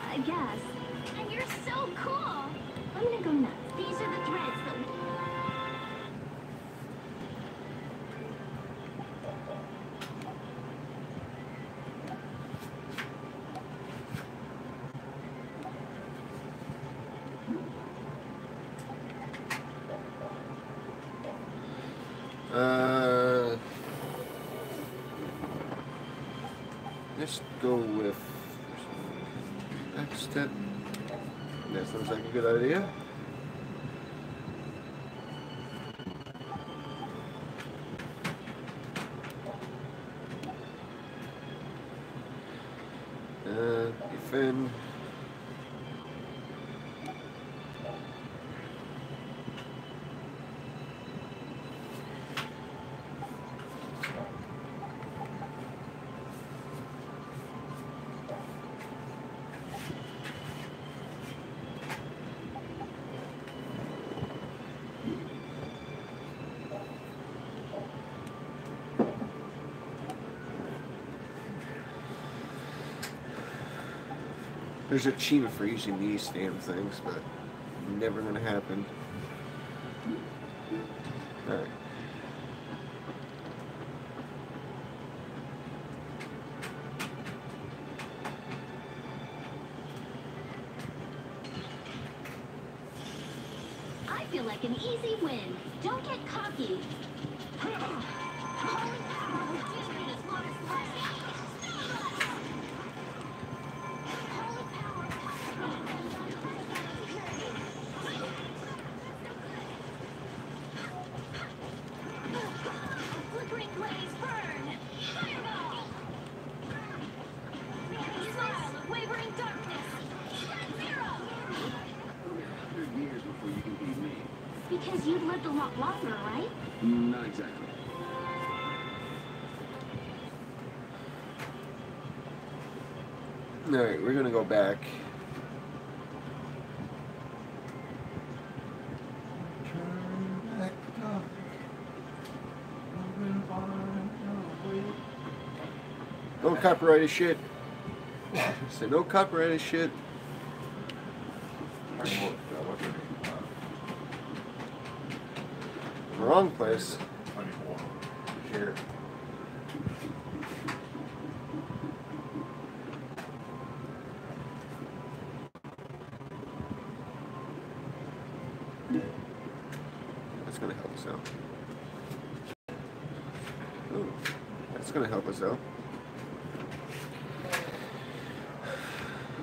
I guess. And you're so cool. I'm gonna go nuts. These are the threads that we... Let's go with next step. That sounds like a good idea. Defend. There's a achievement for using these damn things, but never gonna happen. Alright. I feel like an easy win. Don't get cocky. Holy power will distribute as long as flickering blaze burn. Fireball. Smile of wavering darkness. Zero. 100 years before you can beat me. Because you've lived a lot longer, right? Not exactly. Alright, we're gonna go back. No copyrighted shit. Say no copyrighted shit. Wrong place. 24. Share. That's gonna help us out. Ooh, that's gonna help us out.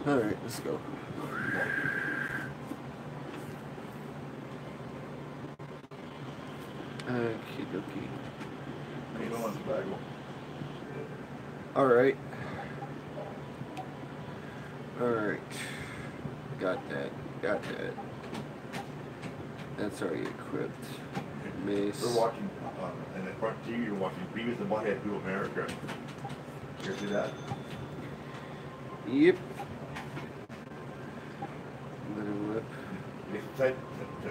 Alright, let's go. Okie dokie. Alright. Alright. Got that. Got that. That's already equipped. Mace. We're watching, in the front TV, you're watching Beavis and Butthead Do America. You ever see that? Yep. Little whip. They said to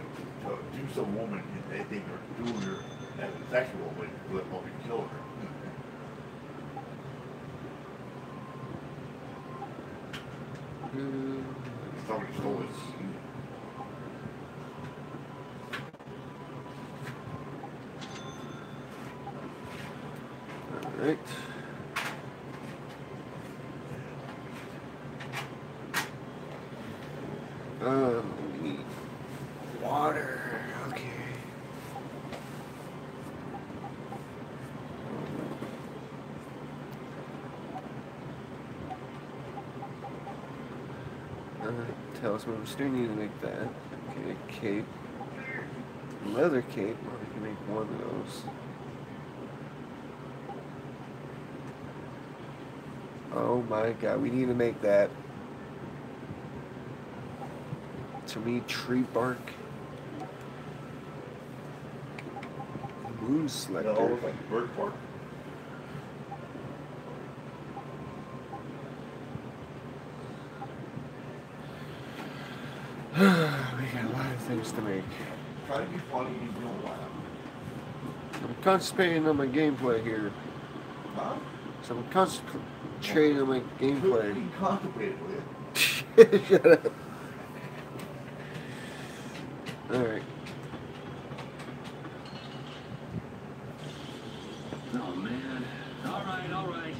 do some woman, they think they're doing her as a sexual, but they'll probably kill her. Somebody stole it. Alright. We need water. Okay. Tell us what we still need to make that. Okay, cape. Leather cape. Well, we can make one of those. Oh my god, we need to make that. So we need tree bark. Moon selector. That all looks like bird bark. We got a lot of things to make. Try to be funny, you don't laugh. I'm concentrating on my gameplay here. Huh? So I'm concentrating on my gameplay. You constipated with it. Shut up. Alright. Oh man. Alright, alright.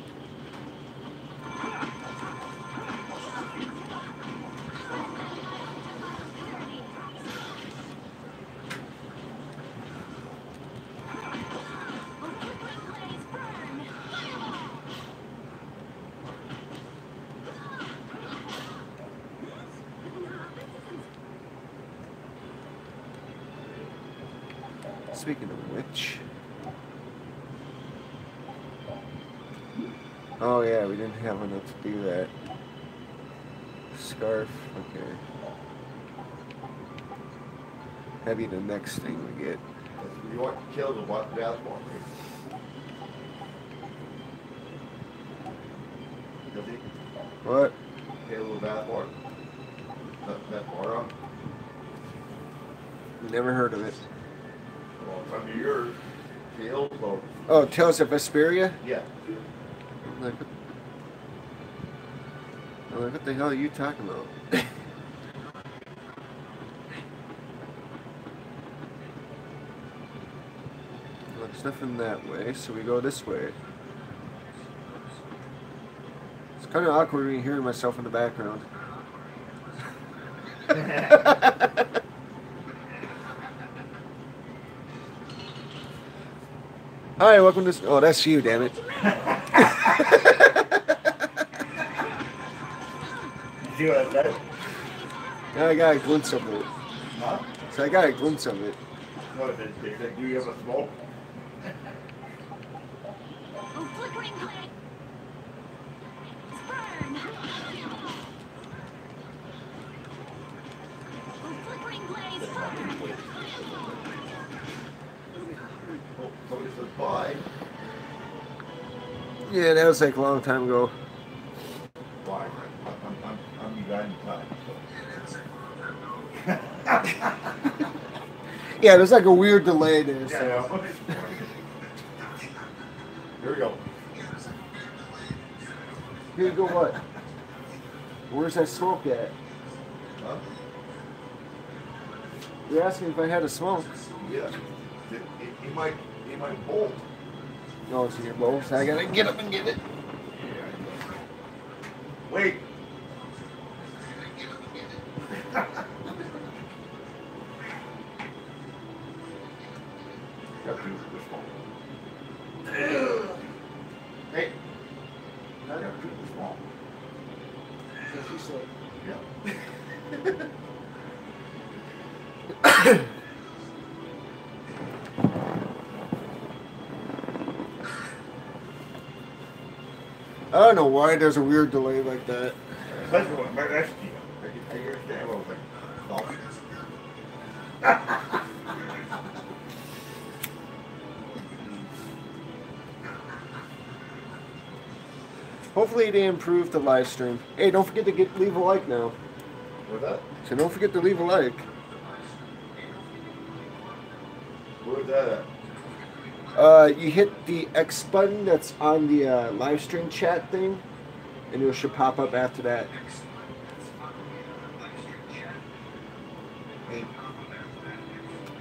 Speaking of which, oh yeah, we didn't have enough to do that. Scarf, okay. That'd be the next thing we get. You want to kill the basketball, right? Does he? What? Kill the basketball. That bar on? Never heard of it. Well, from yours, Tales of... Oh, Tales of Vesperia? Yeah. Like, what the hell are you talking about? Well, there's nothing that way, so we go this way. It's kind of awkward when you hear myself in the background. Hi, welcome to... Oh, that's you, damn it. See what I said? I got a glimpse of it. Huh? So I got a glimpse of it. What if they said, do you have a smoke? Oh, flickering flame. Burn. Oh, flickering blaze. Burn. Oh, somebody says bye. Yeah, that was like a long time ago. Bye. I'm you guys in time. Yeah, there's like a weird delay there. So. Yeah. Here we go. Here you go, what? Where's that smoke at? Huh? You're asking if I had a smoke. Yeah. He might bolt. No, it's in your bowl, so I gotta get up and get it. Wait. Hey. I got two small. That's what she said. Yeah. I don't know why there's a weird delay like that. Especially when my next team. I understand what I was like. Hopefully they improve the live stream. Hey, don't forget to leave a like now. What's that? So don't forget to leave a like. Where's that at? You hit the X button that's on the live stream chat thing, and it should pop up after that. Hey.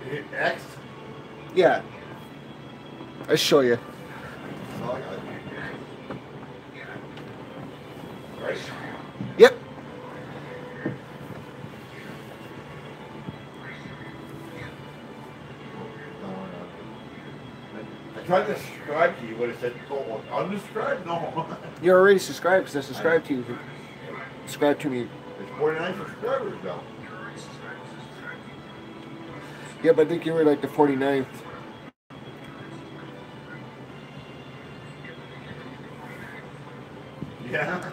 You hit X? Yeah. I'll show you. Oh, I got it. Right? Yep. I tried to subscribe to you, but it said, oh, unsubscribe? No. You're already subscribed because I subscribed to you. Subscribe to me. There's 49 subscribers now. Yeah, but I think you were like the 49th. Yeah.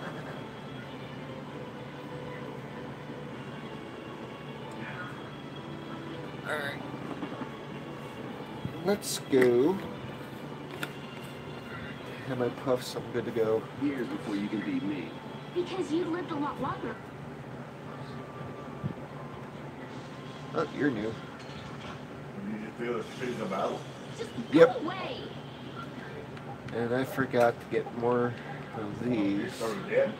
Alright. Let's go. Have my puffs, I'm good to go. Years before you can beat me. Because you lived a lot longer. Oh, you're new. You just feel the speed of the battle. Just Yep. go away. And I forgot to get more of these. So dead.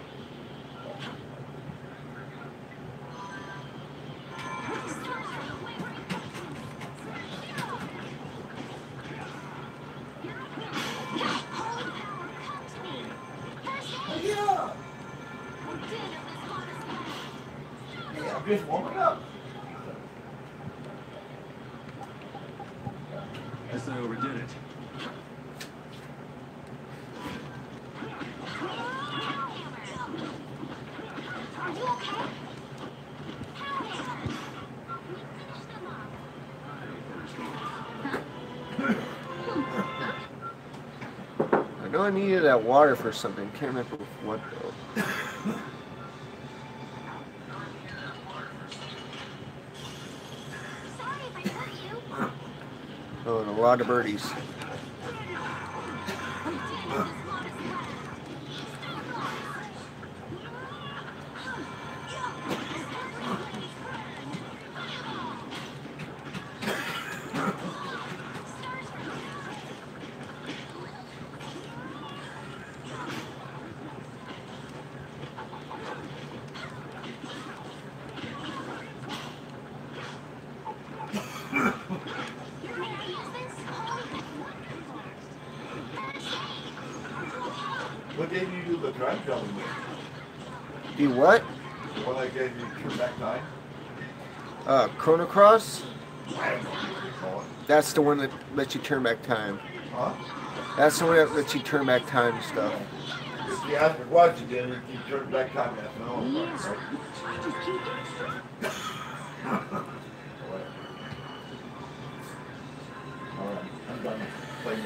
Yeah, I'm just warming up. Guess I overdid it. Are you okay? I know I needed that water for something. Can't remember what though. Sorry if I hurt you. Oh, and a lot of birdies. What gave you the time travel with? Do what? The one that gave you turn back time? Chrono Cross? I don't know what they call it. That's the one that lets you turn back time. Huh? That's the one that lets you turn back time and stuff. If you ask me what you did, you turn back time, yes, no. Yes. Right? Just keep it straight. Alright, I'm done playing.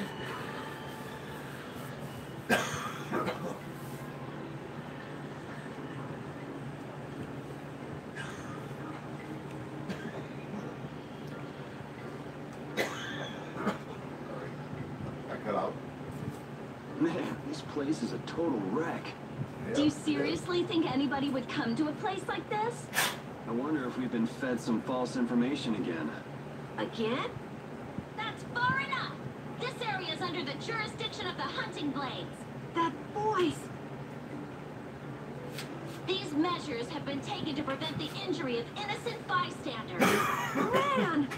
I cut out. Man, this place is a total wreck. Do you seriously think anybody would come to a place like this? I wonder if we've been fed some false information again. Again? That's far enough! This area is under the jurisdiction of the hunting blades. That voice! These measures have been taken to prevent the injury of innocent bystanders. Man!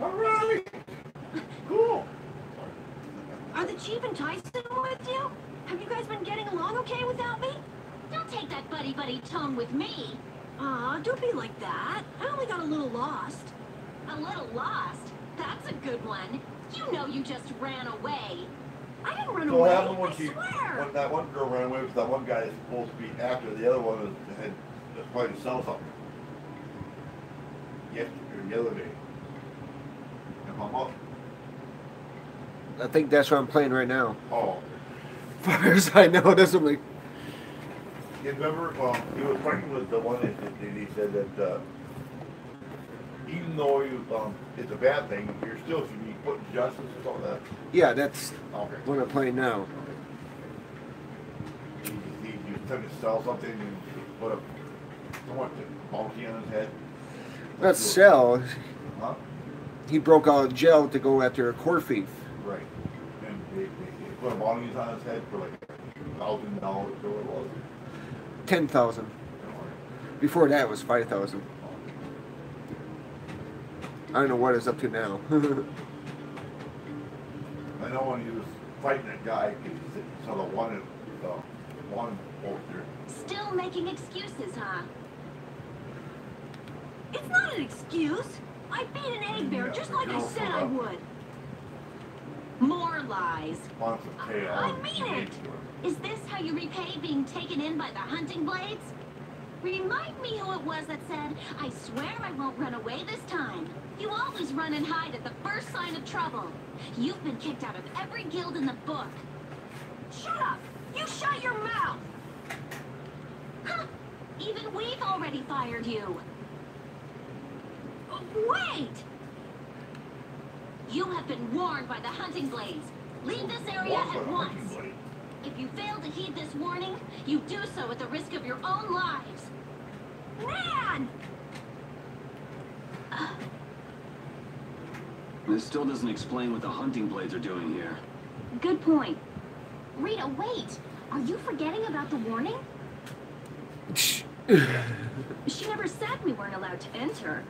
Alright! Cool! Are the Chief and Tyson with you? Have you guys been getting along okay without me? Don't take that buddy-buddy tone with me. Aw, don't be like that. I only got a little lost. A little lost? That's a good one. You know you just ran away. I didn't run So away, what happened when I she, swear. when that one girl ran away with that one guy that's supposed to be after the other one was probably to sell something? Yesterday, the other day. And how much? I think that's what I'm playing right now. Oh. As far as I know, that's what I'm like. You remember, he was fighting with the one that he said that even though it's a bad thing, you're still should be put in justice or something like that. Yeah, that's Okay. what I'm playing now. He was trying to sell something and put a bounty on his head. Not sell. Huh? He broke out of jail to go after a core thief. Right. And they put a bounty on his head for like $1,000 or whatever it was. 10,000. Before that it was 5,000. I don't know what it's up to now. I know when he was fighting that guy, he saw the one poster. Still making excuses, huh? It's not an excuse. I beat an egg bear just like I said I would. More lies. Wants to pay I all mean it. Is this how you repay being taken in by the hunting blades? Remind me who it was that said, I swear I won't run away this time. You always run and hide at the first sign of trouble. You've been kicked out of every guild in the book. Shut up! You shut your mouth! Huh! Even we've already fired you. Wait! You have been warned by the hunting blades. Leave this area at once. If you fail to heed this warning, you do so at the risk of your own lives. Man! This still doesn't explain what the hunting blades are doing here. Good point. Rita, wait! Are you forgetting about the warning? She never said we weren't allowed to enter.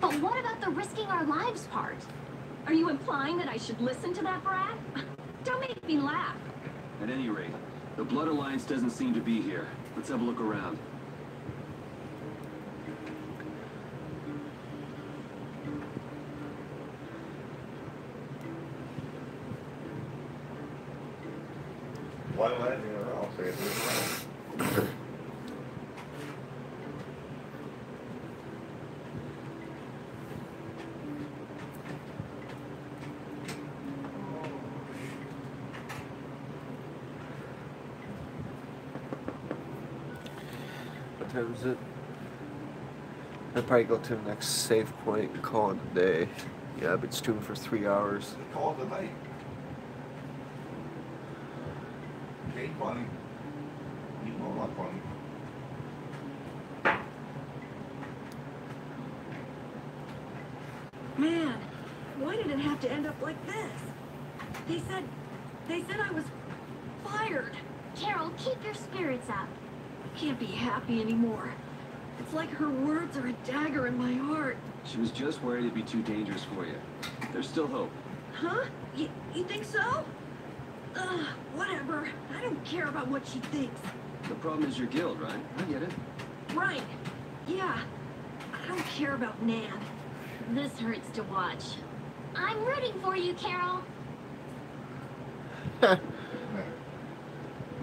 But what about the risking our lives part? Are you implying that I should listen to that brat? Don't make me laugh. At any rate, the Blood Alliance doesn't seem to be here. Let's have a look around. Why landing around? Say it around. What time is it? I'll probably go to the next save point and call it a day. Yeah, I've been streaming for 3 hours. Call it a night. Ain't funny. You know not funny. Man, why did it have to end up like this? They said I was fired. Carol, keep your spirits up. I can't be happy anymore. It's like her words are a dagger in my heart. She was just worried it'd be too dangerous for you. There's still hope. Huh? You think so? Whatever. I don't care about what she thinks. The problem is your guild, right? I get it. Right. Yeah. I don't care about Nan. This hurts to watch. I'm rooting for you, Carol.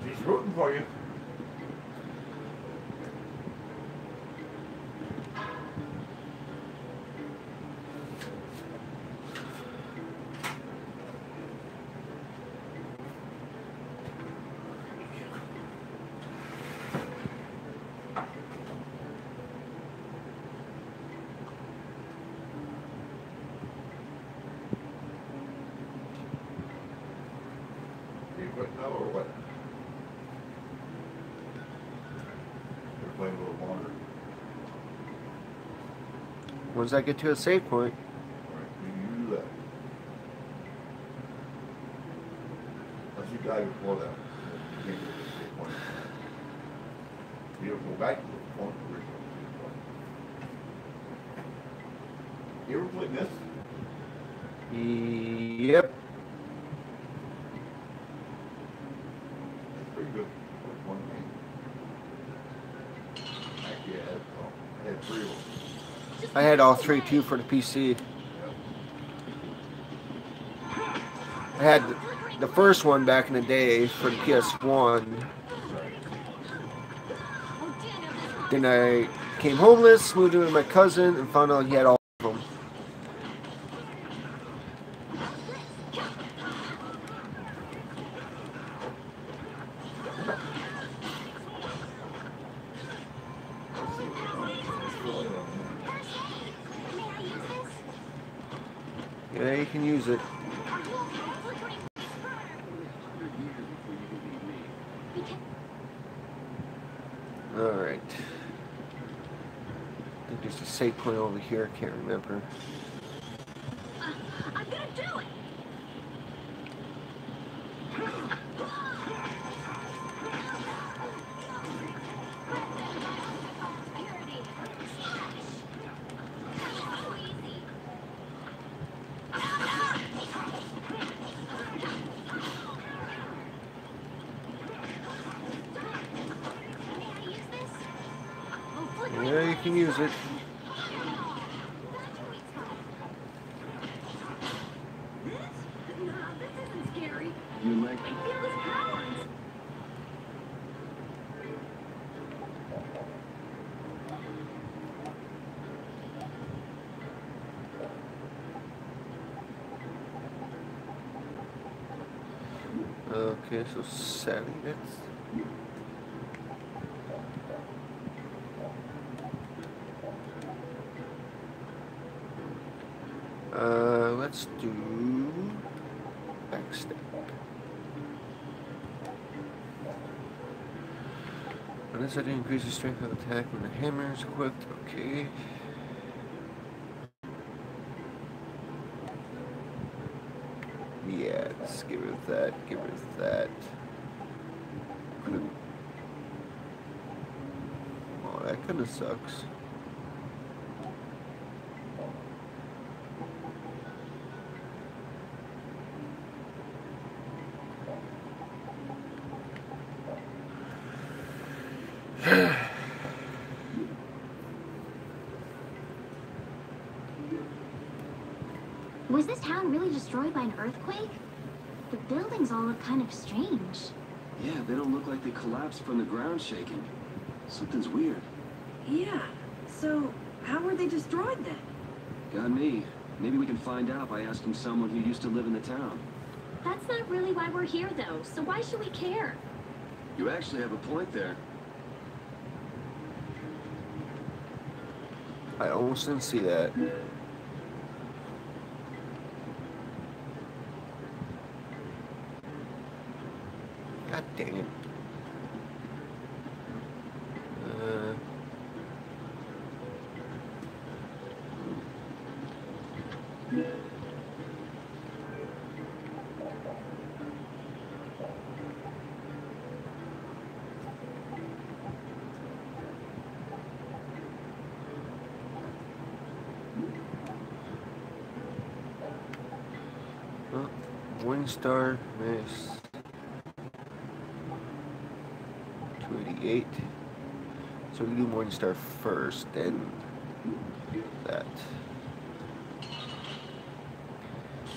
She's rooting for you. You quit now or what? You're playing a little longer. Once I get to a save point. Alright, you do that. Unless you die before that. You can't get to the same point. You don't go back to the point where you're supposed to be. You ever played this? Yep. It's pretty good. One game. Actually, I had 3 of them. I had all 3 too for the PC. I had the first one back in the day for the PS1. Then I came homeless, moved in with my cousin, and found out he had all of them. Yeah, you can use it. Alright. I think there's a save point over here, I can't remember. I'm gonna do it! Yeah, you can use it. You like Okay, so Sally, that's... let's do backstep. Unless I increase the strength of attack when the hammer is equipped. Okay. Yeah, let's get rid of that. Get rid of that. Oh, that kind of sucks. Was this town really destroyed by an earthquake? The buildings all look kind of strange. Yeah, they don't look like they collapsed from the ground shaking. Something's weird. Yeah. So, how were they destroyed then? Got me. Maybe we can find out by asking someone who used to live in the town. That's not really why we're here, though, so why should we care? You actually have a point there. I almost didn't see that. God dang it. Morningstar, nice. 288. So we do Morningstar first, then that.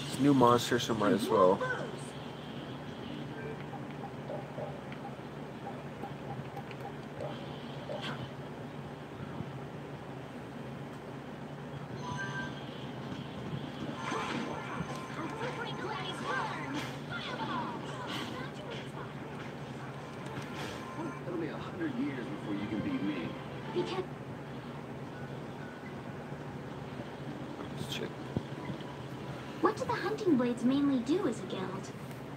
It's a new monster, so might as well. It'll be 100 years before you can beat me. Because... Let's check. What do the hunting blades mainly do as a guild?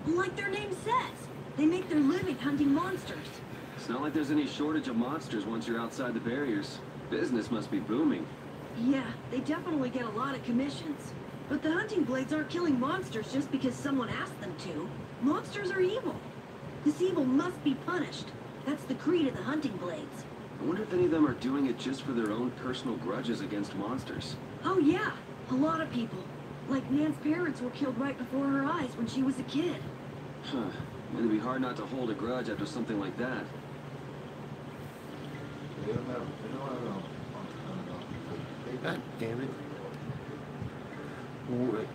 Like their name says, they make their living hunting monsters. It's not like there's any shortage of monsters once you're outside the barriers. Business must be booming. Yeah, they definitely get a lot of commissions. But the hunting blades aren't killing monsters just because someone asked them to. Monsters are evil. This evil must be punished. That's the creed of the hunting blades. I wonder if any of them are doing it just for their own personal grudges against monsters. Oh yeah, A lot of people. Like Nan's parents were killed right before her eyes when she was a kid. Huh. It'd be hard not to hold a grudge after something like that. God damn it. What?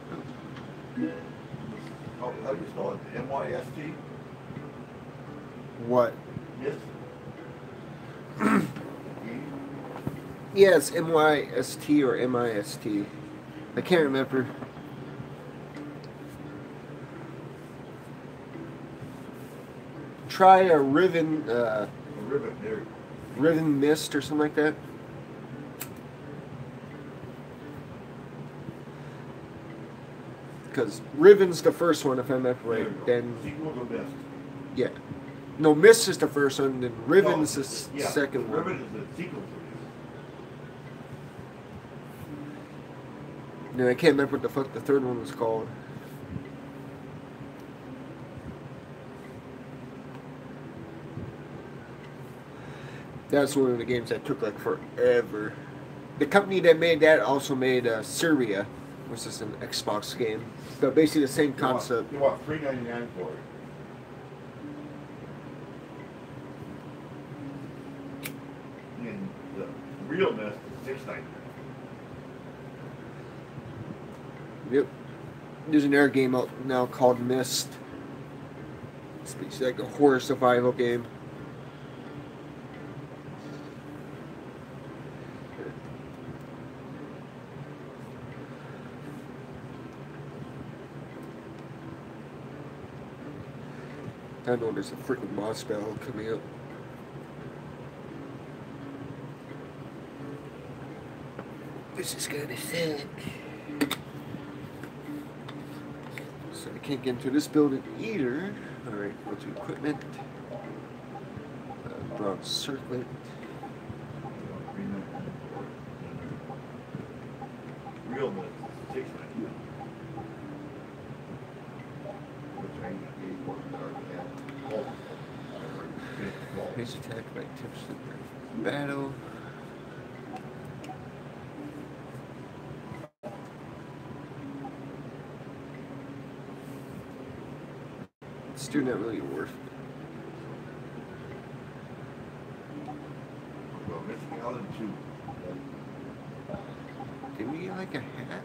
How do you spell it? M-Y-S-T? What? Yes. Yeah, it's M-Y-S-T or M-I-S-T. I can't remember. Try a Riven, Riven Mist or something like that. Because Riven's the first one, if I remember right. Then Sequel to Mist. yeah, no, Mist is the first one. Then Riven's the Yeah, second one. Riven is the sequel to Mist. No, I can't remember what the fuck the third one was called. That's one of the games that took like forever. The company that made that also made Vesperia, which is an Xbox game. But basically the same concept. You want $3.99 for it. And the real Mist is $6.99. Yep. There's an air game out now called Mist. It's basically like a horror survival game. I know there's a freaking boss battle coming up. This is gonna suck. So I can't get into this building either. Alright, go to equipment. Bronze circlet. Real Mist is $6.99. Base attack by tips in battle. It's still not really worth it. Well, missing out on two. Did we get like a hat?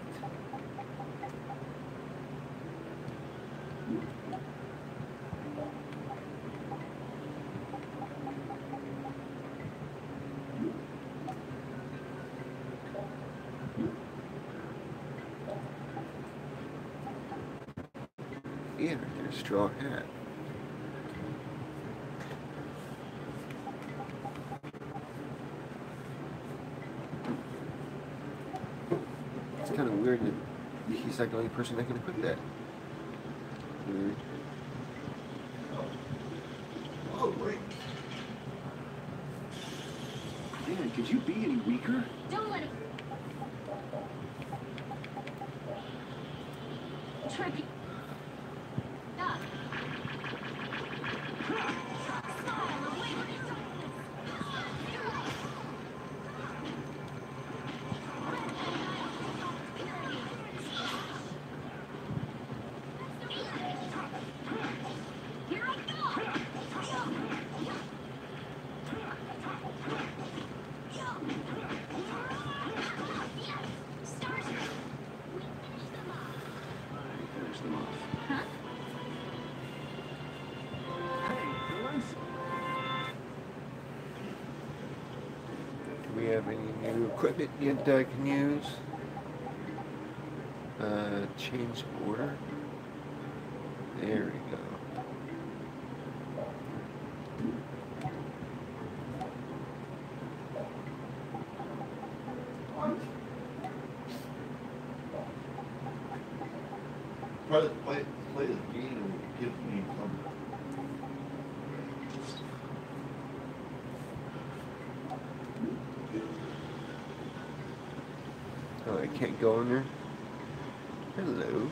Yeah, there's a straw hat. It's kind of weird that he's like the only person that can equip that. Weird. Oh, wait. Man, could you be any weaker? Don't let him... Trippy. Ah. Here I go. Start. Finish them off. Huh? Do we have any new equipment yet that I can use? Change order. There we go. Play this game and give me some. Oh, I can't go in there. Hello.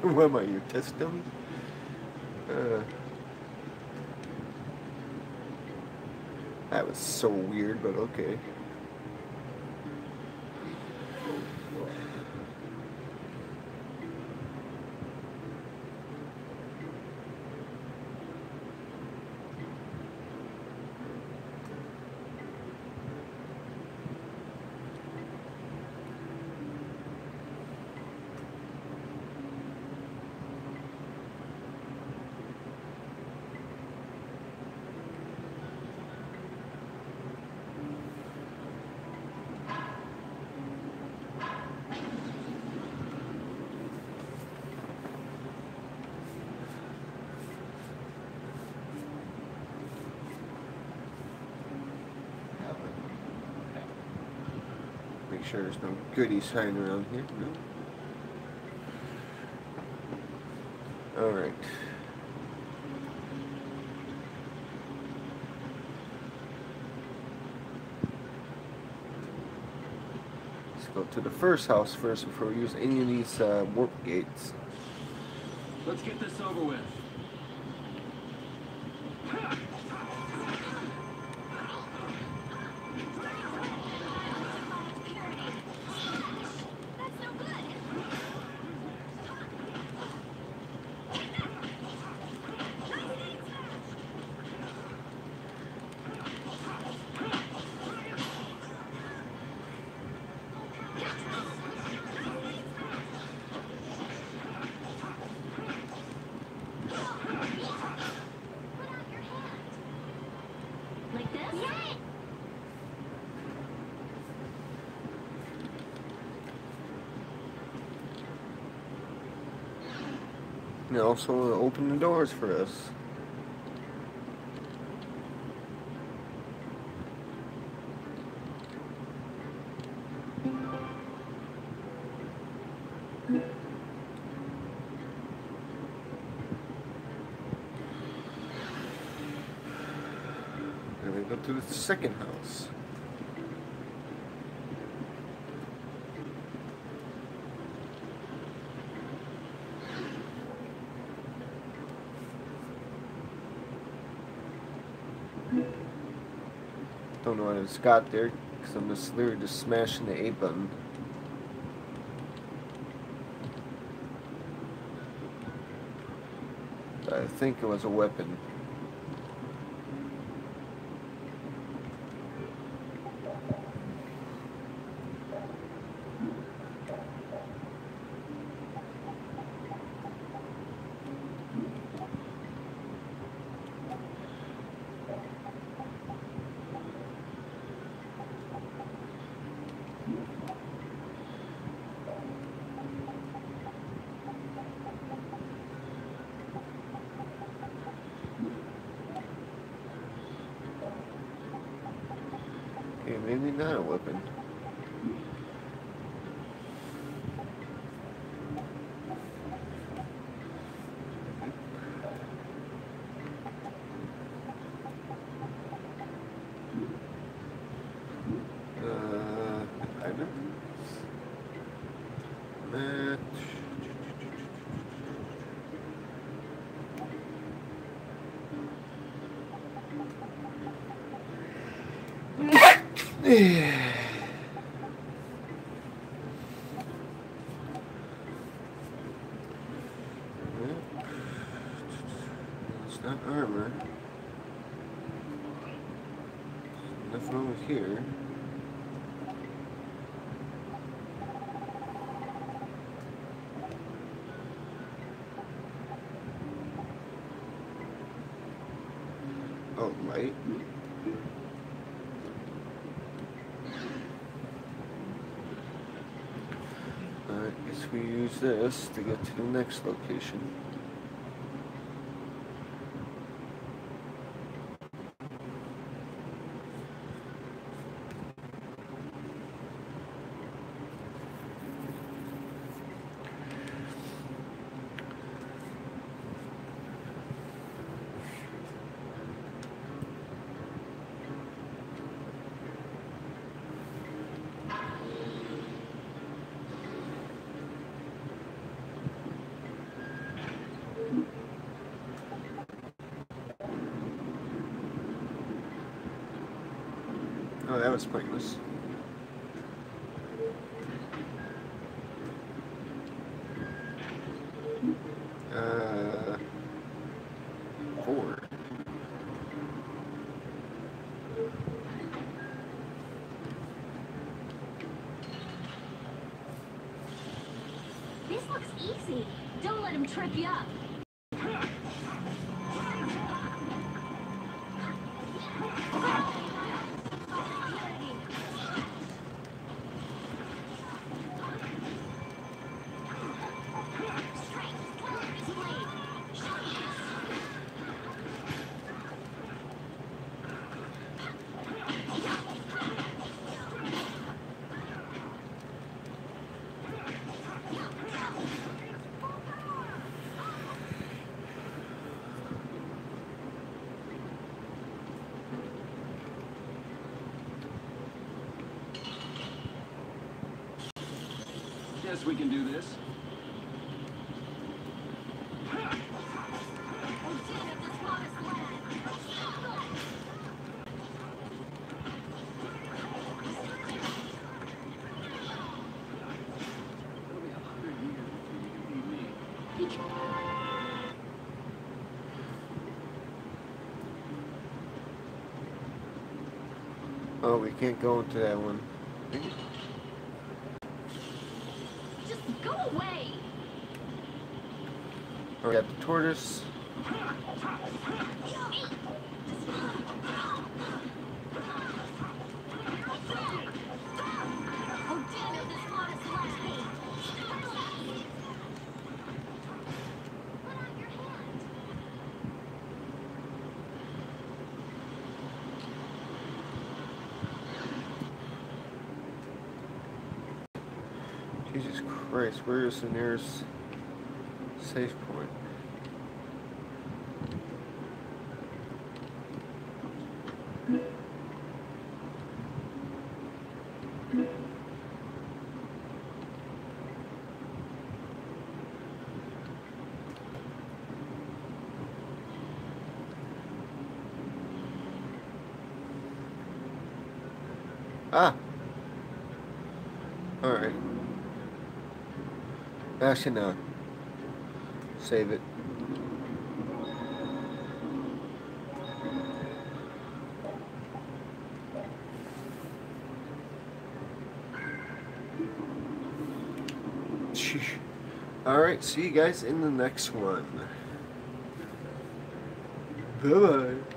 What am I, your test dummy? That was so weird, but okay. Make sure there's no goodie sign around here. No. Alright. Let's go to the first house first before we use any of these warp gates. Let's get this over with. Like this? Yeah. And also open the doors for us. And we go to the second house. Don't know what I just got there because I'm just literally just smashing the A button. But I think it was a weapon. Okay, maybe not a weapon. Item. Match. It's not armor. Nothing over here. Oh, light. I guess we use this to get to the next location. that was pointless. Four. This looks easy. Don't let him trip you up. Guess we can do this. Oh, we can't go into that one. Just go away. We got the tortoise. Jesus Christ, where is the nearest safe point? Ah! Alright. Actually, no. Save it. Alright, see you guys in the next one. Bye-bye.